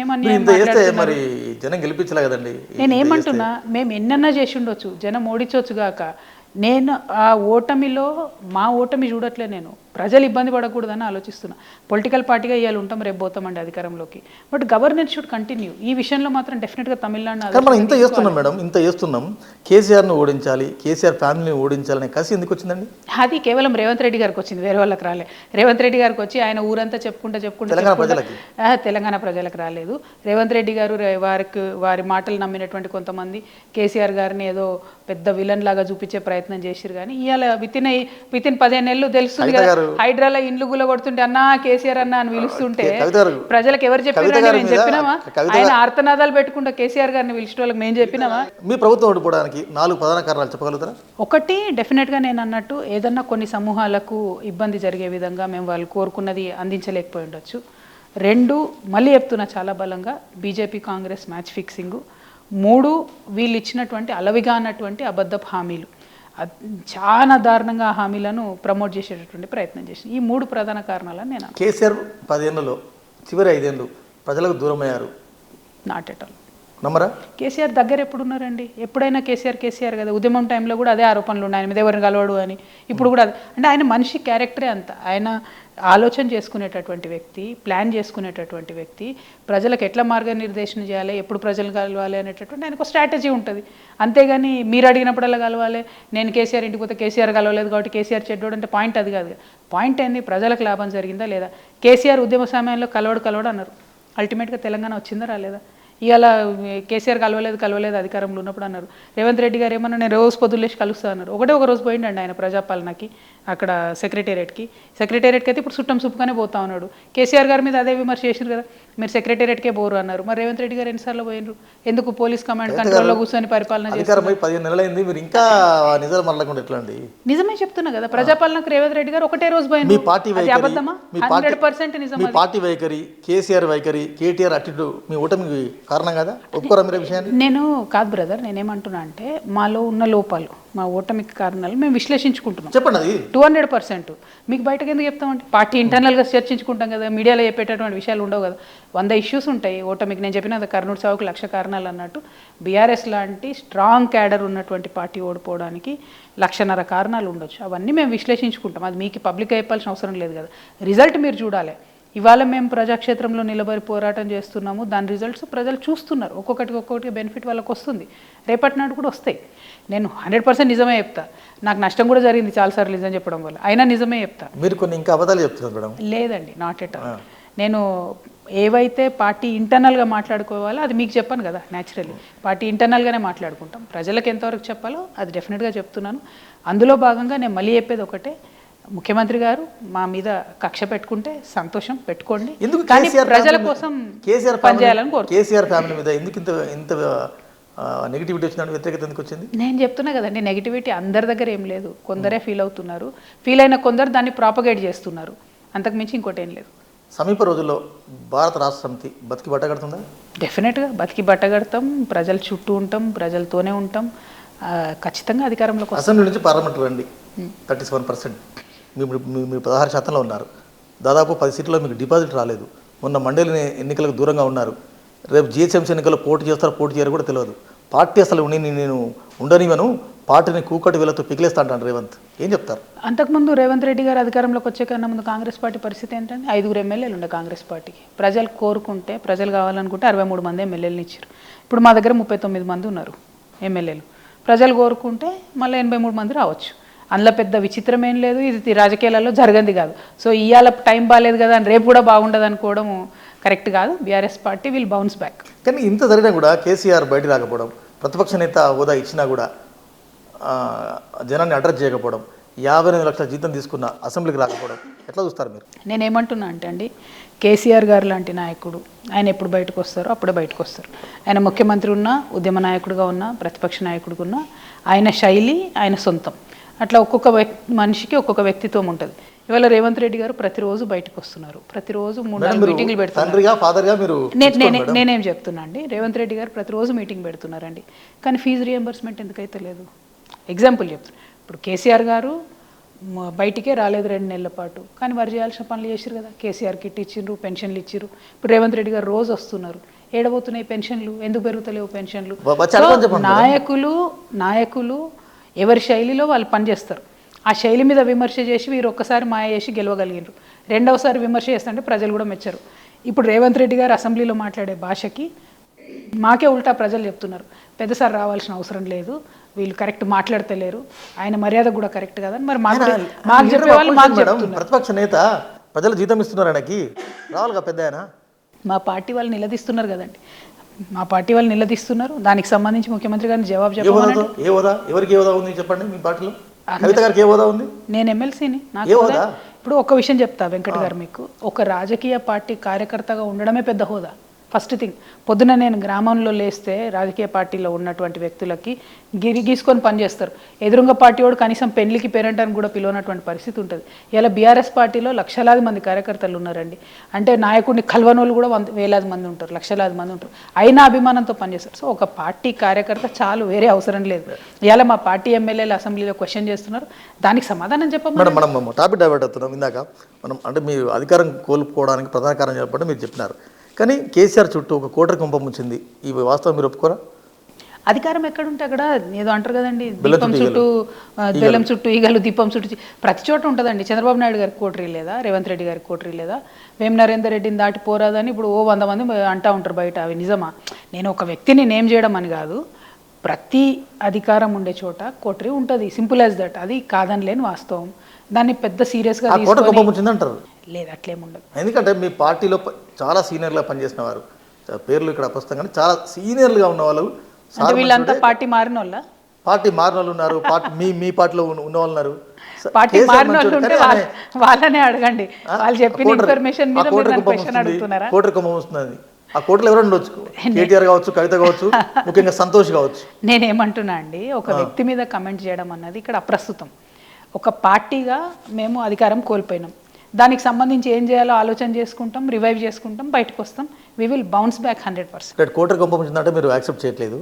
ఏమని ఇంత చేస్తే మరి జనం గెలిపించలే కదండి. నేను ఏమంటున్నా, మేము ఎన్నన్నా చేసి ఉండొచ్చు, జనం ఓడించవచ్చు గాక. నేను ఆ ఓటమిలో మా ఓటమి చూడట్లే, నేను ప్రజలు ఇబ్బంది పడకూడదని ఆలోచిస్తున్నా. పొలిటికల్ పార్టీగా ఇవాళ ఉంటాం, రేపు పోతామండి అధికారంలోకి, బట్ గవర్నెన్స్ షుడ్ కంటిన్యూ. ఈ విషయంలో మాత్రం డెఫినెట్గా తమిళనాడు మనం ఇంత చేస్తున్నాం మేడం, ఇంత చేస్తున్నాం. కేసీఆర్ను ఓడించాలి, కేసీఆర్ ఫ్యామిలీని ఓడించాలనే కసి ఎందుకు వచ్చిందండి? అది కేవలం రేవంత్ రెడ్డి గారికి వచ్చింది, వేరే వాళ్ళకి రాలే. రేవంత్ రెడ్డి గారికి వచ్చి ఆయన ఊరంతా చెప్పుకుంటా తెలంగాణ ప్రజలకు రాలేదు. రేవంత్ రెడ్డి గారు వారి మాటలు నమ్మినటువంటి కొంతమంది కేసీఆర్ గారిని ఏదో పెద్ద విలన్ లాగా చూపించే ప్రయత్నం చేసిరు, కానీ ఇవాళ వితిన్ 15 నెలలు తెలుస్తుంది కదా, హైడ్రాలో ఇండ్లు గుల కొడుతుంటే అన్నా కేసీఆర్ అన్న అని పిలుస్తుంటే ప్రజలకు ఎవరు చెప్పినా? నేను చెప్పినామా? ఆయన ఆర్తనాదాలు పెట్టుకుంటా కేసీఆర్ గారిని పిలిచిన వాళ్ళకి మేము చెప్పినామా? మీ ప్రభుత్వం ఓడిపోవడానికి 4 ప్రధాన కారణాలు చెప్పగలుగుతారా? ఒకటి, డెఫినెట్గా నేను అన్నట్టు ఏదన్నా కొన్ని సమూహాలకు ఇబ్బంది జరిగే విధంగా మేము వాళ్ళు కోరుకున్నది అందించలేకపోయి ఉండొచ్చు. 2, మళ్ళీ చెప్తున్నా చాలా బలంగా, బీజేపీ కాంగ్రెస్ మ్యాచ్ ఫిక్సింగు. 3, వీళ్ళు ఇచ్చినటువంటి అలవిగా అన్నటువంటి అబద్ధపు హామీలు, చాలా దారుణంగా ఆ హామీలను ప్రమోట్ చేసేటటువంటి ప్రయత్నం చేసింది. ఈ 3 ప్రధాన కారణాలని నేను. కేసీఆర్ 10 ఏళ్లలో చివరి 5 ఏళ్ళు ప్రజలకు దూరం అయ్యారు. Not at all. నమ్మరా? కేసీఆర్ దగ్గర ఎప్పుడు ఉన్నారండి? ఎప్పుడైనా కేసీఆర్ కదా. ఉద్యమం టైంలో కూడా అదే ఆరోపణలు ఉన్నాయి, ఆయన మీద ఎవరిని కలవడు అని. ఇప్పుడు కూడా అంటే ఆయన మనిషి క్యారెక్టరే అంత. ఆయన ఆలోచన చేసుకునేటటువంటి వ్యక్తి, ప్లాన్ చేసుకునేటటువంటి వ్యక్తి, ప్రజలకు ఎట్లా మార్గనిర్దేశం చేయాలి, ఎప్పుడు ప్రజలు కలవాలి అనేటటువంటి ఆయనకు స్ట్రాటజీ ఉంటుంది. అంతేగాని మీరు అడిగినప్పుడల్లా కలవాలి, నేను కేసీఆర్ ఇంటికి పోతే కేసీఆర్ కలవలేదు కాబట్టి కేసీఆర్ చెడ్డోడు అంటే పాయింట్ అది కాదు. పాయింట్ ఏంది? ప్రజలకు లాభం జరిగిందా లేదా? కేసీఆర్ ఉద్యమ సమయంలో కలవడు అన్నారు, అల్టిమేట్గా తెలంగాణ వచ్చిందా రాలేదా? ఇవాళ కేసీఆర్ కలవలేదు అధికారంలో ఉన్నప్పుడు అన్నారు. రేవంత్ రెడ్డి గారు ఏమన్నా నేను రోజు పొద్దులేసి కలుస్తా అన్నారు. ఒక రోజు పోయిండండి ఆయన ప్రజాపాలనకి, అక్కడ సెక్రటేరియట్కి అయితే ఇప్పుడు చుట్టం సుప్పుగానే పోతా ఉన్నాడు. కేసీఆర్ గారి మీద అదే విమర్శ చేసినారు కదా, మీరు సెక్రటేరియట్కే పోరు అన్నారు. మరి రేవంత్ రెడ్డి గారు ఎన్నిసార్లు పోయినారు? ఎందుకు పోలీస్ కమాండ్ కంట్రోల్లో కూర్చొని పరిపాలన చేస్తారు? 15 నెలలైంది, మీరు ఇంకా నిజాలు మరలకుండా ఎట్లా అండి? నిజమే చెప్తున్నా కదా, ప్రజాపాలనకు రేవంత్ రెడ్డి గారు ఒకటే రోజు పోయింది. అబద్ధమా? 100% నిజం. మీ పార్టీ వైఖరి, కేసీఆర్ వైఖరి, కేటీఆర్ అటిట్యూడ్ మీ ఓటమికి కారణం కదా? ఒప్పుకోరా మీరు విషయాన్ని? నేను కాదు బ్రదర్, నేనేమంటున్నా అంటే మాలో ఉన్న లోపాలు, మా ఓటమికి కారణాలు మేము విశ్లేషించుకుంటున్నాం. చెప్పండి. అది 200%. మీకు బయటకు ఎందుకు చెప్తామంటే పార్టీ ఇంటర్నల్గా చర్చించుకుంటాం కదా, మీడియాలో చెప్పేటటువంటి విషయాలు ఉండవు కదా. 100 ఇష్యూస్ ఉంటాయి ఓటమికి. నేను చెప్పిన కర్నూలు సాగుకు 1,00,000 కారణాలు అన్నట్టు, బీఆర్ఎస్ లాంటి స్ట్రాంగ్ క్యాడర్ ఉన్నటువంటి పార్టీ ఓడిపోవడానికి 1,50,000 కారణాలు ఉండొచ్చు. అవన్నీ మేము విశ్లేషించుకుంటాం. అది మీకు పబ్లిక్ చెప్పాల్సిన అవసరం లేదు కదా. రిజల్ట్ మీరు చూడాలి. ఇవాళ మేము ప్రజాక్షేత్రంలో నిలబడి పోరాటం చేస్తున్నాము, దాని రిజల్ట్స్ ప్రజలు చూస్తున్నారు. ఒక్కొక్కటి బెనిఫిట్ వాళ్ళకి వస్తుంది, రేపటి నాడు కూడా వస్తాయి. నేను 100% నిజమే చెప్తా. నాకు నష్టం కూడా జరిగింది చాలాసార్లు నిజం చెప్పడం వల్ల, అయినా నిజమే చెప్తా. మీరు కొన్ని ఇంకా అబద్ధాలు చెప్తున్నారు మేడం. లేదండి, నాట్ ఎట్ ఆల్. నేను ఏవైతే పార్టీ ఇంటర్నల్గా మాట్లాడుకోవాలో అది మీకు చెప్పాను కదా. న్యాచురల్లీ పార్టీ ఇంటర్నల్గానే మాట్లాడుకుంటాం. ప్రజలకు ఎంతవరకు చెప్పాలో అది డెఫినెట్గా చెప్తున్నాను. అందులో భాగంగా నేను మళ్ళీ చెప్పేది ఒకటే, ముఖ్యమంత్రి గారు మా మీద కక్ష పెట్టుకుంటే సంతోషం, పెట్టుకోండి, కానీ ప్రజల కోసం పనిచేయాలని కోరుకుంటున్నాను. కేసీఆర్ ఫ్యామిలీ మీద ఎందుకు ఇంత నెగిటివిటీ వచ్చిన వ్యతిరేకత ఎందుకు వచ్చింది? నేను చెప్తున్నా కదండి, నెగిటివిటీ అందరి దగ్గర ఏం లేదు, కొందరే ఫీల్ అవుతున్నారు. ఫీల్ అయిన కొందరు దాన్ని ప్రాపగేట్ చేస్తున్నారు, అంతకుమించి ఇంకోటి ఏం లేదు. సమీప రోజుల్లో భారత రాష్ట్ర సమితి బతికి బట్టగడుతుందా? డెఫినెట్గా బతికి బట్టగడతాం, ప్రజల చుట్టూ ఉంటాం, ప్రజలతోనే ఉంటాం, ఖచ్చితంగా అధికారంలోకి. అసెంబ్లీ నుంచి పార్లమెంట్ రండి, 37%. మీరు 16% ఉన్నారు. దాదాపు 10 సీట్లలో మీకు డిపాజిట్ రాలేదు. మొన్న మండలి ఎన్నికలకు దూరంగా ఉన్నారు. రేపు జిహెచ్ఎంసీ ఎన్నికల్లో పోటీ చేయరు కూడా తెలియదు. పార్టీ అసలు నేను ఉండనివను, పార్టీని కూకటి వేలతో పికిలేస్తా అంటాను రేవంత్. ఏం చెప్తారు? అంతకుముందు రేవంత్ రెడ్డి గారు అధికారంలోకి వచ్చే కన్నా ముందు కాంగ్రెస్ పార్టీ పరిస్థితి ఏంటంటే 5 ఎమ్మెల్యేలు ఉండే కాంగ్రెస్ పార్టీకి. ప్రజలు కోరుకుంటే, ప్రజలు కావాలనుకుంటే 63 మంది ఎమ్మెల్యేలను ఇచ్చారు. ఇప్పుడు మా దగ్గర 39 మంది ఉన్నారు ఎమ్మెల్యేలు. ప్రజలు కోరుకుంటే మళ్ళీ 83 మంది రావచ్చు. అందులో పెద్ద విచిత్రం ఏం లేదు, ఇది రాజకీయాలలో జరగంది కాదు. సో ఇవాళ టైం బాగాలేదు కదా అని రేపు కూడా బాగుండదు అనుకోవడం కరెక్ట్ కాదు. BRS party will bounce back. కానీ ఇంత జరిగినా కూడా కేసీఆర్ బయట రాకపోవడం, ప్రతిపక్ష నేత హోదా ఇచ్చినా కూడా జనాన్ని అడ్రస్ చేయకపోవడం, 58 లక్షల జీతం తీసుకున్న అసెంబ్లీకి రాకపోవడం ఎట్లా చూస్తారు మీరు? నేనేమంటున్నా అంటే అండి, కేసీఆర్ గారు లాంటి నాయకుడు ఆయన ఎప్పుడు బయటకు వస్తారో అప్పుడే బయటకు వస్తారు. ఆయన ముఖ్యమంత్రి ఉన్నా, ఉద్యమ నాయకుడిగా ఉన్నా, ప్రతిపక్ష నాయకుడిగా ఉన్నా, ఆయన శైలి ఆయన సొంతం. అట్లా ఒక్కొక్క మనిషికి ఒక్కొక్క వ్యక్తిత్వం ఉంటుంది. ఇవాళ రేవంత్ రెడ్డి గారు ప్రతిరోజు బయటకు వస్తున్నారు, ప్రతిరోజు 3-4 మీటింగ్లు పెడుతున్నారు. నేనేం చెప్తున్నా అండి, రేవంత్ రెడ్డి గారు ప్రతిరోజు మీటింగ్ పెడుతున్నారండి, కానీ ఫీజు రియంబర్స్మెంట్ ఎందుకైతే లేదు? ఎగ్జాంపుల్ చెప్తున్నా, ఇప్పుడు కేసీఆర్ గారు బయటికే రాలేదు 2 నెలల పాటు, కానీ వారు చేయాల్సిన పనులు చేసారు కదా. కేసీఆర్ కిట్ ఇచ్చిండ్రు, పెన్షన్లు ఇచ్చిర్రు. ఇప్పుడు రేవంత్ రెడ్డి గారు రోజు వస్తున్నారు, ఏడబోతున్నాయి పెన్షన్లు? ఎందుకు పెరుగుతలేవు పెన్షన్లు? నాయకులు ఎవరి శైలిలో వాళ్ళు పనిచేస్తారు. ఆ శైలి మీద విమర్శ చేసి వీరు ఒక్కసారి మాయ చేసి గెలవగలిగినారు, రెండవసారి విమర్శ చేస్తుంటే ప్రజలు కూడా మెచ్చారు. ఇప్పుడు రేవంత్ రెడ్డి గారు అసెంబ్లీలో మాట్లాడే భాషకి మాకే ఉల్టా ప్రజలు చెప్తున్నారు, పెద్దసారి రావాల్సిన అవసరం లేదు, వీళ్ళు కరెక్ట్ మాట్లాడతలేరు, ఆయన మర్యాద కూడా కరెక్ట్ కదని. మరి మాకు చెప్పేవాళ్ళు మాకు చెప్తున్నారు. ప్రతిపక్ష నేత ప్రజలు జీతం ఇస్తున్నారు, ఆయనకి రావాలిగా పెద్ద ఆయన. మా పార్టీ వాళ్ళు నిలదీస్తున్నారు కదండి, మా పార్టీ వాళ్ళు నిలదీస్తున్నారు. దానికి సంబంధించి ముఖ్యమంత్రి గారిని జవాబు చెప్పాలి. ఏ హోదా, ఎవరికి ఏ హోదా ఉంది చెప్పండి మీ పార్టీలో? కవిత గారికి ఏ హోదా ఉంది? నేను ఎమ్మెల్సీని, నాకు ఇప్పుడు ఒక విషయం చెప్తా వెంకట్ గారు, మీకు ఒక రాజకీయ పార్టీ కార్యకర్తగా ఉండడమే పెద్ద హోదా. ఫస్ట్ థింగ్, పొద్దున నేను గ్రామంలో లేస్తే రాజకీయ పార్టీలో ఉన్నటువంటి వ్యక్తులకి గీసుకొని పనిచేస్తారు. ఎదురుంగ పార్టీ వాడు కనీసం పెళ్లికి పేరెంటానికి కూడా పిలవనటువంటి పరిస్థితి ఉంటుంది. ఇలా బీఆర్ఎస్ పార్టీలో లక్షలాది మంది కార్యకర్తలు ఉన్నారండి. అంటే నాయకుడిని కల్వనోళ్ళు కూడా వేలాది మంది ఉంటారు, లక్షలాది మంది ఉంటారు, అయినా అభిమానంతో పనిచేస్తారు. సో ఒక పార్టీ కార్యకర్త చాలు, వేరే అవసరం లేదు. ఇలా మా పార్టీ ఎమ్మెల్యేలు అసెంబ్లీలో క్వశ్చన్ చేస్తున్నారు, దానికి సమాధానం చెప్పండి. మనం టాపిక్ డైవర్ట్ అవుతున్నాం. ఇందాక మనం అంటే మీరు అధికారం కోల్పోవడానికి ప్రధాన కారణం చెప్పండి మీరు చెప్పినారు, కానీ కేసీఆర్ చుట్టూ ఒక కోటరి కుంపం వచ్చింది, ఈ వాస్తవం మీరు ఒప్పుకోరా? అధికారం ఎక్కడుంటే అక్కడ ఏదో అంటారు కదండి, దీపం చుట్టూ బెల్లం చుట్టూ ఈగలు, దీపం చుట్టూ ప్రతి చోట ఉంటుందండి. చంద్రబాబు నాయుడు గారికి కోటరీ లేదా? రేవంత్ రెడ్డి గారికి కోటరీ లేదా? వేం నరేందర్ రెడ్డిని దాటి పోరాదని ఇప్పుడు 100 మంది అంటూ ఉంటారు బయట. అవి నిజమా? నేను ఒక వ్యక్తిని నేమ్ చేయడం అని కాదు, ప్రతి అధికారం ఉండే చోట కోటరీ ఉంటుంది, సింపుల్ యాజ్ దట్. అది కాదని లేని వాస్తవం. దాన్ని పెద్ద సీరియస్గా తీసుకుంటారు లేదు, అట్లేముండదు. ఎందుకంటే మీ పార్టీలో చాలా సీనియర్గా పనిచేసిన వారు, పేర్లు ఇక్కడ ప్రస్తుతం కానీ చాలా సీనియర్లుగా ఉన్న వాళ్ళు, వీళ్ళంతా పార్టీ మారిన వాళ్ళ? పార్టీ మారిన వాళ్ళు ఉన్నారు, మీ పార్టీలో ఉన్న వాళ్ళు ఉన్నారు. పార్టీ మారిన వాళ్ళు ఉంటే వాళ్ళనే అడగండి, వాళ్ళు చెప్పిన ఇన్ఫర్మేషన్ మీద క్వశ్చన్ అడుగుతున్నారా? కోటరి కుంభం వస్తుంది. ఆ కోటలు ఎవరైనా ఉండొచ్చు, కేటీఆర్ కావచ్చు, కవిత కావచ్చు, ముఖ్యంగా సంతోష్ కావచ్చు. నేనేమంటున్నా అండి, ఒక వ్యక్తి మీద కమెంట్ చేయడం అన్నది ఇక్కడ అప్రస్తుతం. ఒక పార్టీగా మేము అధికారం కోల్పోయినాం, దానికి సంబంధించి ఏం చేయాలో ఆలోచన చేసుకుంటాం, రివైవ్ చేసుకుంటాం, బయటకు వస్తాం. We will bounce back 100%. కోటరి కుంభం వచ్చిందంటే మీరు యాక్సెప్ట్ చేయట్లేదు.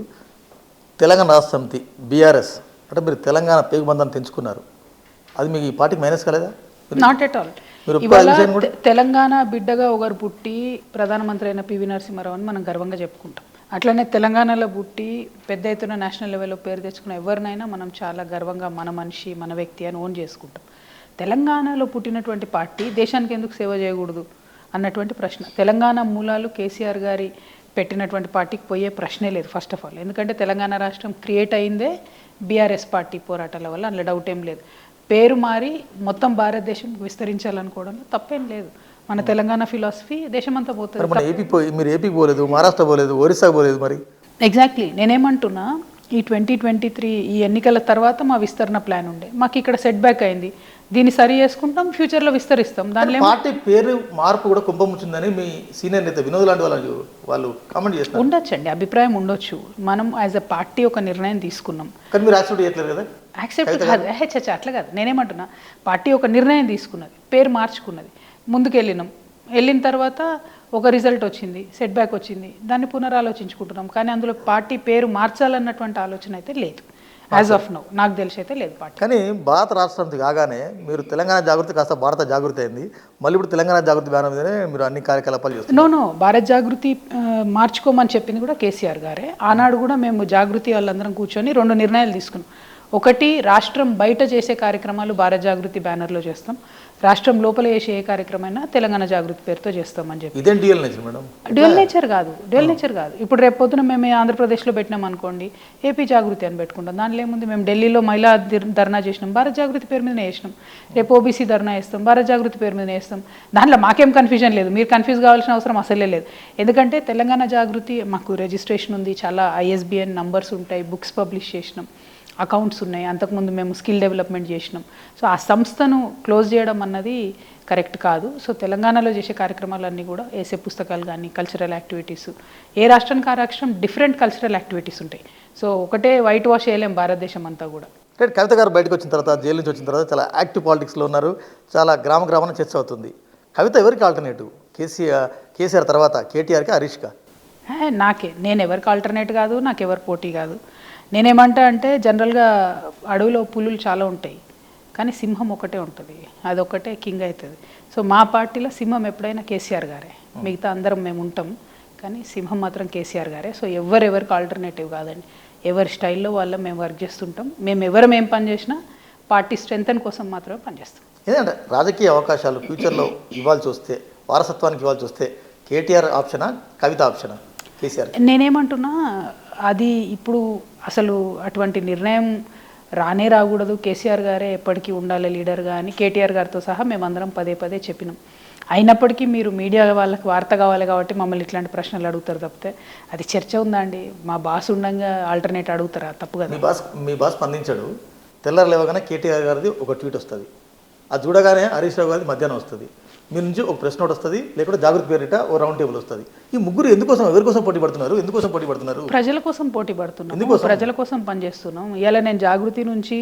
తెలంగాణ రాష్ట్ర సమితి బీఆర్ఎస్ అంటే మీరు తెలంగాణ పేగుబంధాన్ని తెంచుకున్నారు, అది మీకు ఈ పార్టీకి మైనస్ కాలేదా? Not at all. ఇవాళ తెలంగాణ బిడ్డగా ఒకరు పుట్టి ప్రధానమంత్రి అయిన పివి నరసింహారావు అని మనం గర్వంగా చెప్పుకుంటాం. అట్లనే తెలంగాణలో పుట్టి పెద్ద ఎత్తున నేషనల్ లెవెల్లో పేరు తెచ్చుకున్న ఎవరినైనా మనం చాలా గర్వంగా మన మనిషి, మన వ్యక్తి అని ఓన్ చేసుకుంటాం. తెలంగాణలో పుట్టినటువంటి పార్టీ దేశానికి ఎందుకు సేవ చేయకూడదు అన్నటువంటి ప్రశ్న. తెలంగాణ మూలాలు కేసీఆర్ గారి పెట్టినటువంటి పార్టీకి పోయే ప్రశ్నే లేదు ఫస్ట్ ఆఫ్ ఆల్. ఎందుకంటే తెలంగాణ రాష్ట్రం క్రియేట్ అయిందే బీఆర్ఎస్ పార్టీ పోరాటాల వల్ల, అందులో డౌట్ ఏం లేదు. పేరు మారి మొత్తం భారతదేశం విస్తరించాలనుకోవడంలో తప్పేం లేదు. మన తెలంగాణ ఫిలాసఫీ దేశమంతా పోతుంది. మీరు ఏపీ పోలేదు, మహారాష్ట్ర పోలేదు, ఒరిస్సా పోలేదు. మరి ఎగ్జాక్ట్లీ నేనేమంటున్నా, ఈ 2023 ఈ ఎన్నికల తర్వాత మా విస్తరణ ప్లాన్ ఉండే, మాకు ఇక్కడ సెట్ బ్యాక్ అయింది, దీన్ని సరి చేసుకుంటాం, ఫ్యూచర్లో విస్తరిస్తాం. దానిలో పార్టీ పేరు మార్పు కూడా కుంభం వచ్చిందని మీ సీనియర్ నేత వినోద్ లాంటి వాళ్ళు కామెంట్ చేస్తారు. ఉండొచ్చండి, అభిప్రాయం ఉండొచ్చు. మనం యాజ్ అ పార్టీ ఒక నిర్ణయం తీసుకున్నాం, కానీ మీరు యాక్సెప్ట్ చేయట్లేదు కదా? యాక్సెప్ట్ కాదు, అట్లా కాదు. నేనేమంటున్నా, పార్టీ ఒక నిర్ణయం తీసుకున్నది, పేరు మార్చుకున్నది, ముందుకు వెళ్ళిన తర్వాత ఒక రిజల్ట్ వచ్చింది, సెట్ బ్యాక్ వచ్చింది, దాన్ని పునరాలోచించుకుంటున్నాం. కానీ అందులో పార్టీ పేరు మార్చాలన్నటువంటి ఆలోచన అయితే లేదు, యాజ్ ఆఫ్ నౌ నాకు తెలిసి అయితే లేదు పార్టీ. కానీ భారత రాష్ట్రం కాగానే మీరు తెలంగాణ జాగృతి కాస్త భారత జాగృతి అయింది, మళ్ళీ ఇప్పుడు తెలంగాణ జాగృతి బ్యానర్ మీదనే మీరు అన్ని కార్యకలాపాలు చేస్తున్నారు. నో భారత్ జాగృతి మార్చుకోమని చెప్పింది కూడా కేసీఆర్ గారే. ఆనాడు కూడా మేము జాగృతి వాళ్ళందరం కూర్చొని 2 నిర్ణయాలు తీసుకున్నాం. ఒకటి, రాష్ట్రం బయట చేసే కార్యక్రమాలు భారత్ జాగృతి బ్యానర్లో చేస్తాం, రాష్ట్రం లోపల చేసే ఏ కార్యక్రమైనా తెలంగాణ జాగృతి పేరుతో చేస్తామని చెప్పి. ఇదేం dual nature madam? Dual nature కాదు. ఇప్పుడు రేపు పొద్దున మేము ఆంధ్రప్రదేశ్లో పెట్టినాం అనుకోండి, ఏపీ జాగృతి అని పెట్టుకుంటాం. దానిలో ఏముంది, మేము ఢిల్లీలో మహిళా ధర్నా చేసినాం, భారత్ జాగృతి పేరు మీదనే వేసినాం. రేపు ఓబీసీ ధర్నా వేస్తాం, భారత్ జాగృతి పేరు మీదనే వేస్తాం. దాంట్లో మాకేం కన్ఫ్యూజన్ లేదు, మీరు కన్ఫ్యూజ్ కావాల్సిన అవసరం అసలే లేదు. ఎందుకంటే తెలంగాణ జాగృతి మాకు రిజిస్ట్రేషన్ ఉంది, చాలా ISBN నంబర్స్ ఉంటాయి, బుక్స్ పబ్లిష్ చేసినాం. అకౌంట్స్ ఉన్నాయి. అంతకుముందు మేము స్కిల్ డెవలప్మెంట్ చేసినాం. సో ఆ సంస్థను క్లోజ్ చేయడం అన్నది కరెక్ట్ కాదు. సో తెలంగాణలో చేసే కార్యక్రమాలన్నీ కూడా వేసే పుస్తకాలు కానీ కల్చరల్ యాక్టివిటీస్, ఏ రాష్ట్రానికి ఆ రాష్ట్రం డిఫరెంట్ కల్చరల్ యాక్టివిటీస్ ఉంటాయి. సో ఒకటే వైట్ వాష్ చేయలేం భారతదేశం అంతా కూడా. కవిత గారు బయటకు వచ్చిన తర్వాత, జైలు నుంచి వచ్చిన తర్వాత చాలా యాక్టివ్ పాలిటిక్స్లో ఉన్నారు. చాలా గ్రామాన చర్చ అవుతుంది. కవిత ఎవరికి ఆల్టర్నేటివ్? కేసీఆర్ తర్వాత కేటీఆర్కి, హరీష్కా? నాకే. నేను ఎవరికి ఆల్టర్నేట్ కాదు, నాకు ఎవరు పోటీ కాదు. నేనేమంటా అంటే జనరల్గా అడవిలో పులులు చాలా ఉంటాయి, కానీ సింహం ఒకటే ఉంటుంది, అదొక్కటే కింగ్ అవుతుంది. సో మా పార్టీలో సింహం ఎప్పుడైనా కేసీఆర్ గారే. మిగతా అందరం మేము ఉంటాం, కానీ సింహం మాత్రం కేసీఆర్ గారే. సో ఎవరికి ఆల్టర్నేటివ్ కాదండి. ఎవరి స్టైల్లో వాళ్ళ మేము వర్క్ చేస్తుంటాం. మేము ఏం పని చేసినా పార్టీ స్ట్రెంగ్తన్ కోసం మాత్రమే పనిచేస్తాం. ఏదంటే రాజకీయ అవకాశాలు ఫ్యూచర్లో ఇవ్వాల్సి వస్తే, వారసత్వానికి ఇవ్వాల్సి వస్తే కేటీఆర్ ఆప్షనా, కవిత ఆప్షనా కేసీఆర్? నేనేమంటున్నా, అది ఇప్పుడు అసలు అటువంటి నిర్ణయం రానే రాకూడదు. కేసీఆర్ గారే ఎప్పటికీ ఉండాలి లీడర్గా అని కేటీఆర్ గారితో సహా మేమందరం పదే చెప్పినాం. అయినప్పటికీ మీరు మీడియా వాళ్ళకి వార్త కావాలి కాబట్టి మమ్మల్ని ఇట్లాంటి ప్రశ్నలు అడుగుతారు తప్పితే అది చర్చ ఉందా అండి? మా బాస్ ఉండగా ఆల్టర్నేట్ అడుగుతారా? తప్పు కదా. మీ బాస్ స్పందించాడు. తెల్లారు లేవగానే కేటీఆర్ గారిది ఒక ట్వీట్ వస్తుంది, అది చూడగానే హరీష్ రావు గారిది మధ్యాహ్నం వస్తుంది, మీ నుంచి ఒక ప్రెస్ నోట్ వస్తుంది, లేకుంటే జాగృతి పేరిట ఓ రౌండ్ టేబుల్ వస్తుంది. ఈ ముగ్గురు ఎవరికోసం పోటీ పడుతున్నారు? ప్రజల కోసం పోటీ పడుతున్నాం, ప్రజల కోసం పనిచేస్తున్నాం. ఇలా నేను జాగృతి నుంచి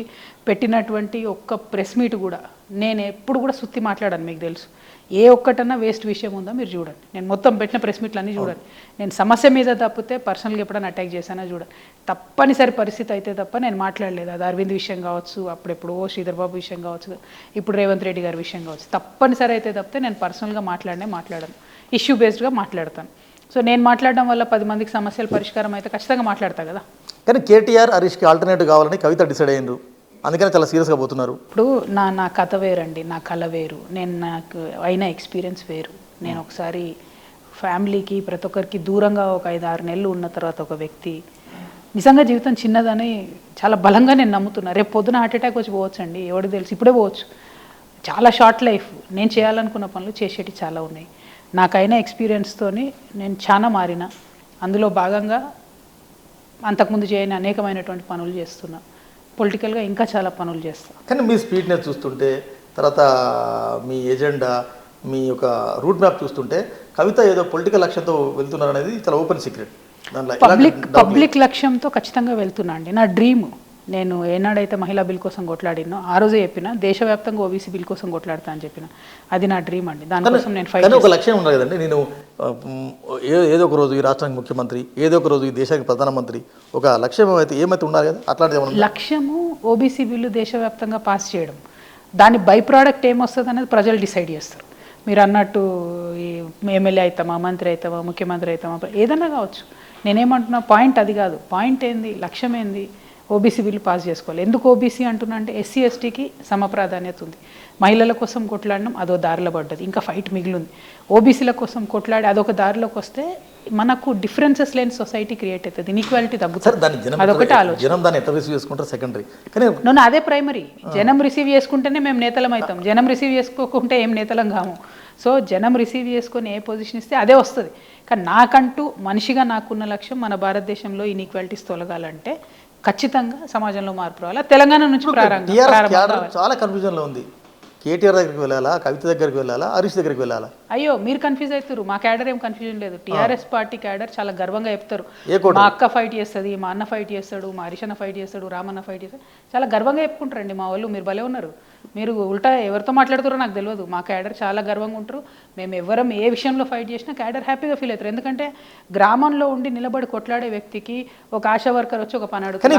పెట్టినటువంటి ఒక్క ప్రెస్ మీట్ కూడా నేను ఎప్పుడు కూడా సుత్తి మాట్లాడాను. మీకు తెలుసు, ఏ ఒక్కటన్నా వేస్ట్ విషయం ఉందో మీరు చూడండి. నేను మొత్తం పెట్టిన ప్రెస్ మీట్లు అన్నీ చూడండి. నేను సమస్య మీద తప్పితే పర్సనల్గా ఎప్పుడైనా అటాక్ చేశానో చూడండి. తప్పనిసరి పరిస్థితి అయితే తప్ప నేను మాట్లాడలేదు. అది అరవింద్ విషయం కావచ్చు, అప్పుడెప్పుడు శ్రీధర్ బాబు విషయం కావచ్చు, ఇప్పుడు రేవంత్ రెడ్డి గారి విషయం కావచ్చు. తప్పనిసరి అయితే తప్పితే నేను పర్సనల్గా మాట్లాడను, ఇష్యూ బేస్డ్గా మాట్లాడతాను. సో నేను మాట్లాడడం వల్ల 10 మందికి సమస్యల పరిష్కారం అయితే ఖచ్చితంగా మాట్లాడతా కదా. కానీ కేటీఆర్, హరీష్కి ఆల్టర్నేటివ్ కావాలని కవిత డిసైడ్ అయ్యారు, అందుకని చాలా సీరియస్గా పోతున్నారు. ఇప్పుడు నా కథ వేరండి, నా కళ వేరు, నాకు అయిన ఎక్స్పీరియన్స్ వేరు. నేను ఒకసారి ఫ్యామిలీకి ప్రతి ఒక్కరికి దూరంగా ఒక 5-6 నెలలు ఉన్న తర్వాత ఒక వ్యక్తి నిజంగా జీవితం చిన్నదని చాలా బలంగా నేను నమ్ముతున్నా. రేపు పొద్దున హార్ట్ అటాక్ వచ్చి పోవచ్చండి, ఎవరికి తెలుసు, ఇప్పుడే పోవచ్చు. చాలా షార్ట్ లైఫ్. నేను చేయాలనుకున్న పనులు చేసేటి చాలా ఉన్నాయి. నాకైన ఎక్స్పీరియన్స్తోని నేను చాలా మారిన. అందులో భాగంగా అంతకుముందు చేయని అనేకమైనటువంటి పనులు చేస్తున్నా. పొలిటికల్గా ఇంకా చాలా పనులు చేస్తాను. కానీ మీ స్పీడ్నెస్ చూస్తుంటే, తర్వాత మీ ఎజెండా, మీ యొక్క రూట్ మ్యాప్ చూస్తుంటే కవిత ఏదో పొలిటికల్ లక్ష్యంతో వెళ్తున్నారు అనేది చాలా ఓపెన్ సీక్రెట్. పబ్లిక్ లక్ష్యంతో ఖచ్చితంగా వెళ్తున్నా అండి. నా డ్రీమ్, నేను ఏనాడైతే మహిళా బిల్ కోసం కొట్లాడినో ఆ రోజే చెప్పిన, దేశవ్యాప్తంగా ఓబీసీ బిల్ కోసం కొట్లాడతా అని చెప్పిన. అది నా డ్రీమ్ అండి. దానికోసం నేను ఫైట్. ఒక లక్ష్యం ఉండదు కదండి. నేను ఏదో ఒక రోజు ఈ రాష్ట్రానికి ముఖ్యమంత్రి, ఏదో ఒక రోజు ఈ దేశానికి ప్రధానమంత్రి, ఒక లక్ష్యం అయితే ఏమైతే ఉండాలి కదా, అట్లాంటిది లక్ష్యము ఓబీసీ బిల్లు దేశవ్యాప్తంగా పాస్ చేయడం. దాని బై ప్రోడక్ట్ ఏమొస్తుంది అనేది ప్రజలు డిసైడ్ చేస్తారు. మీరు అన్నట్టు ఎమ్మెల్యే అవుతామా, మంత్రి అవుతామా, ముఖ్యమంత్రి అవుతామా, ఏదన్నా కావచ్చు. నేనేమంటున్నా, పాయింట్ అది కాదు. పాయింట్ ఏంది, లక్ష్యం ఏంది? ఓబీసీ బిల్లు పాస్ చేసుకోవాలి. ఎందుకు ఓబీసీ అంటున్నా అంటే ఎస్సీ ఎస్టీకి సమ ప్రాధాన్యత ఉంది. మహిళల కోసం కొట్లాడడం అదో దారిలో పడ్డది, ఇంకా ఫైట్ మిగిలింది. ఓబీసీల కోసం కొట్లాడి అదొక దారిలోకి వస్తే మనకు డిఫరెన్సెస్ లేని సొసైటీ క్రియేట్ అవుతుంది, ఇన్ఈక్వాలిటీ తగ్గుతుంది. అదొకటి ఆలోచన. అదే ప్రైమరీ. జనం రిసీవ్ చేసుకుంటేనే మేము నేతలం అవుతాం, జనం రిసీవ్ చేసుకోకుంటే ఏం నేతలం కాము. సో జనం రిసీవ్ చేసుకొని ఏ పొజిషన్ ఇస్తే అదే వస్తుంది. కానీ నాకంటూ మనిషిగా నాకున్న లక్ష్యం మన భారతదేశంలో ఇన్ఈక్వాలిటీస్ తొలగాలంటే ఖచ్చితంగా సమాజంలో మార్పు రావాలి. తెలంగాణ నుంచి చాలా కన్ఫ్యూజన్లో ఉంది. కేటీఆర్ దగ్గరికి వెళ్ళాలా, కవిత దగ్గరికి వెళ్ళాలా, హరీష్ దగ్గరికి వెళ్ళాలా? అయ్యో, మీరు కన్ఫ్యూజ్ అవుతారు. మా క్యాడర్ ఏం కన్ఫ్యూజన్ లేదు. టీఆర్ఎస్ పార్టీ క్యాడర్ చాలా గర్వంగా చెప్తారు, మా అక్క ఫైట్ చేస్తుంది, మా అన్న ఫైట్ చేస్తాడు, మా హరీష్ అన్న ఫైట్ చేస్తాడు, రామన్న ఫైట్ చేస్తాడు, చాలా గర్వంగా చెప్పుకుంటారండి మా వాళ్ళు. మీరు భలే ఉన్నారు. మీరు ఉల్టా ఎవరితో మాట్లాడుతారో నాకు తెలియదు. మా క్యాడర్ చాలా గర్వంగా ఉంటారు. మేము ఎవరం ఏ విషయంలో ఫైట్ చేసినా క్యాడర్ హ్యాపీగా ఫీల్ అవుతారు. ఎందుకంటే గ్రామంలో ఉండి నిలబడి కొట్లాడే వ్యక్తికి ఒక ఆశా వర్కర్ వచ్చి ఒక పని అడుగుతారు.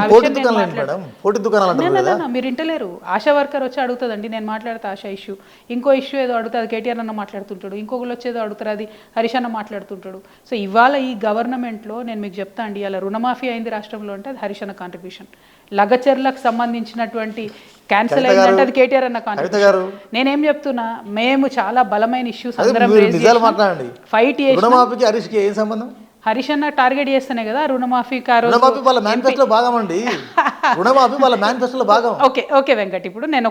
మీరు ఇంటలేరు. ఆశా వర్కర్ వచ్చి అడుగుతుందండి, నేను మాట్లాడతా ఆశా ఇష్యూ, ఇంకో ఇష్యూ ఏదో అడుగుతుంది, కేటీఆర్ అన్న మాట్లాడుతుంటాడు, ఇంకొకళ్ళు వచ్చేదో అడుగుతారు, అది హరీష్ అన్న మాట్లాడుతుంటాడు. సో ఇవాళ ఈ గవర్నమెంట్లో నేను మీకు చెప్తా అండి, ఇలా రుణమాఫీ అయింది రాష్ట్రంలో అంటే అది హరీష్ అన్న కాంట్రిబ్యూషన్. లగచర్లకు సంబంధించినటువంటి క్యాన్సిల్ అయిందంటే అది కేటీఆర్ అన్న కాంట్రిబ్యూషన్. నేనేం చెప్తున్నా, మేము చాలా బలమైన ఇష్యూస్ అందరం ఫైట్ చేసి హరీష్ అన్న టార్గెట్ చేస్తేనే కదా రుణమాఫీ ఓకే వెంకట్. ఇప్పుడు నేను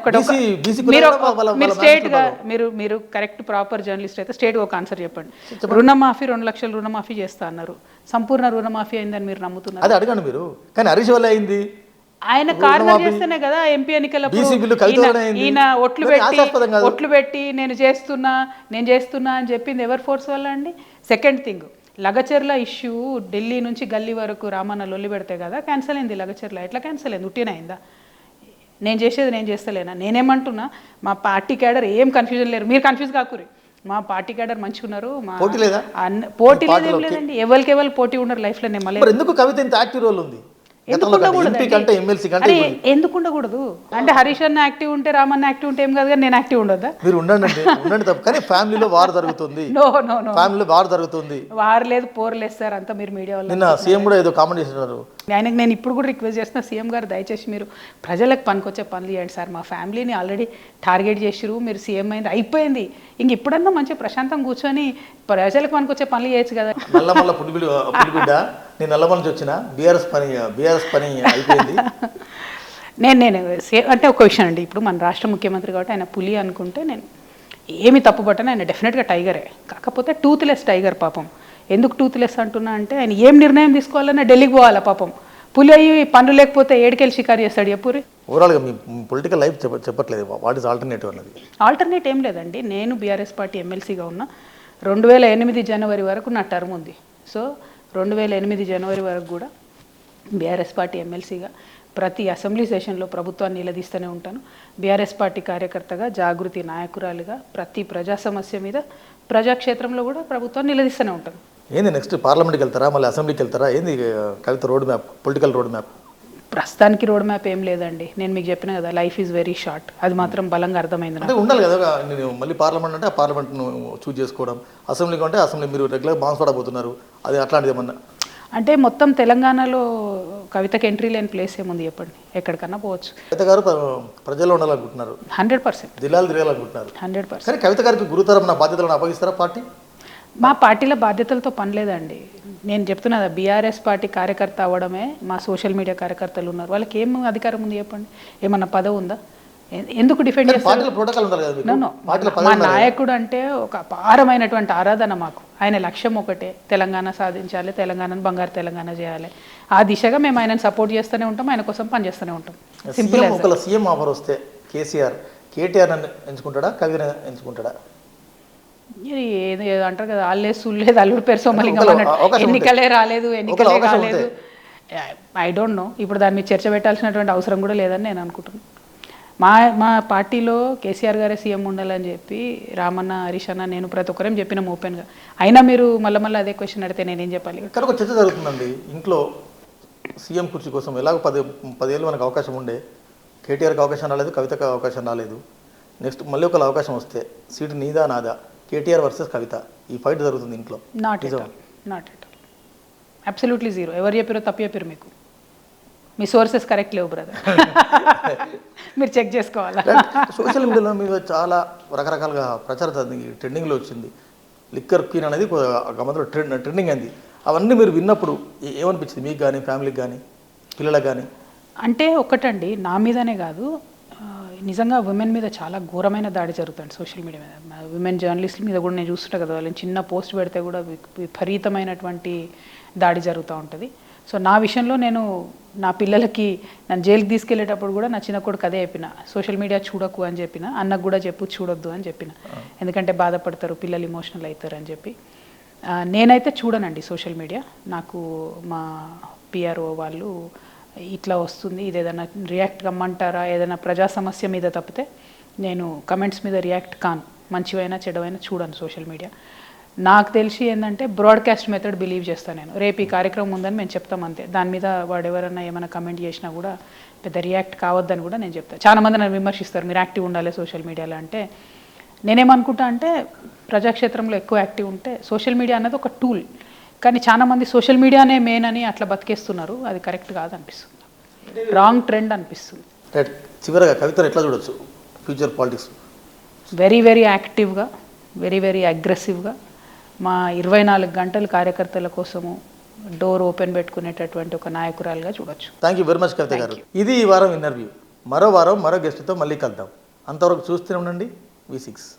మీరు స్టేట్ గా మీరు కరెక్ట్ ప్రాపర్ జర్నలిస్ట్ అయితే స్టేట్ ఒక ఆన్సర్ చెప్పండి. రుణమాఫీ 2 లక్షలు రుణమాఫీ చేస్తా అన్నారు, సంపూర్ణ రుణమాఫీ అయిందని మీరు నమ్ముతున్నారు? అది అడగండి మీరు. కానీ హరీష్ వల్ల అయింది, ఆయన కార్నర్ చేస్తేనే కదా ఎంపీ ఎన్నికలప్పుడు BC బిల్లు కవితలోనే అయింది. ఈయన ఒట్లు మరి హాస్యాస్పదం కాదు. పెట్టి నేను చేస్తున్నా అని చెప్పింది ఎవరి ఫోర్స్ వల్ల అండి. Second thing, Lagacharla issue Delhi నుంచి గల్లీ వరకు రామన్న లొల్లి పెడితే కదా క్యాన్సిల్ అయింది లగచర్ల. ఎట్లా క్యాన్సిల్ అయింది? ఉట్టిన అయిందా? నేను చేసేది నేను చేస్తలేనా? నేనేమంటున్నా, మా పార్టీ క్యాడర్ ఏం కన్ఫ్యూజన్ లేరు, మీరు కన్ఫ్యూజ్ కాకురి. మా పార్టీ క్యాడర్ మంచిగా ఉన్నారు. మా పోటీ లేదా? పోటీ లేదు, ఏం లేదండి. ఎవరికి పోటీ ఉన్నారు లైఫ్లో. నేను మళ్ళీ మరి ఎందుకు కవిత ఇంత యాక్టివ్ రోల్ ఉంది? ఎందుకు ఉండకూడదు? ఎమ్మెల్సీ కంటే ఎందుకు ఉండకూడదు అంటే హరీష్ అన్న యాక్టివ్ ఉంటే రామన్న యాక్టివ్ ఉంటే ఏం కాదు, కానీ నేను యాక్టివ్ ఉండొద్దా? మీరు ఉండండి తప్ప, కానీ ఫ్యామిలీలో వార్ జరుగుతుంది. నో ఫ్యామిలీలో వార్ జరుగుతుంది. వారు లేదు, పోరు లేదు సార్, అంతా మీరు మీడియా వల్ల. నిన్న సీఎం కూడా ఏదో కామెంట్ చేస్తున్నారు. ఆయనకు నేను ఇప్పుడు కూడా రిక్వెస్ట్ చేస్తున్నా, సీఎం గారు దయచేసి మీరు ప్రజలకు పనికొచ్చే పనులు చేయండి సార్. మా ఫ్యామిలీని ఆల్రెడీ టార్గెట్ చేసిరు, మీరు సీఎం అయింది అయిపోయింది, ఇంక ఇప్పుడన్నా మంచిగా ప్రశాంతం కూర్చొని ప్రజలకు పనికొచ్చే పనులు చేయొచ్చు కదా. నల్లమల్ల పులిబిడ్డ నేను నల్లమల్ల నుంచి వచ్చిన బీఆర్ఎస్ పని అయిపోయింది. నేను అంటే ఒక విషయం అండి, ఇప్పుడు మన రాష్ట్ర ముఖ్యమంత్రి కాబట్టి ఆయన పులి అనుకుంటే నేను ఏమి తప్పుపట్టను, ఆయన డెఫినెట్గా టైగరే. కాకపోతే టూత్లెస్ టైగర్ పాపం. ఎందుకు టూత్లెస్ అంటున్నా అంటే ఆయన ఏం నిర్ణయం తీసుకోవాలన్నా ఢిల్లీకి పోవాలా పాపం. పులి అయ్యి పనులు లేకపోతే ఏడుకెళ్ళి షికారు చేస్తాడు చెప్పురి. ఓవరాల్గా మీ పొలిటికల్ లైఫ్ చెప్పట్లేదు, వాట్ ఈస్ ఆల్టర్నేటివ్ అన్నది? ఆల్టర్నేట్ ఏం లేదండి. నేను బీఆర్ఎస్ పార్టీ ఎమ్మెల్సీగా ఉన్న 2008 జనవరి వరకు నా టర్మ్ ఉంది. సో 2008 జనవరి వరకు కూడా బీఆర్ఎస్ పార్టీ ఎమ్మెల్సీగా ప్రతి అసెంబ్లీ సెషన్లో ప్రభుత్వాన్ని నిలదీస్తూనే ఉంటాను. బీఆర్ఎస్ పార్టీ కార్యకర్తగా, జాగృతి నాయకురాలిగా ప్రతి ప్రజా సమస్య మీద ప్రజాక్షేత్రంలో కూడా ప్రభుత్వాన్ని నిలదీస్తూనే ఉంటాను. ఏంది నెక్స్ట్ పార్లమెంట్కి వెళ్తారా, మళ్ళీ అసెంబ్లీకి వెళ్తారా? ఏంది Kavitha road map, political road map? ప్రస్తుతానికి రోడ్ మ్యాప్ ఏం లేదండి. నేను మీకు చెప్పిన కదా, లైఫ్ ఈజ్ వెరీ షార్ట్. అది మాత్రం బలంగా అర్థమైంది. అంటే ఉండాలి కదా, నేను మళ్ళీ పార్లమెంట్ అంటే ఆ పార్లమెంట్ను చూజ్ చేసుకోవడం, అసెంబ్లీకి అంటే అసెంబ్లీ మీరు రెగ్యులర్ బాన్స్పడబోతున్నారు, అది అట్లాంటిది ఏమన్నా? అంటే మొత్తం తెలంగాణలో కవితకి ఎంట్రీ లేని ప్లేస్ ఏముంది చెప్పండి? ఎక్కడికన్నా పోవచ్చు. కవిత గారు ప్రజల్లో ఉండాలనుకుంటున్నారు, 100% జిల్లాలు తిరగాలనుకుంటున్నారు. 100%. కానీ కవిత గారికి గురుతరమైన బాధ్యతలను అప్పగిస్తారా పార్టీ? మా పార్టీల బాధ్యతలతో పని లేదండి. నేను చెప్తున్నా, బీఆర్ఎస్ పార్టీ కార్యకర్త అవ్వడమే. మా సోషల్ మీడియా కార్యకర్తలు ఉన్నారు, వాళ్ళకి ఏం అధికారం ఉంది చెప్పండి? ఏమన్నా పదవి ఉందా? ఎందుకు డిఫెండ్ చేస్తారు? మా నాయకుడు అంటే ఒక అపారమైనటువంటి ఆరాధన మాకు. ఆయన లక్ష్యం ఒకటే, తెలంగాణ సాధించాలి, తెలంగాణను బంగారు తెలంగాణ చేయాలి. ఆ దిశగా మేము ఆయనను సపోర్ట్ చేస్తూనే ఉంటాం, ఆయన కోసం పనిచేస్తూనే ఉంటాం. సింపుల్. ఒకవేళ సీఎం ఆఫర్ వస్తే కేటీఆర్ ఎంచుకుంటాడా, కవితను ఎంచుకుంటాడా? ఏది అంటారు కదా, ఆల్లేదు సుల్లేదు అల్లుడు పేరు సోమలింగం అన్నట్టు. ఎన్నికలే రాలేదు. I don't know. ఇప్పుడు దాని మీద చర్చ పెట్టాల్సినటువంటి అవసరం కూడా లేదని నేను అనుకుంటున్నాను. మా పార్టీలో కేసీఆర్ గారే సీఎం ఉండాలని చెప్పి రామన్న, హరీష్ అన్న, నేను ప్రతి ఒక్కరేం చెప్పినాం ఓపెన్గా. అయినా మీరు మళ్ళీ అదే క్వశ్చన్ అడిగితే నేనేం చెప్పాలి? ఇక్కడ ఒక చర్చ జరుగుతుందండి ఇంట్లో. సీఎం కుర్చీ కోసం ఎలాగో 10 ఏళ్ళు మనకు అవకాశం ఉండే, కేటీఆర్కి అవకాశం రాలేదు, కవితకు అవకాశం రాలేదు. నెక్స్ట్ మళ్ళీ ఒకళ్ళ అవకాశం వస్తే సీటు నీదా నాదా, కేటీఆర్ వర్సెస్ కవిత, ఈ ఫైట్ జరుగుతుంది ఇంట్లో. Not at all. Absolutely zero. ఎవరు చెప్పారో తప్పు చెప్పారు మీకు. మీ సోర్సెస్ కరెక్ట్ లేవు బ్రదర్. మీరు చెక్ చేసుకోవాలా. సోషల్ మీడియాలో మీద చాలా రకరకాలుగా ప్రచారం ట్రెండింగ్లో వచ్చింది. లిక్కర్ క్వీన్ అనేది గమనంలో ట్రెండింగ్ అయింది. అవన్నీ మీరు విన్నప్పుడు ఏమనిపించింది మీకు కానీ, ఫ్యామిలీకి కానీ, పిల్లలకు కానీ? అంటే ఒకటండి, నా మీదనే కాదు, నిజంగా ఉమెన్ మీద చాలా ఘోరమైన దాడి జరుగుతుంది సోషల్ మీడియా మీద. ఉమెన్ జర్నలిస్టుల మీద కూడా నేను చూస్తుంటా కదా, వాళ్ళని చిన్న పోస్ట్ పెడితే కూడా విపరీతమైనటువంటి దాడి జరుగుతూ ఉంటుంది. సో నా విషయంలో నేను నా పిల్లలకి నన్ను జైలుకి తీసుకెళ్లేటప్పుడు కూడా నా చిన్న కొడుకు అదే చెప్పిన, సోషల్ మీడియా చూడకు అని చెప్పిన. అన్నకు కూడా చెప్పు చూడొద్దు అని చెప్పిన, ఎందుకంటే బాధపడతారు పిల్లలు, ఇమోషనల్ అవుతారు అని చెప్పి. నేనైతే చూడనండి సోషల్ మీడియా. నాకు మా పిఆర్ఓ వాళ్ళు ఇట్లా వస్తుంది, ఇది ఏదైనా రియాక్ట్ కమ్మంటారా, ఏదైనా ప్రజా సమస్య మీద తప్పితే నేను కమెంట్స్ మీద రియాక్ట్ కాను. మంచివైనా చెడవైనా చూడను సోషల్ మీడియా. నాకు తెలిసి ఏంటంటే బ్రాడ్కాస్ట్ మెథడ్ బిలీవ్ చేస్తాను నేను. రేపు ఈ కార్యక్రమం ఉందని మేము చెప్తాం అంతే. దాని మీద వాడు ఎవరన్నా ఏమైనా కమెంట్ చేసినా కూడా పెద్ద రియాక్ట్ కావద్దని కూడా నేను చెప్తాను. చాలామంది నన్ను విమర్శిస్తారు, మీరు యాక్టివ్ ఉండాలి సోషల్ మీడియాలో అంటే. నేనేమనుకుంటా అంటే ప్రజాక్షేత్రంలో ఎక్కువ యాక్టివ్ ఉంటే, సోషల్ మీడియా అన్నది ఒక టూల్, కానీ చాలామంది సోషల్ మీడియానే మెయిన్ అని అట్లా బతికేస్తున్నారు. అది కరెక్ట్ కాదనిపిస్తుంది, రాంగ్ ట్రెండ్ అనిపిస్తుంది. చివరగా కవితను ఎట్లా చూడొచ్చు ఫ్యూచర్ పాలిటిక్స్? వెరీ యాక్టివ్గా, వెరీ అగ్రెసివ్గా, మా 24 గంటలు కార్యకర్తల కోసము డోర్ ఓపెన్ పెట్టుకునేటటువంటి ఒక నాయకురాలుగా చూడొచ్చు. థ్యాంక్ యూ వెరీ మచ్ కవిత గారు. ఇది ఈ వారం ఇంటర్వ్యూ. మరో వారం మరో గెస్ట్తో మళ్ళీ కలుద్దాం. అంతవరకు చూస్తూనే ఉండండి V6.